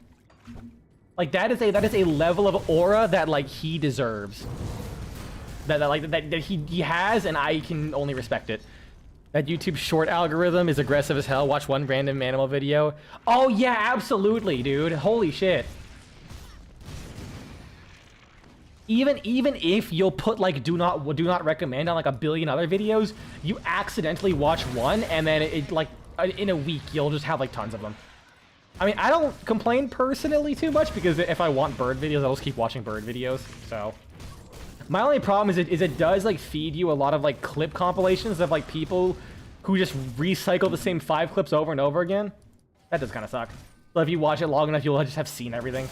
Like that is a level of aura that like he deserves. That he has, and I can only respect it. That YouTube short algorithm is aggressive as hell. Watch one random animal video. Oh yeah, absolutely, dude. Holy shit. Even if you'll put like do not recommend on like a billion other videos, you accidentally watch one, and then it like in a week you'll just have like tons of them. I mean, I don't complain personally too much because if I want bird videos, I'll just keep watching bird videos. So my only problem is it does like feed you a lot of like clip compilations of like people who just recycle the same 5 clips over and over again. That does kind of suck. But if you watch it long enough, you'll just have seen everything.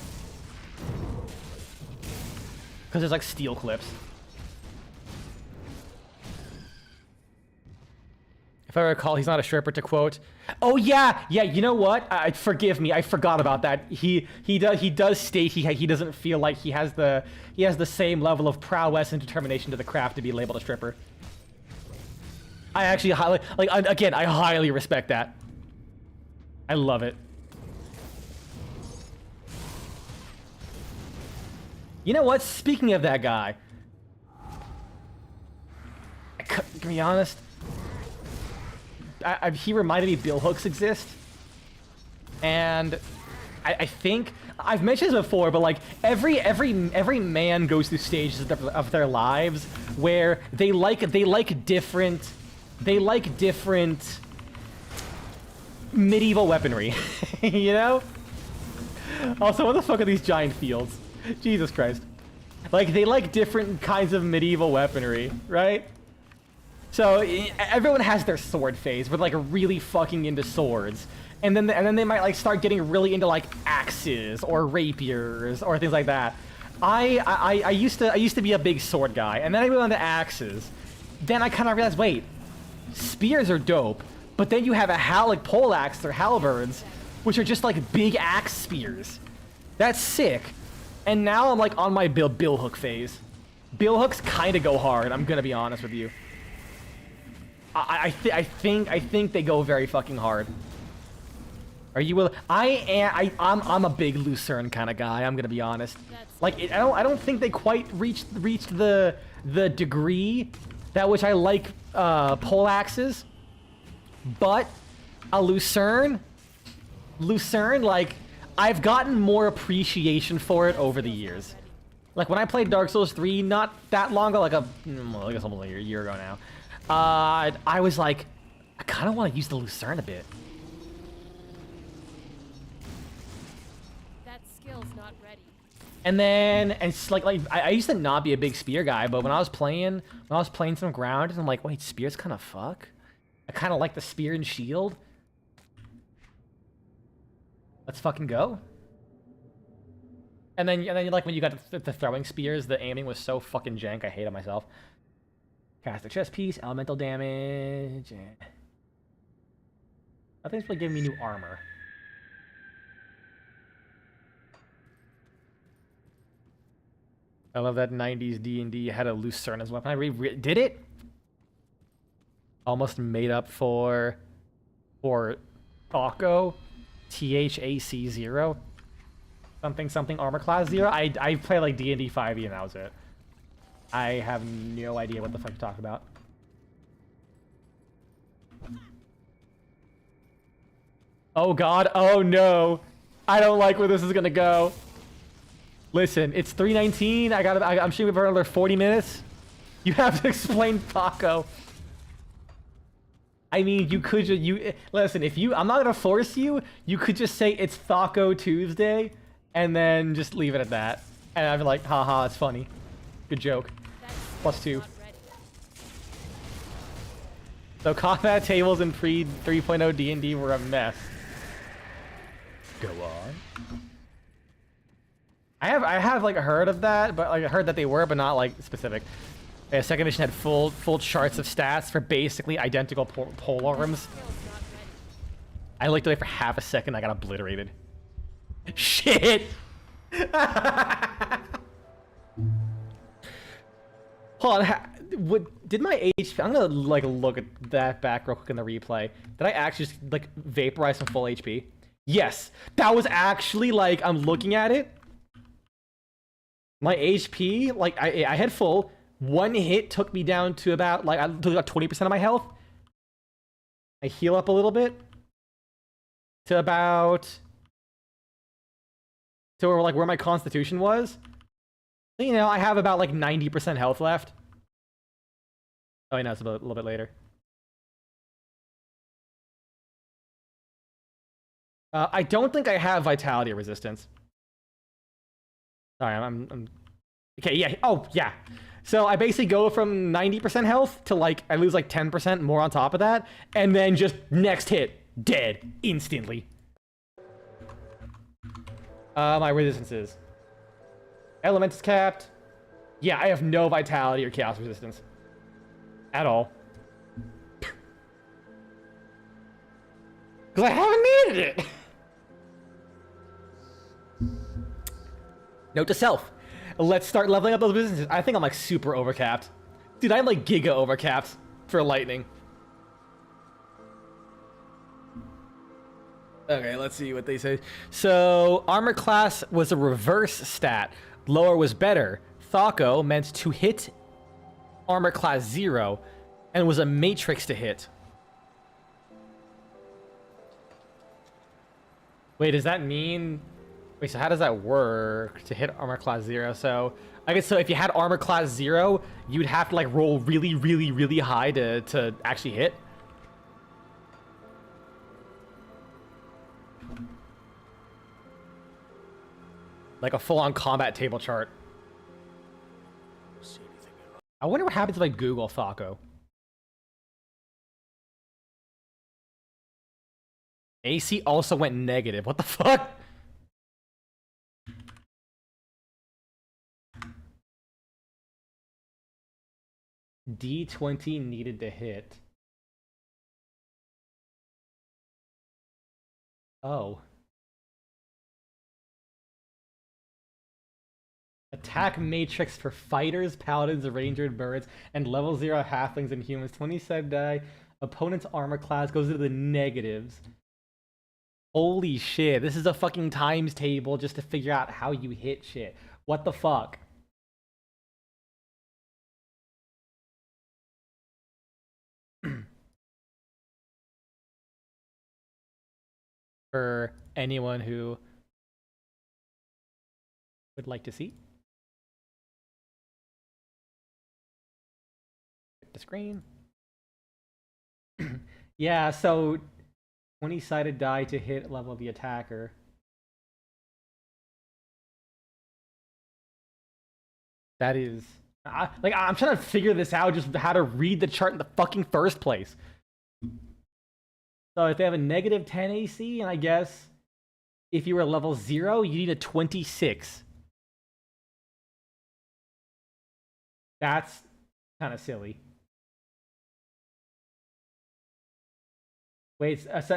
Because there's like steel clips. If I recall, he's not a stripper, to quote. Oh yeah, you know what? Forgive me, I forgot about that. He does state he doesn't feel like he has the same level of prowess and determination to the craft to be labeled a stripper. I actually I highly respect that. I love it. You know what? Speaking of that guy, to be honest, he reminded me Bill Hooks exist, and I think I've mentioned this before, but like every man goes through stages of their lives where they like different medieval weaponry, you know? Also, what the fuck are these giant fields? Jesus Christ. Like, they like different kinds of medieval weaponry, right? So, everyone has their sword phase, where they're like really fucking into swords. And then they might like start getting really into like axes or rapiers or things like that. I used to be a big sword guy, and then I went on to axes. Then I kind of realized, wait, spears are dope, but then you have like pole axe or halberds, which are just like big axe spears. That's sick. And now I'm like on my bill hook phase. Bill hooks kind of go hard. I'm gonna be honest with you. I think they go very fucking hard. Are you willing? I'm a big Lucerne kind of guy. I'm gonna be honest. Like I don't think they quite reached the degree that which I like pole axes, but a Lucerne, like I've gotten more appreciation for it over the years. Like when I played Dark Souls 3 not that long ago, I guess almost like a year ago now, I was like, I kind of want to use the Lucerne a bit. That skill's not ready. And then, I used to not be a big spear guy, but when I was playing some ground, I'm like, wait, spears kind of fuck? I kind of like the spear and shield. Let's fucking go. And then like when you got the throwing spears, the aiming was so fucking jank. I hated myself. Cast a chest piece, elemental damage. I think it's really giving me new armor. I love that 90s D&D had a Lucerne as a weapon. Did it? almost made up for Taco, THAC0, something armor class 0. I play like D&D 5e and that was it. I have no idea what the fuck you're talking about. Oh god, oh no. I don't like where this is gonna go. Listen, it's 3:19. I'm shooting for another 40 minutes. You have to explain Taco. I mean, you could just, listen, I'm not gonna force you. You could just say it's Taco Tuesday and then just leave it at that. And I'd be like, haha, it's funny. Good joke. +2. So combat tables in pre 3.0 D&D were a mess. Go on. I have like heard of that, but like I heard that they were, but not like specific. Yeah, second edition had full charts of stats for basically identical pole arms. I looked away for half a second. I got obliterated. Shit. Hold on. Did my HP? I'm gonna like look at that back real quick in the replay. Did I actually just like vaporize some full HP? Yes, that was actually like I'm looking at it. My HP, like I had full. One hit took me down to about like I took about 20% of my health. I heal up a little bit to about where my constitution was. You know, I have about like 90% health left. Oh, I know it's a little bit later. I don't think I have vitality resistance. Sorry, I'm okay. Yeah. Oh, yeah. So I basically go from 90% health to like I lose like 10% more on top of that, and then just next hit, dead instantly. My resistances. Element is capped. Yeah, I have no vitality or chaos resistance at all. Because I haven't needed it. Note to self. Let's start leveling up those businesses. I think I'm like super overcapped. Dude, I'm like giga overcapped for lightning. Okay, let's see what they say. So, armor class was a reverse stat. Lower was better. Thaco meant to hit armor class 0 and was a matrix to hit. Wait, does that mean... Wait, so how does that work to hit armor class 0? So, I guess so if you had armor class 0, you'd have to like roll really, really, really high to actually hit. Like a full-on combat table chart. I wonder what happens if I Google Thaco. AC also went negative. What the fuck? D20 needed to hit. Oh. Attack matrix for fighters, paladins, rangers, birds, and level 0 halflings and humans. 27 die. Opponent's armor class goes into the negatives. Holy shit, this is a fucking times table just to figure out how you hit shit. What the fuck? For anyone who would like to see. The screen. Yeah, so 20-sided die to hit level of the attacker. That is... I'm trying to figure this out, just how to read the chart in the fucking first place. So if they have a negative 10 AC, and I guess if you were level 0, you need a 26. That's kind of silly. Wait, so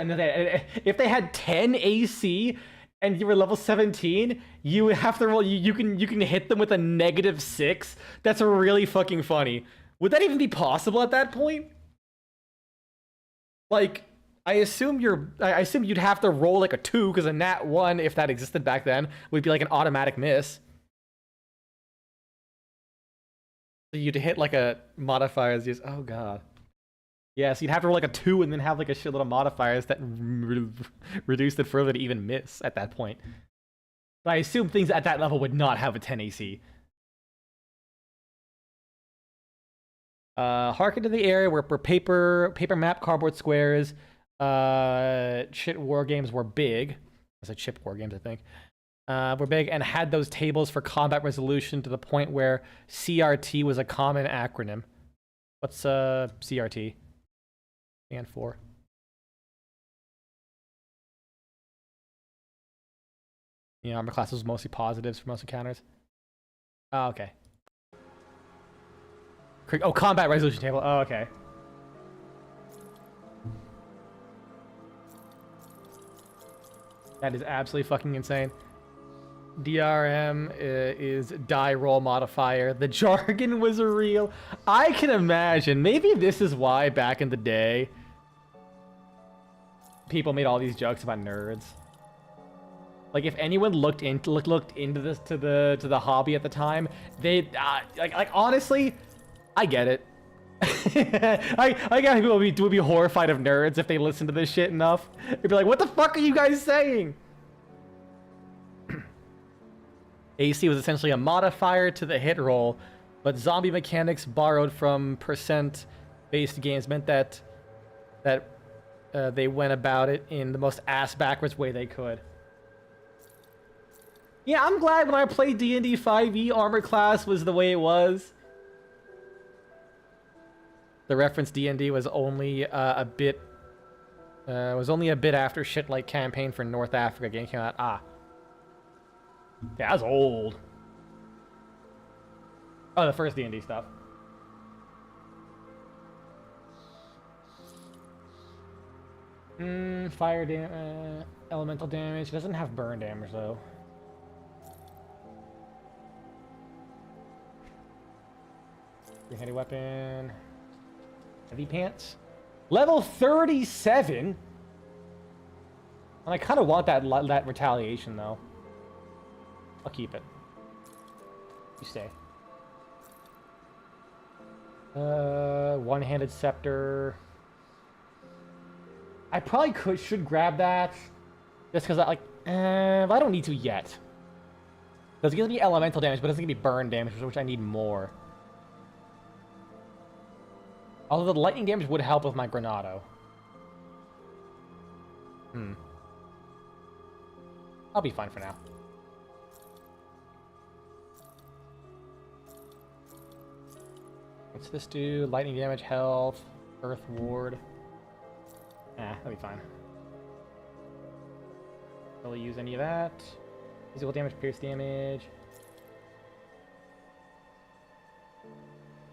if they had 10 AC and you were level 17, you would have to roll. You can hit them with a -6. That's really fucking funny. Would that even be possible at that point? Like, I assume you'd have to roll like a 2, because a nat 1, if that existed back then, would be like an automatic miss. So you'd hit like a modifier as just, oh god. Yeah, so you'd have to roll like a 2 and then have like a shitload of modifiers that reduced it further to even miss at that point. But I assume things at that level would not have a 10 AC. Harken to the area where paper map, cardboard squares, shit war games were big. I said chip war games, I think. Were big and had those tables for combat resolution to the point where CRT was a common acronym. What's CRT? Stand for? Yeah, armor class was mostly positives for most encounters. Oh, okay. Oh, combat resolution table. Oh, okay. That is absolutely fucking insane. DRM is die roll modifier. The jargon was real. I can imagine. Maybe this is why back in the day people made all these jokes about nerds. Like if anyone looked into this to the hobby at the time, they like honestly, I get it. I guess people would be horrified of nerds if they listened to this shit enough. They'd be like, "What the fuck are you guys saying?" AC was essentially a modifier to the hit roll, but zombie mechanics borrowed from percent-based games meant that they went about it in the most ass-backwards way they could. Yeah, I'm glad when I played D&D 5e, armor class was the way it was. The reference D&D was only a bit after shit like Campaign for North Africa game came out. Ah. Yeah, that's old. Oh, the first D&D stuff. Fire damage, elemental damage. It doesn't have burn damage though. Three-handed weapon. Heavy pants. Level 37. And I kind of want that retaliation though. I'll keep it. You stay. One-handed scepter. I probably should grab that, just because I don't need to yet. There's gonna be elemental damage, but it's gonna be burn damage, which I need more. Although the lightning damage would help with my Granado. I'll be fine for now. What's this do? Lightning damage, health, earth ward. That'll be fine. Don't really use any of that. Physical damage, pierce damage.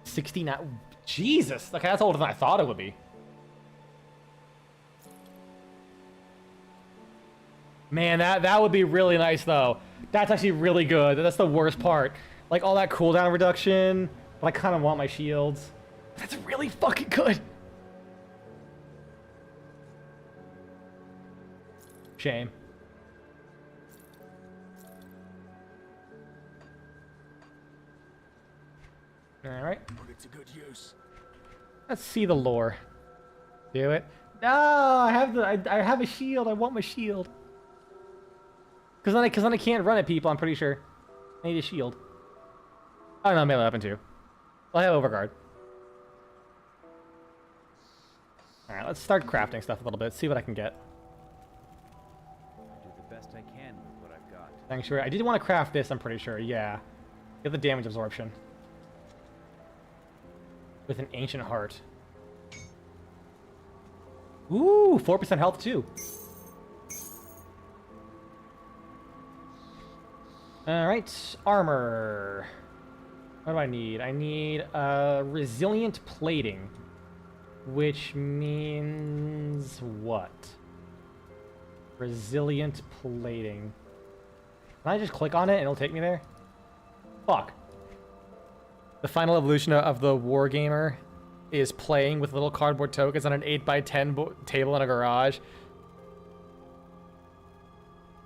69. Jesus! Okay, that's older than I thought it would be. Man, that would be really nice though. That's actually really good. That's the worst part. Like all that cooldown reduction, but I kind of want my shields. That's really fucking good. Shame. Alright. Put it to good use. Let's see the lore. Do it. No, I have a shield. I want my shield. Cause then I can't run at people, I'm pretty sure. I need a shield. Oh no, melee weapon too. I have overguard. Alright, let's start crafting stuff a little bit, see what I can get. I do the best I can with what I've got. Sanctuary. I did want to craft this, I'm pretty sure, yeah. Get the damage absorption. With an ancient heart. Ooh, 4% health too. Alright, armor. What do I need? I need resilient plating. Which means what? Resilient plating. Can I just click on it and it'll take me there? Fuck. The final evolution of the wargamer is playing with little cardboard tokens on an 8x10 table in a garage.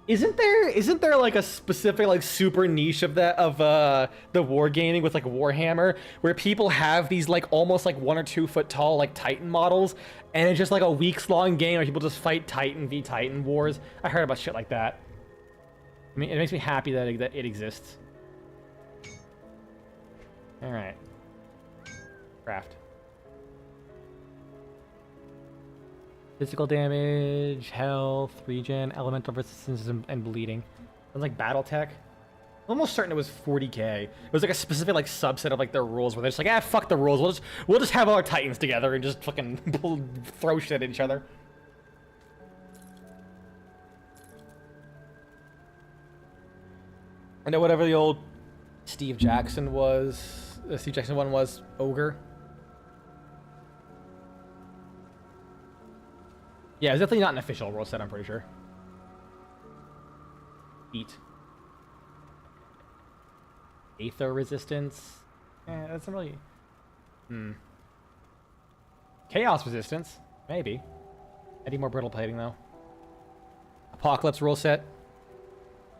Isn't there like a specific like super niche of that of the wargaming with like Warhammer where people have these like almost like 1 or 2 foot tall like Titan models and it's just like a weeks long game where people just fight Titan v Titan wars? I heard about shit like that. I mean, it makes me happy that it exists. All right, craft. Physical damage, health, regen, elemental resistance, and bleeding. Sounds like battle tech. I'm almost certain it was 40k. It was like a specific like subset of like their rules where they're just like, fuck the rules. We'll just have all our titans together and just fucking throw shit at each other. I know whatever the old Steve Jackson was, the Steve Jackson one was ogre. Yeah, it's definitely not an official rule set, I'm pretty sure. Eat. Aether resistance. That's not really... Chaos resistance. Maybe. I need more brittle plating, though. Apocalypse rule set.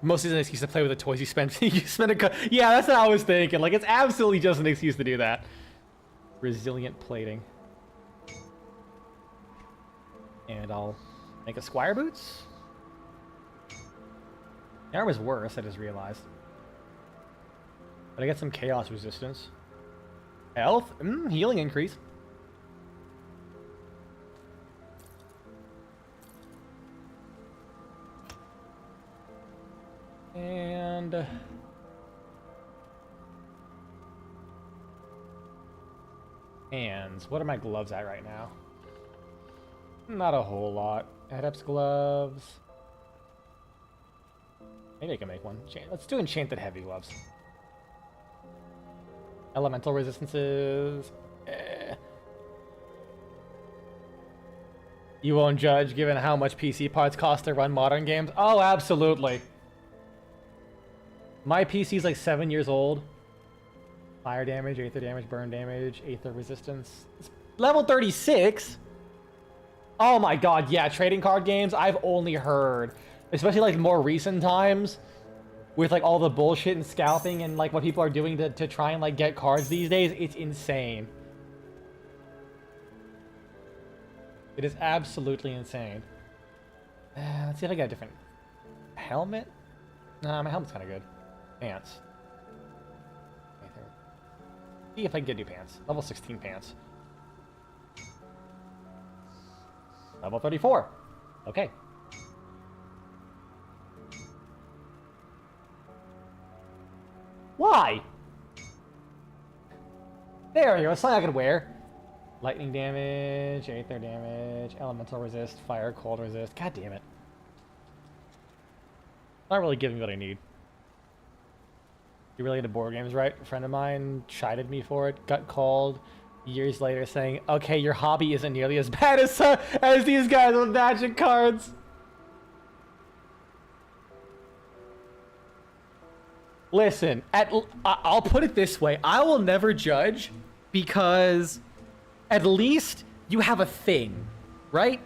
Mostly an excuse to play with the toys you spend. Yeah, that's what I was thinking. Like, it's absolutely just an excuse to do that. Resilient plating. And I'll make a Squire Boots. The armor's worse, I just realized. But I get some chaos resistance. Health? Healing increase. And... hands. What are my gloves at right now? Not a whole lot. Adept's gloves. Maybe I can make one. Let's do enchanted heavy gloves. Elemental resistances. You won't judge given how much PC parts cost to run modern games? Oh, absolutely. My PC's like 7 years old. Fire damage, aether damage, burn damage, aether resistance. It's level 36? Oh my god, yeah, trading card games, I've only heard, especially like more recent times, with like all the bullshit and scalping and like what people are doing to try and like get cards these days, it's insane. It is absolutely insane. Let's see if I get a different helmet. Nah, my helmet's kind of good. Pants. See if I can get new pants. Level 16 pants. Level 34. Okay. Why? There we go. It's something I can wear. Lightning damage, aether damage, elemental resist, fire, cold resist. God damn it. Not really giving me what I need. You really into board games, right? A friend of mine chided me for it, got called years later saying, okay, your hobby isn't nearly as bad as these guys with Magic cards. Listen, I'll put it this way. I will never judge because at least you have a thing, right?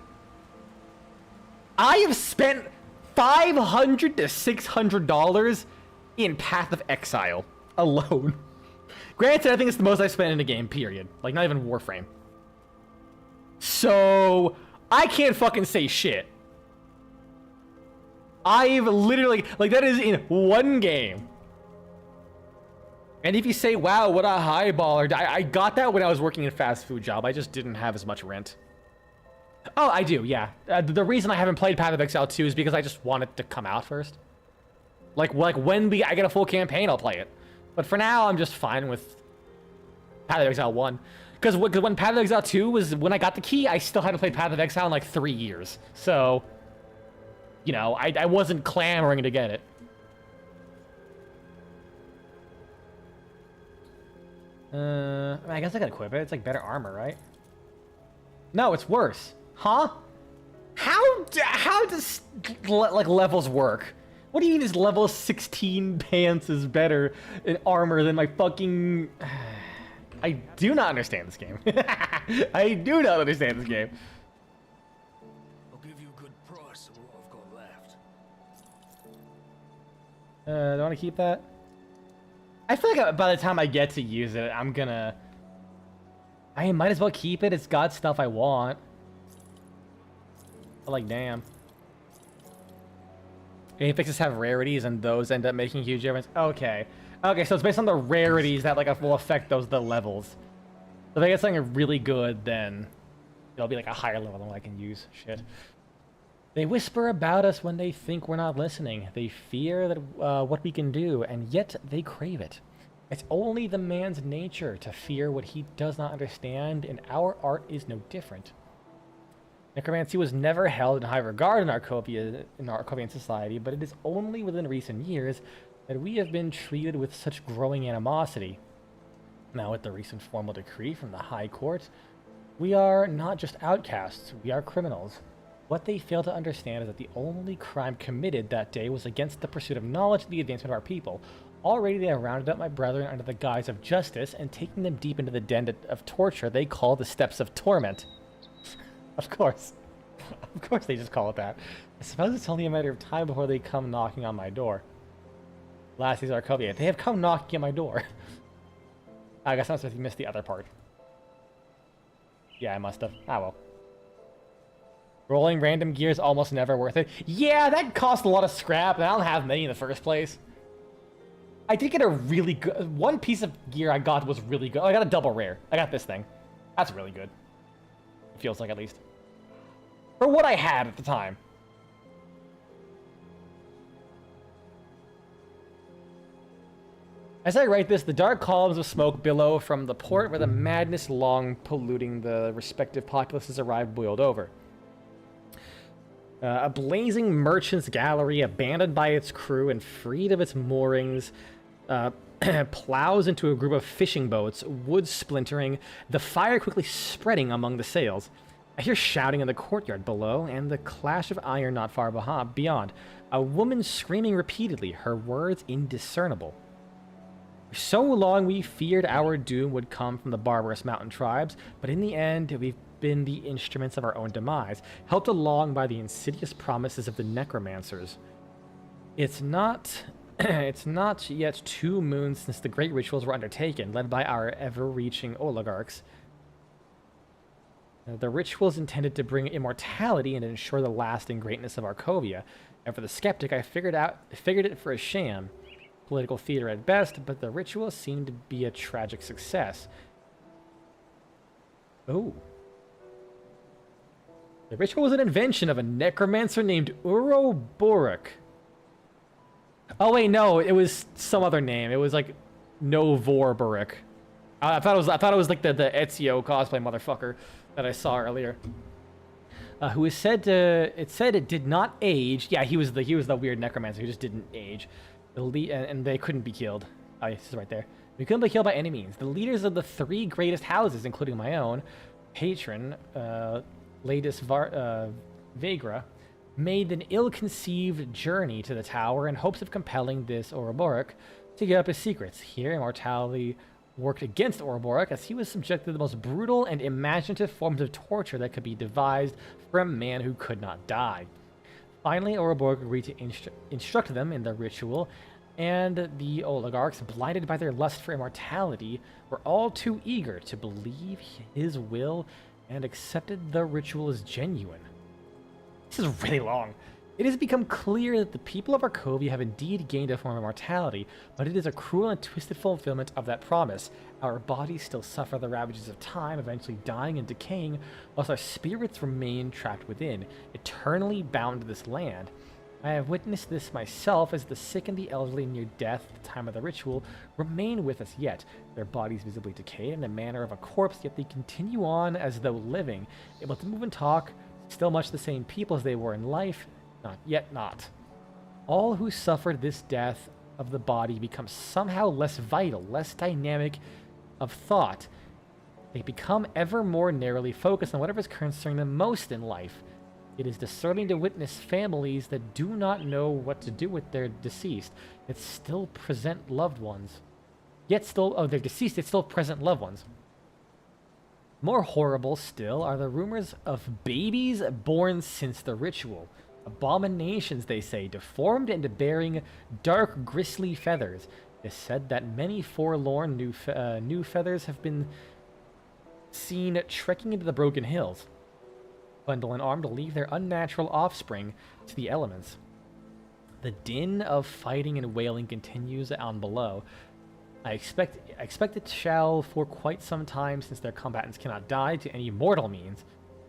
I have spent $500 to $600 in Path of Exile alone. Granted, I think it's the most I've spent in a game, period. Like, not even Warframe. So, I can't fucking say shit. I've literally, like, that is in one game. And if you say, wow, what a highballer, I got that when I was working in a fast food job. I just didn't have as much rent. Oh, I do, yeah. The reason I haven't played Path of Exile 2 is because I just want it to come out first. Like when I get a full campaign, I'll play it. But for now, I'm just fine with Path of Exile 1. Because when Path of Exile 2 was when I got the key, I still hadn't played Path of Exile in like 3 years. So, you know, I wasn't clamoring to get it. I guess I gotta equip it. It's like better armor, right? No, it's worse. Huh? How does like levels work? What do you mean is level 16 pants is better in armor than my fucking... I do not understand this game. I do not understand this game. I'll give you a good price for what I've got left. Do I want to keep that? I feel like by the time I get to use it, I'm gonna... I might as well keep it. It's got stuff I want. But like, damn. Game fixes have rarities, and those end up making a huge difference. Okay. Okay, so it's based on the rarities that like will affect the levels. So if I get something really good, then it'll be like a higher level than what I can use. Shit. They whisper about us when they think we're not listening. They fear that what we can do, and yet they crave it. It's only the man's nature to fear what he does not understand, and our art is no different. Necromancy was never held in high regard in Arcovian society, but it is only within recent years that we have been treated with such growing animosity. Now, with the recent formal decree from the High Court, we are not just outcasts, we are criminals. What they fail to understand is that the only crime committed that day was against the pursuit of knowledge and the advancement of our people. Already they have rounded up my brethren under the guise of justice and taking them deep into the den of torture they call the steps of torment. Of course. Of course they just call it that. I suppose it's only a matter of time before they come knocking on my door. Last is Arcovia. They have come knocking at my door. I guess I must have missed the other part. Yeah, I must have. Ah, well. Rolling random gear is almost never worth it. Yeah, that cost a lot of scrap, and I don't have many in the first place. I did get a really good... One piece of gear I got was really good. I got a double rare. I got this thing. That's really good. It feels like, at least. For what I had at the time. As I write this, the dark columns of smoke billow from the port where the madness long polluting the respective populaces arrived boiled over. A blazing merchant's gallery, abandoned by its crew and freed of its moorings, plows into a group of fishing boats, wood splintering, the fire quickly spreading among the sails. I hear shouting in the courtyard below, and the clash of iron not far beyond. A woman screaming repeatedly, her words indiscernible. For so long we feared our doom would come from the barbarous mountain tribes, but in the end we've been the instruments of our own demise, helped along by the insidious promises of the necromancers. It's not yet 2 moons since the great rituals were undertaken, led by our ever-reaching oligarchs. The rituals intended to bring immortality and ensure the lasting greatness of Arcovia, and for the skeptic, I figured it for a sham. Political theater at best, but the ritual seemed to be a tragic success. Oh. The ritual was an invention of a necromancer named Uroboros. Oh wait, no, it was some other name. It was like Novorborik. I thought it was like the Ezio cosplay motherfucker that I saw earlier. Who is said to... It said it did not age. Yeah, he was the weird necromancer who just didn't age. And they couldn't be killed. Oh, yeah, this is right there. We couldn't be killed by any means. The leaders of the 3 greatest houses, including my own, patron, Ladis Vagra, made an ill-conceived journey to the tower in hopes of compelling this Ouroboros to give up his secrets. Here, immortality worked against Ouroboros as he was subjected to the most brutal and imaginative forms of torture that could be devised for a man who could not die. Finally, Ouroboros agreed to instruct them in the ritual, and the oligarchs, blinded by their lust for immortality, were all too eager to believe his will and accepted the ritual as genuine. This is really long. It has become clear that the people of Arcovia have indeed gained a form of immortality, but it is a cruel and twisted fulfillment of that promise. Our bodies still suffer the ravages of time, eventually dying and decaying, whilst our spirits remain trapped within, eternally bound to this land. I have witnessed this myself as the sick and the elderly near death at the time of the ritual remain with us yet, their bodies visibly decayed in the manner of a corpse, yet they continue on as though living, able to move and talk, still much the same people as they were in life, not. All who suffered this death of the body become somehow less vital, less dynamic of thought. They become ever more narrowly focused on whatever is concerning them most in life. It is discerning to witness families that do not know what to do with their deceased, yet still present loved ones. yet still, oh, they're deceased, yet still present loved ones. More horrible still are the rumors of babies born since the ritual. Abominations, they say, deformed and bearing dark, grisly feathers. It is said that many forlorn new feathers have been seen trekking into the broken hills, bundle and arm to leave their unnatural offspring to the elements. The din of fighting and wailing continues on below. I expect it shall for quite some time, since their combatants cannot die to any mortal means.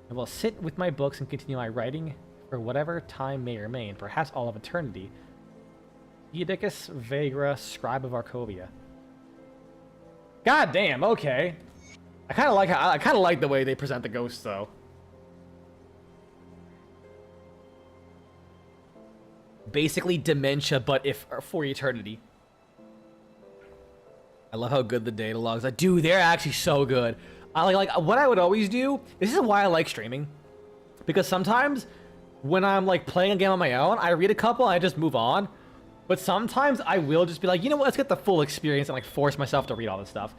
I will sit with my books and continue my writing for whatever time may remain, perhaps all of eternity. Eudicus Vagra, scribe of Arcovia. God damn, okay. I kind of like the way they present the ghosts, though. Basically dementia, but if for eternity. I love how good the data logs are. Dude, they're actually so good. I like what I would always do. This is why I like streaming, because sometimes when I'm like playing a game on my own, I read a couple and I just move on. But sometimes I will just be like, you know what, let's get the full experience and like force myself to read all this stuff.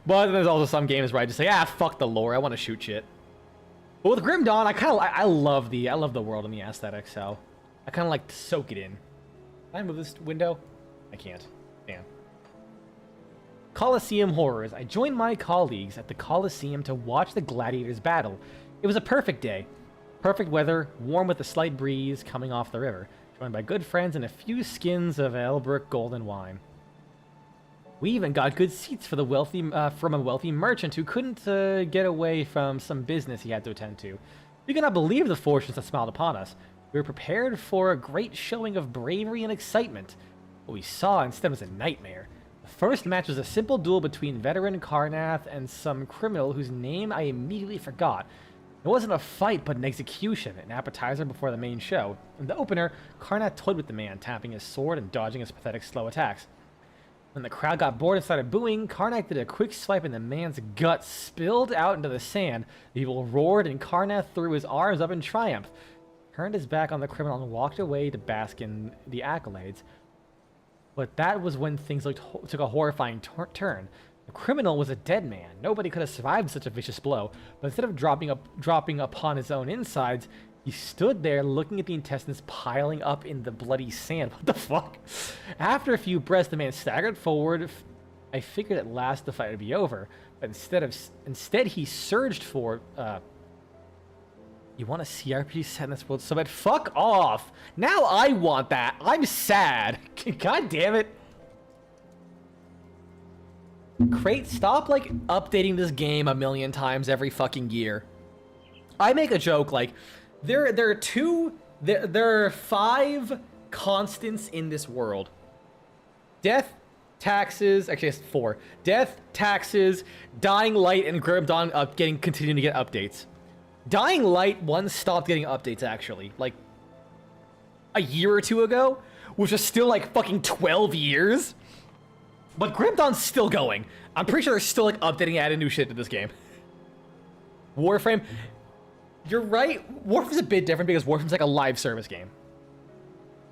But then there's also some games where I just say, ah, fuck the lore, I want to shoot shit. But with Grim Dawn, I love the world and the aesthetic, so I kind of like to soak it in. Can I move this window? I can't. Damn. Colosseum Horrors. I joined my colleagues at the Colosseum to watch the gladiators battle. It was a perfect day. Perfect weather, warm with a slight breeze coming off the river, joined by good friends and a few skins of Elbrook golden wine. We even got good seats for the wealthy from a wealthy merchant who couldn't get away from some business he had to attend to. We could not believe the fortunes that smiled upon us. We were prepared for a great showing of bravery and excitement. What we saw instead was a nightmare. The first match was a simple duel between veteran Karnath and some criminal whose name I immediately forgot. It wasn't a fight, but an execution, an appetizer before the main show. In the opener, Karnath toyed with the man, tapping his sword and dodging his pathetic slow attacks. When the crowd got bored and started booing, Karnath did a quick swipe and the man's guts spilled out into the sand. The people roared and Karnath threw his arms up in triumph, turned his back on the criminal and walked away to bask in the accolades. But that was when things took a horrifying turn. The criminal was a dead man. Nobody could have survived such a vicious blow. But instead of dropping upon his own insides, he stood there looking at the intestines piling up in the bloody sand. What the fuck? After a few breaths, the man staggered forward. I figured at last the fight would be over. But instead he surged forward. You want a CRPG set in this world so bad? Fuck off! Now I want that. I'm sad. God damn it. Crate, stop like updating this game a million times every fucking year. I make a joke like there are 5 constants in this world. Death, taxes, actually it's 4. Death, taxes, Dying Light, and Grim Dawn continuing to get updates. Dying Light once stopped getting updates actually, like a year or 2 ago, which is still like fucking 12 years. But Grim Dawn's still going. I'm pretty sure they're still like updating, adding new shit to this game. Warframe, you're right. Warframe's a bit different because Warframe's like a live service game.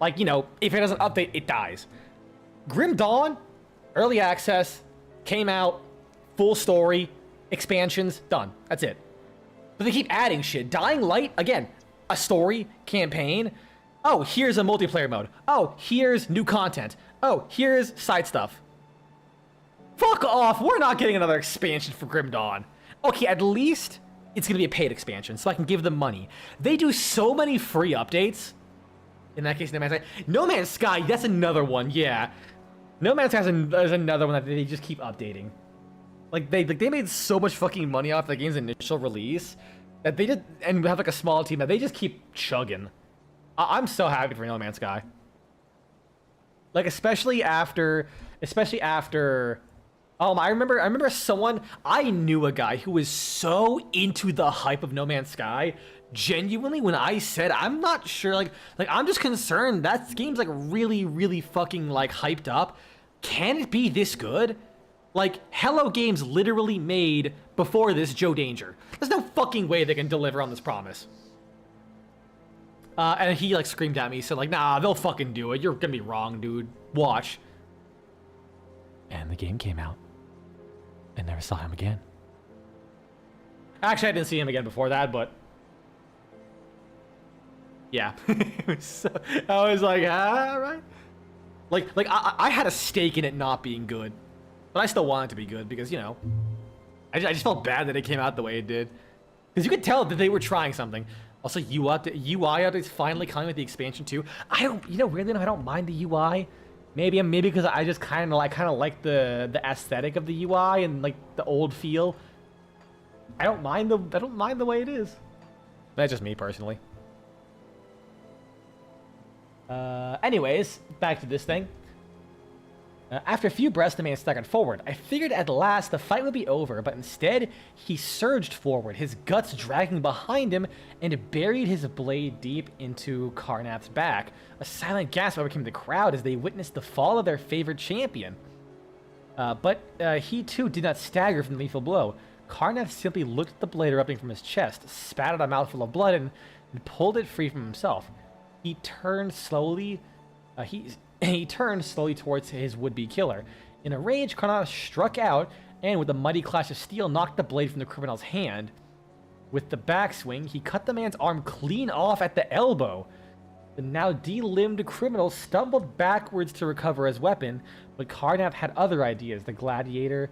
Like, you know, if it doesn't update, it dies. Grim Dawn, early access, came out, full story, expansions, done. That's it. But they keep adding shit. Dying Light, again, a story, campaign. Oh, here's a multiplayer mode. Oh, here's new content. Oh, here's side stuff. Fuck off! We're not getting another expansion for Grim Dawn. Okay, at least it's gonna be a paid expansion, so I can give them money. They do so many free updates. In that case, No Man's Sky. No Man's Sky, that's another one, yeah. No Man's Sky is another one that they just keep updating. Like they made so much fucking money off the game's initial release that they did, and we have like a small team that they just keep chugging. I'm so happy for No Man's Sky. Like especially after. I remember someone, I knew a guy who was so into the hype of No Man's Sky. Genuinely, when I said, I'm not sure, like I'm just concerned that game's like really, really fucking like hyped up. Can it be this good? Like, Hello Games literally made, before this, Joe Danger. There's no fucking way they can deliver on this promise. And he like screamed at me, he said like, nah, they'll fucking do it. You're gonna be wrong, dude. Watch. And the game came out. I never saw him again. Actually, I didn't see him again before that, but yeah. I was like, right. Like I had a stake in it not being good, but I still wanted it to be good because, you know, I just felt bad that it came out the way it did. Because you could tell that they were trying something. Also, UI updates finally coming with the expansion too. Weirdly enough, I don't mind the UI. Maybe because I just kind of like the aesthetic of the UI and like the old feel. I don't mind the way it is. That's just me personally. Anyways, back to this thing. After a few breaths, the man staggered forward. I figured at last the fight would be over, but instead, he surged forward, his guts dragging behind him, and buried his blade deep into Karnath's back. A silent gasp overcame the crowd as they witnessed the fall of their favorite champion. But he too did not stagger from the lethal blow. Karnath simply looked at the blade erupting from his chest, spat out a mouthful of blood, and pulled it free from himself. He turned slowly. He turned slowly towards his would-be killer. In a rage, Karnath struck out, and with a mighty clash of steel, knocked the blade from the criminal's hand. With the backswing, he cut the man's arm clean off at the elbow. The now de-limbed criminal stumbled backwards to recover his weapon, but Karnath had other ideas. The gladiator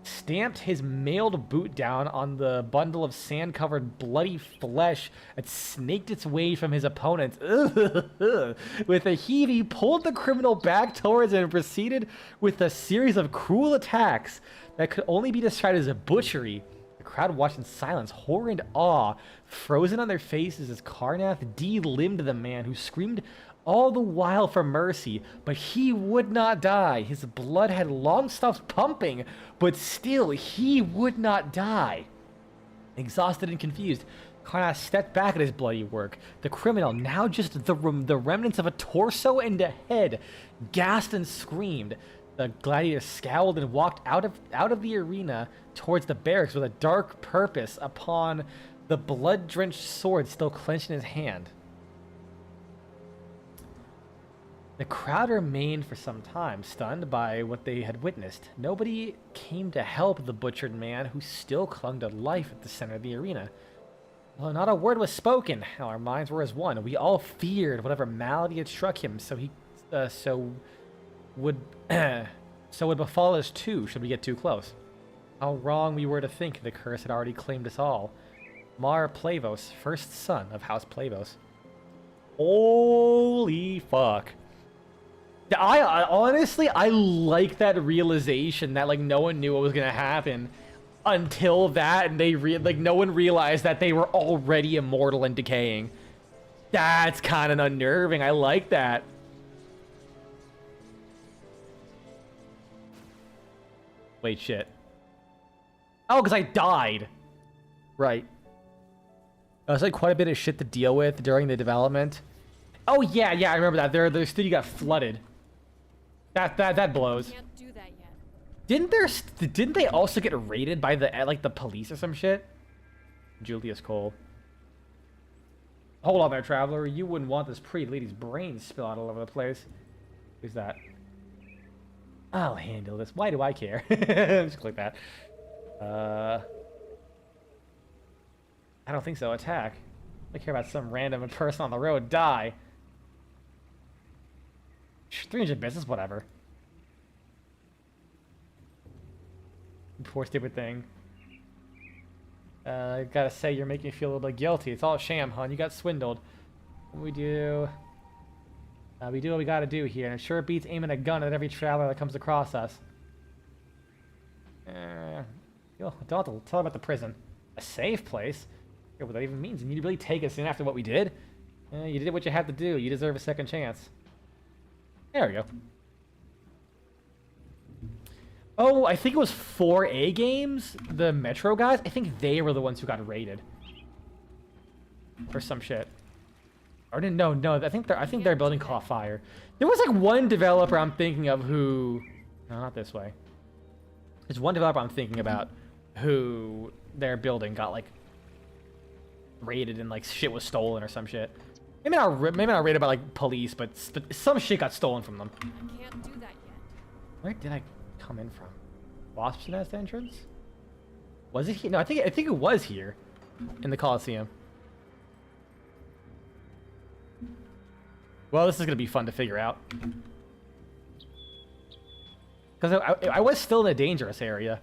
stamped his mailed boot down on the bundle of sand-covered bloody flesh that snaked its way from his opponent. With a heave, he pulled the criminal back towards him and proceeded with a series of cruel attacks that could only be described as a butchery. The crowd watched in silence, horror and awe frozen on their faces as Karnath de-limbed the man, who screamed all the while for mercy, but he would not die. His blood had long stopped pumping, but still he would not die. Exhausted and confused, Karnath stepped back at his bloody work. The criminal, now just the remnants of a torso and a head, gasped and screamed. The gladiator scowled and walked out of the arena towards the barracks with a dark purpose upon the blood-drenched sword still clenched in his hand. The crowd remained for some time, stunned by what they had witnessed. Nobody came to help the butchered man, who still clung to life at the center of the arena. Well, not a word was spoken. Our minds were as one. We all feared whatever malady had struck him, so would befall us too, should we get too close. How wrong we were to think the curse had already claimed us all. Mar Plavos, first son of House Plavos. Holy fuck. I honestly, I like that realization that, like, no one knew what was gonna happen until that, and no one realized that they were already immortal and decaying. That's kind of unnerving. I like that. Wait, shit. Oh, because I died. Right. There's like quite a bit of shit to deal with during the development. Oh yeah, I remember that. Their studio got flooded. That blows. Can't do that yet. Didn't they also get raided by the police or some shit? Julius Cole. Hold on there, traveler. You wouldn't want this pretty lady's brains spill out all over the place. Who's that? I'll handle this. Why do I care? Just click that. I don't think so. Attack. I care about some random person on the road. Die. 300 business, whatever. Poor stupid thing. I gotta say, you're making me feel a little bit guilty. It's all a sham, hon. You got swindled. We do what we gotta do here, and it sure beats aiming a gun at every traveler that comes across us. Don't have to tell about the prison. A safe place? What that even means? And you really take us in after what we did? You did what you had to do. You deserve a second chance. There we go. Oh, I think it was 4A Games, the Metro guys. I think they were the ones who got raided. Or some shit. Or no, I think their building caught fire. There was like one developer I'm thinking of who... No, not this way. There's one developer I'm thinking about who their building got like raided and like shit was stolen or some shit. Maybe not raided by like police, but some shit got stolen from them. I can't do that yet. Where did I come in from? Wasp's Nest entrance? Was it here? No, I think it was here in the Coliseum. Well, this is gonna be fun to figure out. Because I was still in a dangerous area.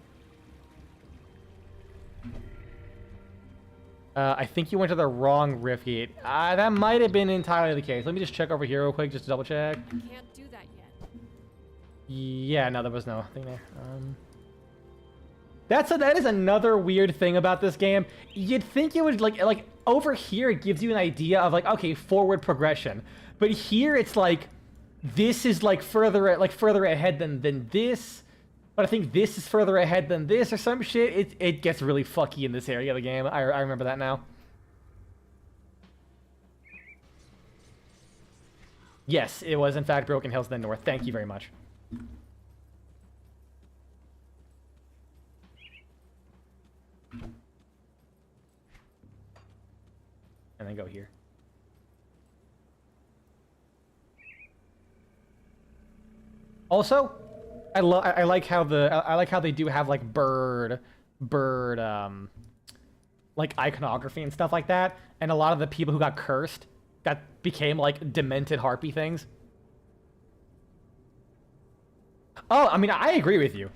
I think you went to the wrong rift gate. That might have been entirely the case. Let me just check over here real quick, just to double check. Can't do that yet. Yeah, no, there was nothing there. That is another weird thing about this game. You'd think it would like over here it gives you an idea of like, okay, forward progression, but here it's like this is like further ahead than this, but I think this is further ahead than this or some shit. It gets really fucky in this area of the game. I remember that now. Yes, it was in fact Broken Hills then North. Thank you very much. And then go here. Also, I like how they do have like bird like iconography and stuff like that, and a lot of the people who got cursed became like demented harpy things. Oh, I mean, I agree with you.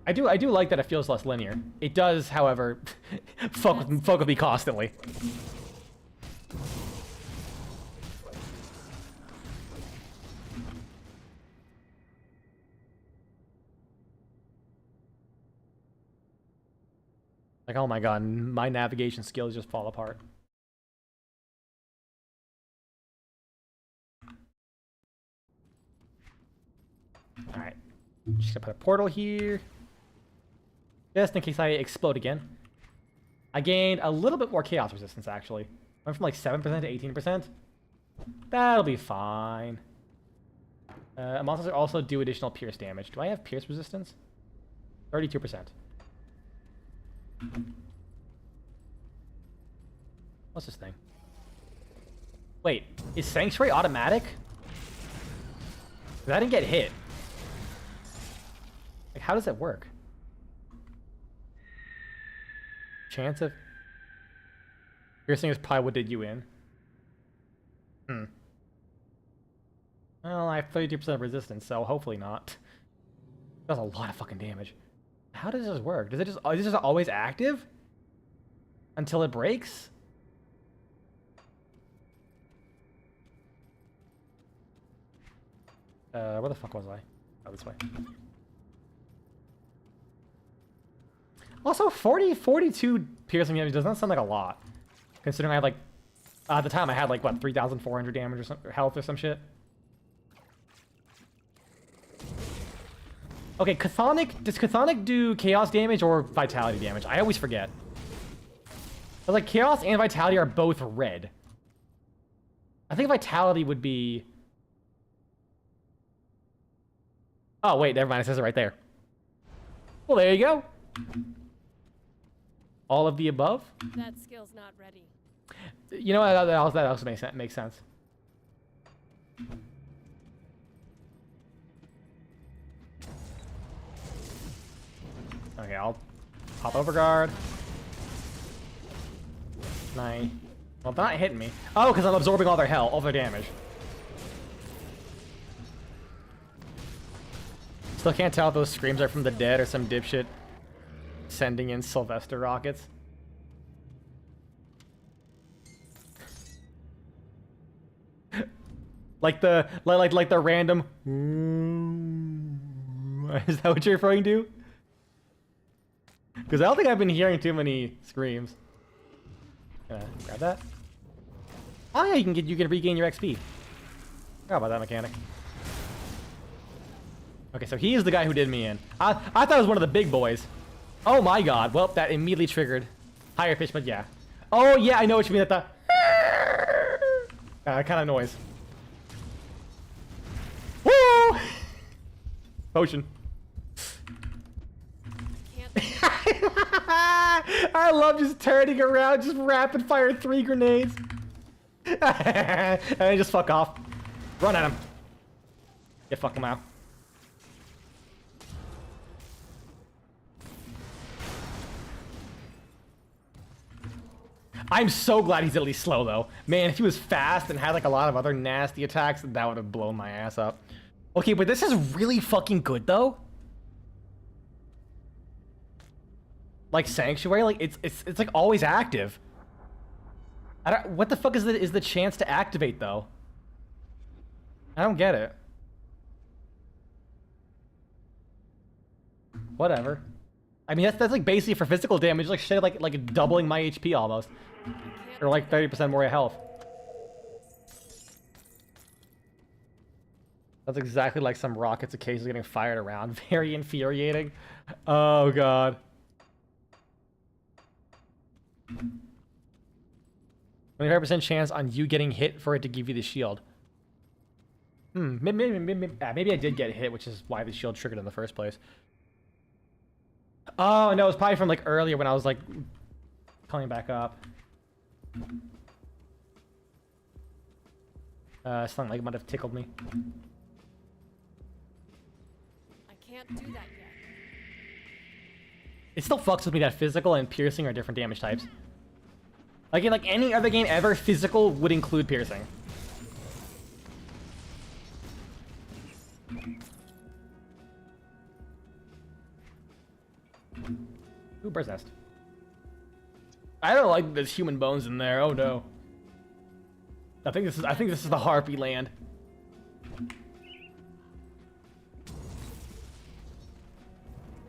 I do like that it feels less linear. It does, however, fuck with me constantly. Like, oh my god, my navigation skills just fall apart. Alright. Just gonna put a portal here. Just in case I explode again. I gained a little bit more chaos resistance, actually. Went from like 7% to 18%. That'll be fine. Monsters also do additional pierce damage. Do I have pierce resistance? 32%. What's this thing? Wait, is Sanctuary automatic? 'Cause I didn't get hit. Like, how does that work? Chance of... Piercing is probably what did you in. Well, I have 32% resistance, so hopefully not. Does a lot of fucking damage. How does this work? Is it just always active? Until it breaks? Where the fuck was I? Oh, this way. Also, 42 piercing damage does not sound like a lot. Considering I had like... at the time I had like, what, 3,400 damage or some health or some shit? Okay, does Chthonic do chaos damage or vitality damage? I always forget. But like, chaos and vitality are both red. I think vitality would be... Oh, wait, never mind. It says it right there. Well, there you go. All of the above? That skill's not ready. You know what? That also makes sense. Okay, I'll pop overguard. Nice. Well, they're not hitting me. Oh, because I'm absorbing all their damage. Still can't tell if those screams are from the dead or some dipshit sending in Sylvester rockets. like the random. Is that what you're referring to? Because I don't think I've been hearing too many screams. Gonna grab that. Oh yeah, you can regain your XP. How about that mechanic? Okay, so he is the guy who did me in. I thought it was one of the big boys. Oh my god. Well, that immediately triggered higher pitch, but yeah. Oh yeah, I know what you mean. That kind of noise. Woo! Potion. I love just turning around, just rapid fire 3 grenades. And then just fuck off. Run at him. Yeah, fuck him out. I'm so glad he's at least slow, though. Man, if he was fast and had, like, a lot of other nasty attacks, that would have blown my ass up. Okay, but this is really fucking good, though. Like, Sanctuary, like, it's like, always active. What the fuck is the chance to activate, though? I don't get it. Whatever. I mean, that's like basically for physical damage, like shit, like doubling my HP almost, or like 30% more health. That's exactly like some rockets occasionally getting fired around. Very infuriating. Oh god. 25% chance on you getting hit for it to give you the shield. Maybe I did get hit, which is why the shield triggered in the first place. Oh, no, it was probably from, like, earlier when I was, like, coming back up. Something like it might have tickled me. I can't do that yet. It still fucks with me that physical and piercing are different damage types. Like, in, like, any other game ever, physical would include piercing. Ooh, bird's nest. I don't like there's human bones in there. Oh no. I think this is the harpy land.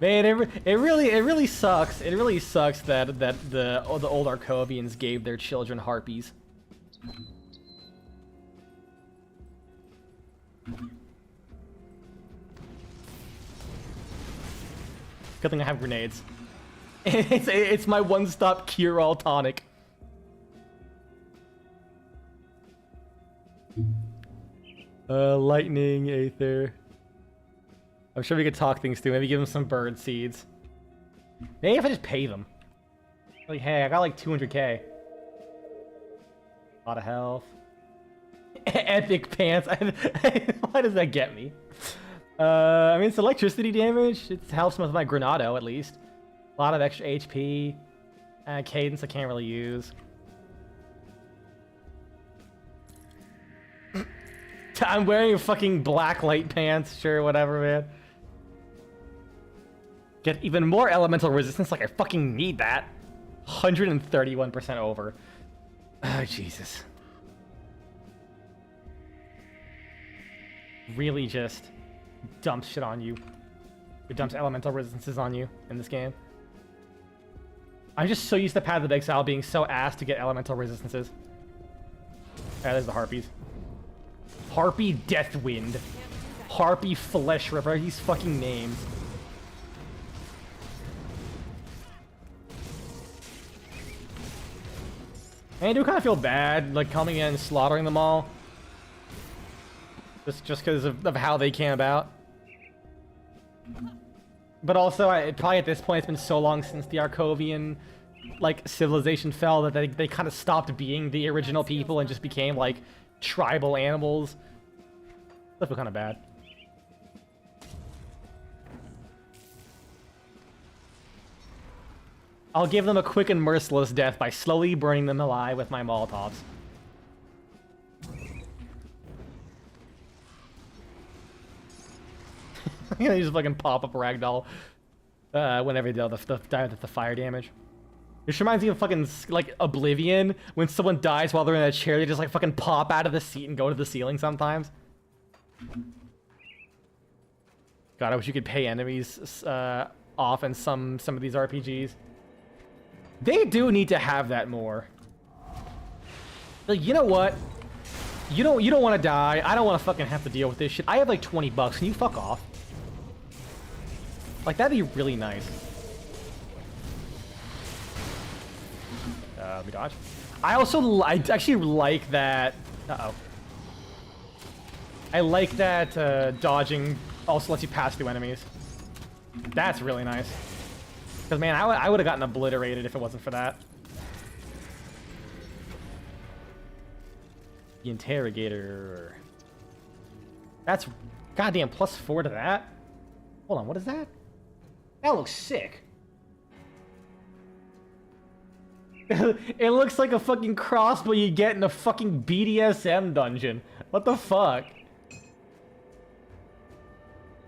Man, it really sucks. It really sucks that the old Arcovians gave their children harpies. Good thing I have grenades. It's my one-stop cure-all tonic. Lightning, Aether. I'm sure we could talk things through. Maybe give them some bird seeds. Maybe if I just pay them. Like, hey, I got like 200k. A lot of health. Epic pants. Why does that get me? I mean, it's electricity damage. It helps with my Granado, at least. A lot of extra HP. Cadence I can't really use. I'm wearing fucking black light pants. Sure, whatever, man. Get even more elemental resistance, like I fucking need that. 131% over. Oh, Jesus. Really just dumps shit on you. It dumps elemental resistances on you in this game. I'm just so used to Path of Exile being so ass to get elemental resistances. Ah, there's the harpies. Harpy Deathwind. Harpy Flesh River. These fucking names. And I do kind of feel bad, like, coming in and slaughtering them all. Just because of how they came about. But also, probably at this point, it's been so long since the Arcovian, like, civilization fell that they kind of stopped being the original people and just became, like, tribal animals. That feel kind of bad. I'll give them a quick and merciless death by slowly burning them alive with my Molotovs. You know, you just fucking pop up ragdoll whenever they die with the fire damage. This reminds me of fucking, like, Oblivion. When someone dies while they're in a chair, they just, like, fucking pop out of the seat and go to the ceiling sometimes. God, I wish you could pay enemies off in some of these RPGs. They do need to have that more. Like, you know what? You don't want to die. I don't want to fucking have to deal with this shit. I have like 20 bucks. Can you fuck off? Like, that'd be really nice. We dodge. I actually like that. Uh-oh. I like that dodging also lets you pass through enemies. That's really nice. Because, man, I would have gotten obliterated if it wasn't for that. The Interrogator. That's goddamn +4 to that. Hold on, what is that? That looks sick. It looks like a fucking crossbow you get in a fucking BDSM dungeon. What the fuck?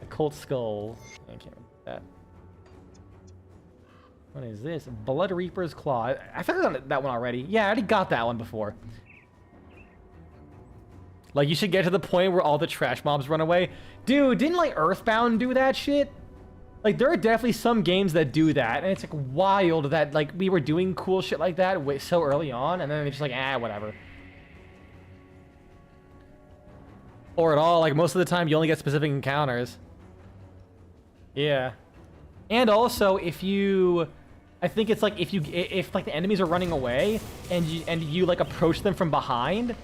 A Colt Skull. I can't remember that. What is this? Blood Reaper's Claw. I think I've done that one already. Yeah, I already got that one before. Like, you should get to the point where all the trash mobs run away. Dude, didn't, like, Earthbound do that shit? Like, there are definitely some games that do that, and it's, like, wild that, like, we were doing cool shit like that so early on, and then they're just like, whatever. Or at all, like, most of the time, you only get specific encounters. Yeah. And also, if you... I think it's, like, if like, the enemies are running away, and you like, approach them from behind...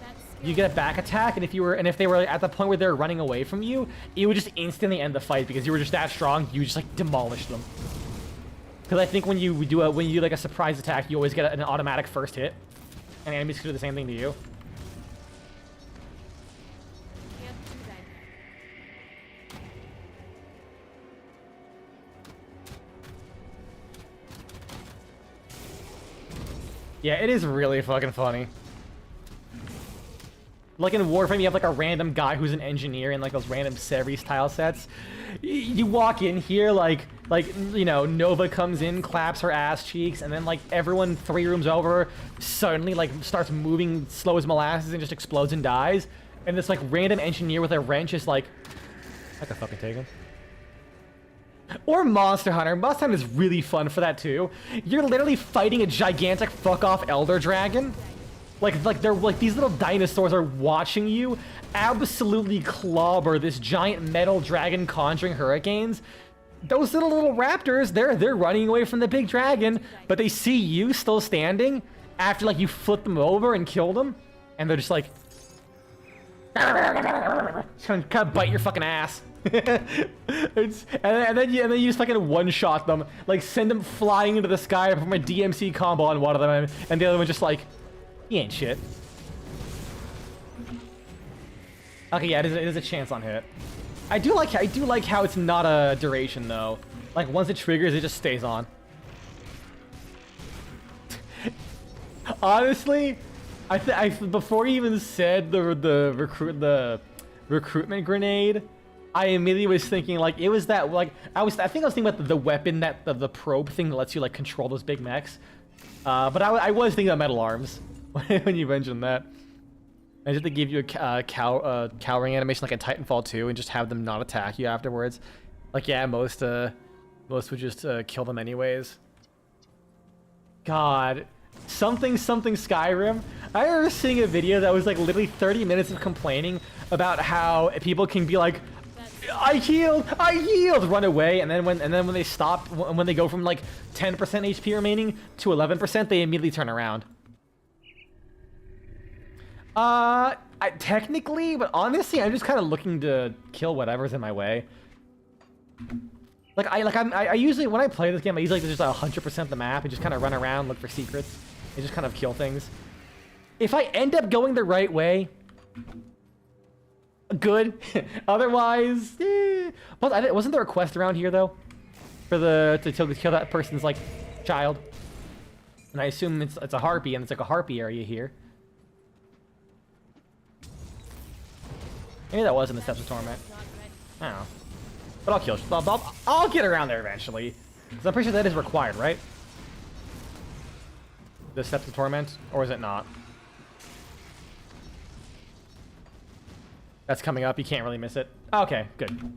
You get a back attack, and if they were at the point where they're running away from you, it would just instantly end the fight because you were just that strong. You just like demolish them. Because I think when you do like a surprise attack, you always get an automatic first hit, and enemies can do the same thing to you. Can't do that. Yeah, it is really fucking funny. Like in Warframe, you have like a random guy who's an engineer in like those random Series tile sets. You walk in here like you know, Nova comes in, claps her ass cheeks, and then like everyone 3 rooms over suddenly like starts moving slow as molasses and just explodes and dies. And this like random engineer with a wrench is like, I could fucking take him. Or Monster Hunter. Monster Hunter is really fun for that too. You're literally fighting a gigantic fuck off Elder Dragon. Like they're like these little dinosaurs are watching you absolutely clobber this giant metal dragon conjuring hurricanes. Those little raptors, they're running away from the big dragon, but they see you still standing after like you flip them over and kill them, and they're just like kind of bite your fucking ass. and then you just fucking one-shot them, like send them flying into the sky from a DMC combo on one of them, and the other one just like, he ain't shit. Okay, yeah, it is a chance on hit. I do like how it's not a duration though. Like once it triggers, it just stays on. Honestly, I before you even said the recruitment grenade, I immediately was thinking like it was that like I think I was thinking about the weapon that the probe thing that lets you like control those big mechs. But I was thinking about metal arms. When you mentioned that, I just to give you a cowering animation like a Titanfall 2 and just have them not attack you afterwards. Like yeah, most would just kill them anyways. God, something Skyrim. I remember seeing a video that was like literally 30 minutes of complaining about how people can be like, I healed, run away, and then when they stop, when they go from like 10% HP remaining to 11%, they immediately turn around. Technically, but honestly, I'm just kind of looking to kill whatever's in my way. I usually, when I play this game, I usually just 100% the map and just kind of run around, look for secrets, and just kind of kill things. If I end up going the right way, good. Otherwise, But wasn't there a quest around here though, for to kill that person's like child? And I assume it's a harpy, and it's like a harpy area here. Maybe that wasn't the Steps of Torment. I don't know. But I'll kill. I'll get around there eventually. Because I'm pretty sure that is required, right? The Steps of Torment, or is it not? That's coming up. You can't really miss it. Okay, good.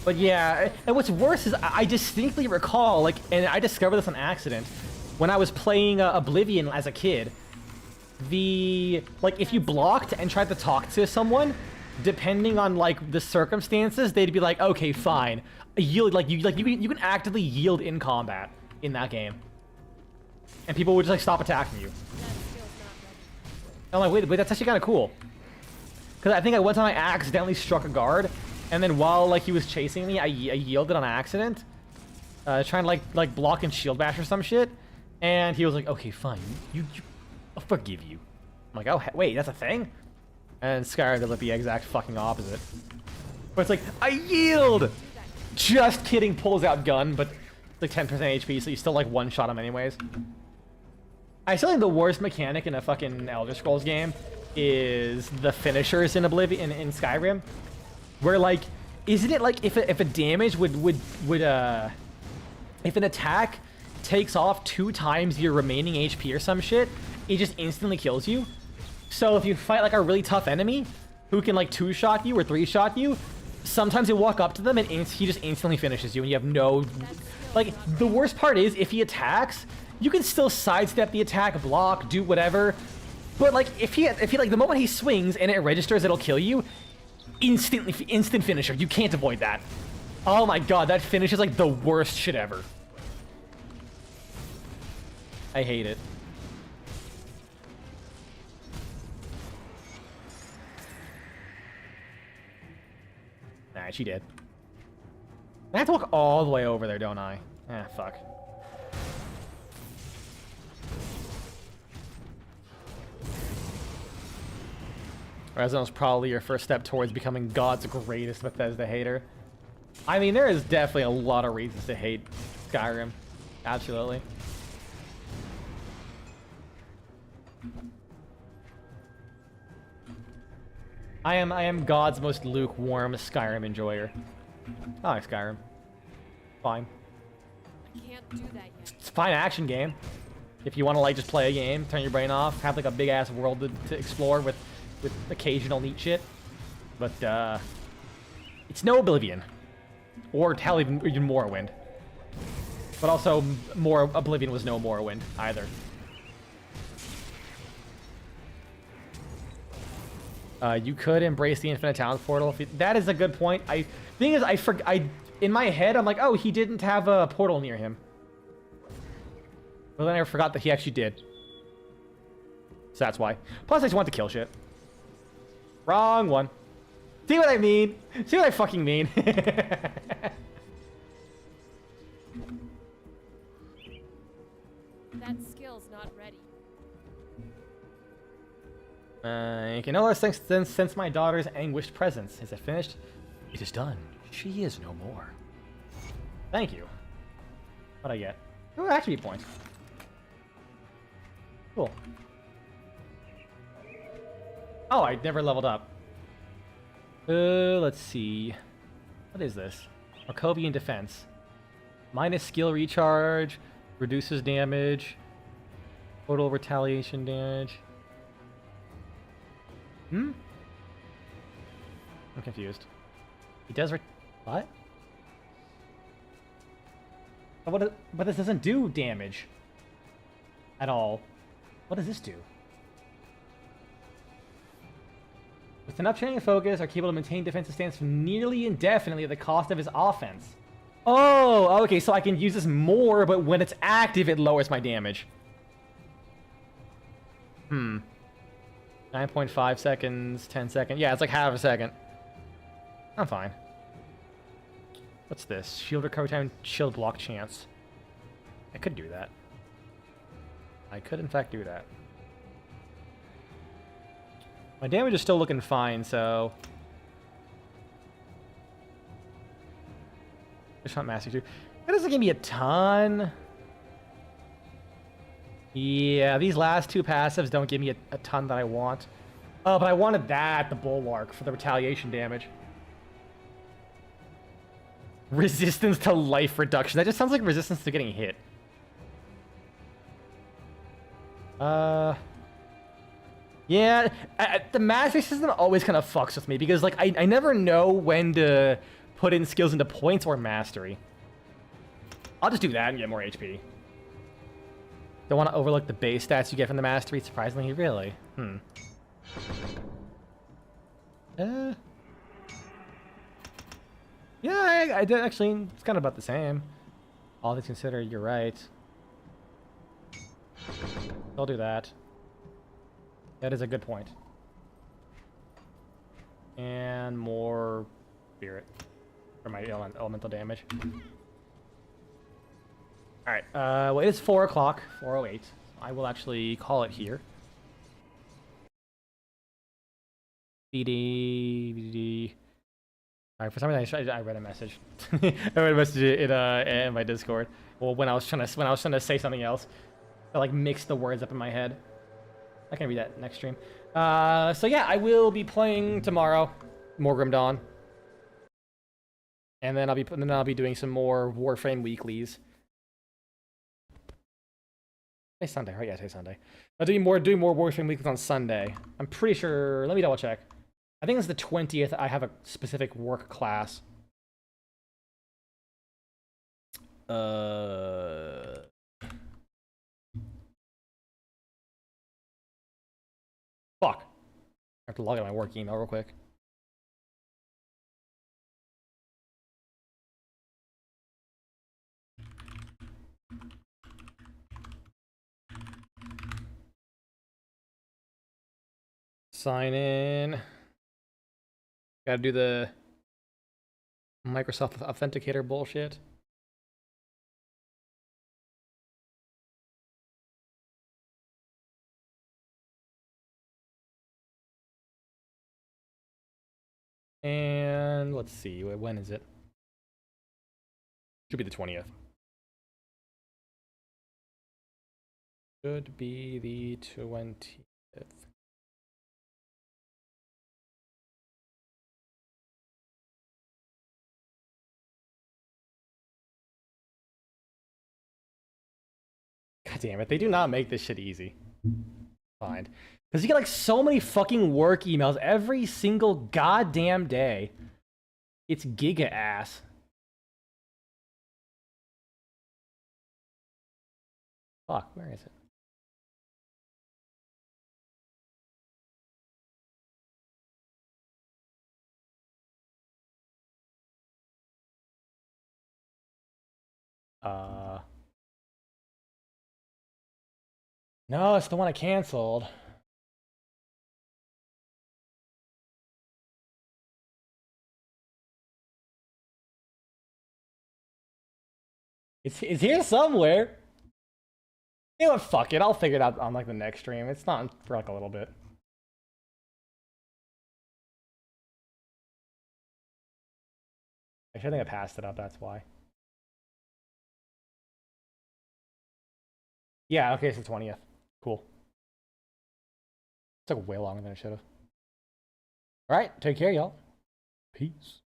But yeah, and what's worse is I distinctly recall, like, and I discovered this on accident, when I was playing Oblivion as a kid, like, if you blocked and tried to talk to someone, depending on, like, the circumstances, they'd be like, okay, fine. Yield, you can actively yield in combat in that game. And people would just, like, stop attacking you. I'm like, wait, that's actually kind of cool. Because I think one time I accidentally struck a guard, and then while, like, he was chasing me, I yielded on accident. Trying to, like, block and shield bash or some shit. And he was like, okay, fine. I'll forgive you. I'm like, oh, wait, that's a thing? And Skyrim does like the exact fucking opposite. But it's like, I yield! just kidding, pulls out gun, but like 10% HP, so you still like one-shot him anyways. I still think the worst mechanic in a fucking Elder Scrolls game is the finishers in Oblivion in Skyrim, where like, isn't it like if a damage if an attack takes off 2 times your remaining HP or some shit, it just instantly kills you. So if you fight like a really tough enemy who can like 2-shot you or 3-shot you, sometimes you walk up to them and he just instantly finishes you and you have no... Like, the worst part is if he attacks, you can still sidestep the attack, block, do whatever. But like, if he like, the moment he swings and it registers, it'll kill you. Instant finisher. You can't avoid that. Oh my god, that finish is like the worst shit ever. I hate it. Nah, she did. I have to walk all the way over there, don't I? Ah, fuck. Resident was probably your first step towards becoming God's greatest Bethesda hater. I mean, there is definitely a lot of reasons to hate Skyrim. Absolutely. I am God's most lukewarm Skyrim enjoyer. I like Skyrim. Fine. I can't do that yet. It's a fine action game. If you want to like just play a game, turn your brain off, have like a big ass world to explore with occasional neat shit. But it's no Oblivion. Or hell, even Morrowind. But also, Oblivion was no Morrowind either. You could embrace the Infinite Talents portal. That is a good point. Thing is, in my head, I'm like, oh, he didn't have a portal near him. But then I forgot that he actually did. So that's why. Plus, I just want to kill shit. Wrong one. See what I mean? See what I fucking mean? That skill's not ready. You can no less since my daughter's anguished presence. Is it finished? It is done. She is no more. Thank you. What'd I get? Oh, attribute points. Cool. Oh, I never leveled up. Let's see. What is this? Markovian defense. Minus skill recharge. Reduces damage. Total retaliation damage. I'm confused. He does what? But this doesn't do damage. At all. What does this do? With enough training and focus, are capable to maintain defensive stance nearly indefinitely at the cost of his offense. Oh, okay, so I can use this more, but when it's active, it lowers my damage. 9.5 seconds, 10 seconds. Yeah, it's like half a second. I'm fine. What's this? Shield recovery time, shield block chance. I could do that. I could, in fact, do that. My damage is still looking fine, so... Just want Master 2. That doesn't give me a ton. Yeah, these last 2 passives don't give me a ton that I want. Oh, but I wanted that, the Bulwark, for the retaliation damage. Resistance to life reduction. That just sounds like resistance to getting hit. Yeah, the mastery system always kind of fucks with me because, like, I never know when to put in skills into points or mastery. I'll just do that and get more HP. Don't want to overlook the base stats you get from the mastery, surprisingly, really. Yeah, I did actually, it's kind of about the same. All things considered, you're right. I'll do that. That is a good point. And more spirit for my elemental damage. Alright, well, it is 4 o'clock, 4:08. I will actually call it here. BD. Alright, for some reason I read a message. I read a message in my Discord. Well, when I was trying to say something else, I like mixed the words up in my head. I can read that next stream. So yeah, I will be playing tomorrow, more Grim Dawn, and then I'll be doing some more Warframe weeklies. Say Sunday, right? Yeah, say Sunday. I'll doing more Warframe weeklies on Sunday. I'm pretty sure. Let me double check. I think it's the 20th. I have a specific work class. Fuck. I have to log in my work email real quick. Sign in. Gotta do the Microsoft Authenticator bullshit. And let's see, when is it? Should be the 20th. Should be the 20th. God damn it, they do not make this shit easy. Fine. Because you get like so many fucking work emails every single goddamn day. It's giga ass. Fuck, where is it? No, it's the one I canceled. It's here somewhere. You know what, fuck it. I'll figure it out on like the next stream. It's not for like a little bit. Actually, I think I passed it up, that's why. Yeah, okay, it's the 20th. Cool. It took way longer than it should have. Alright, take care, y'all. Peace.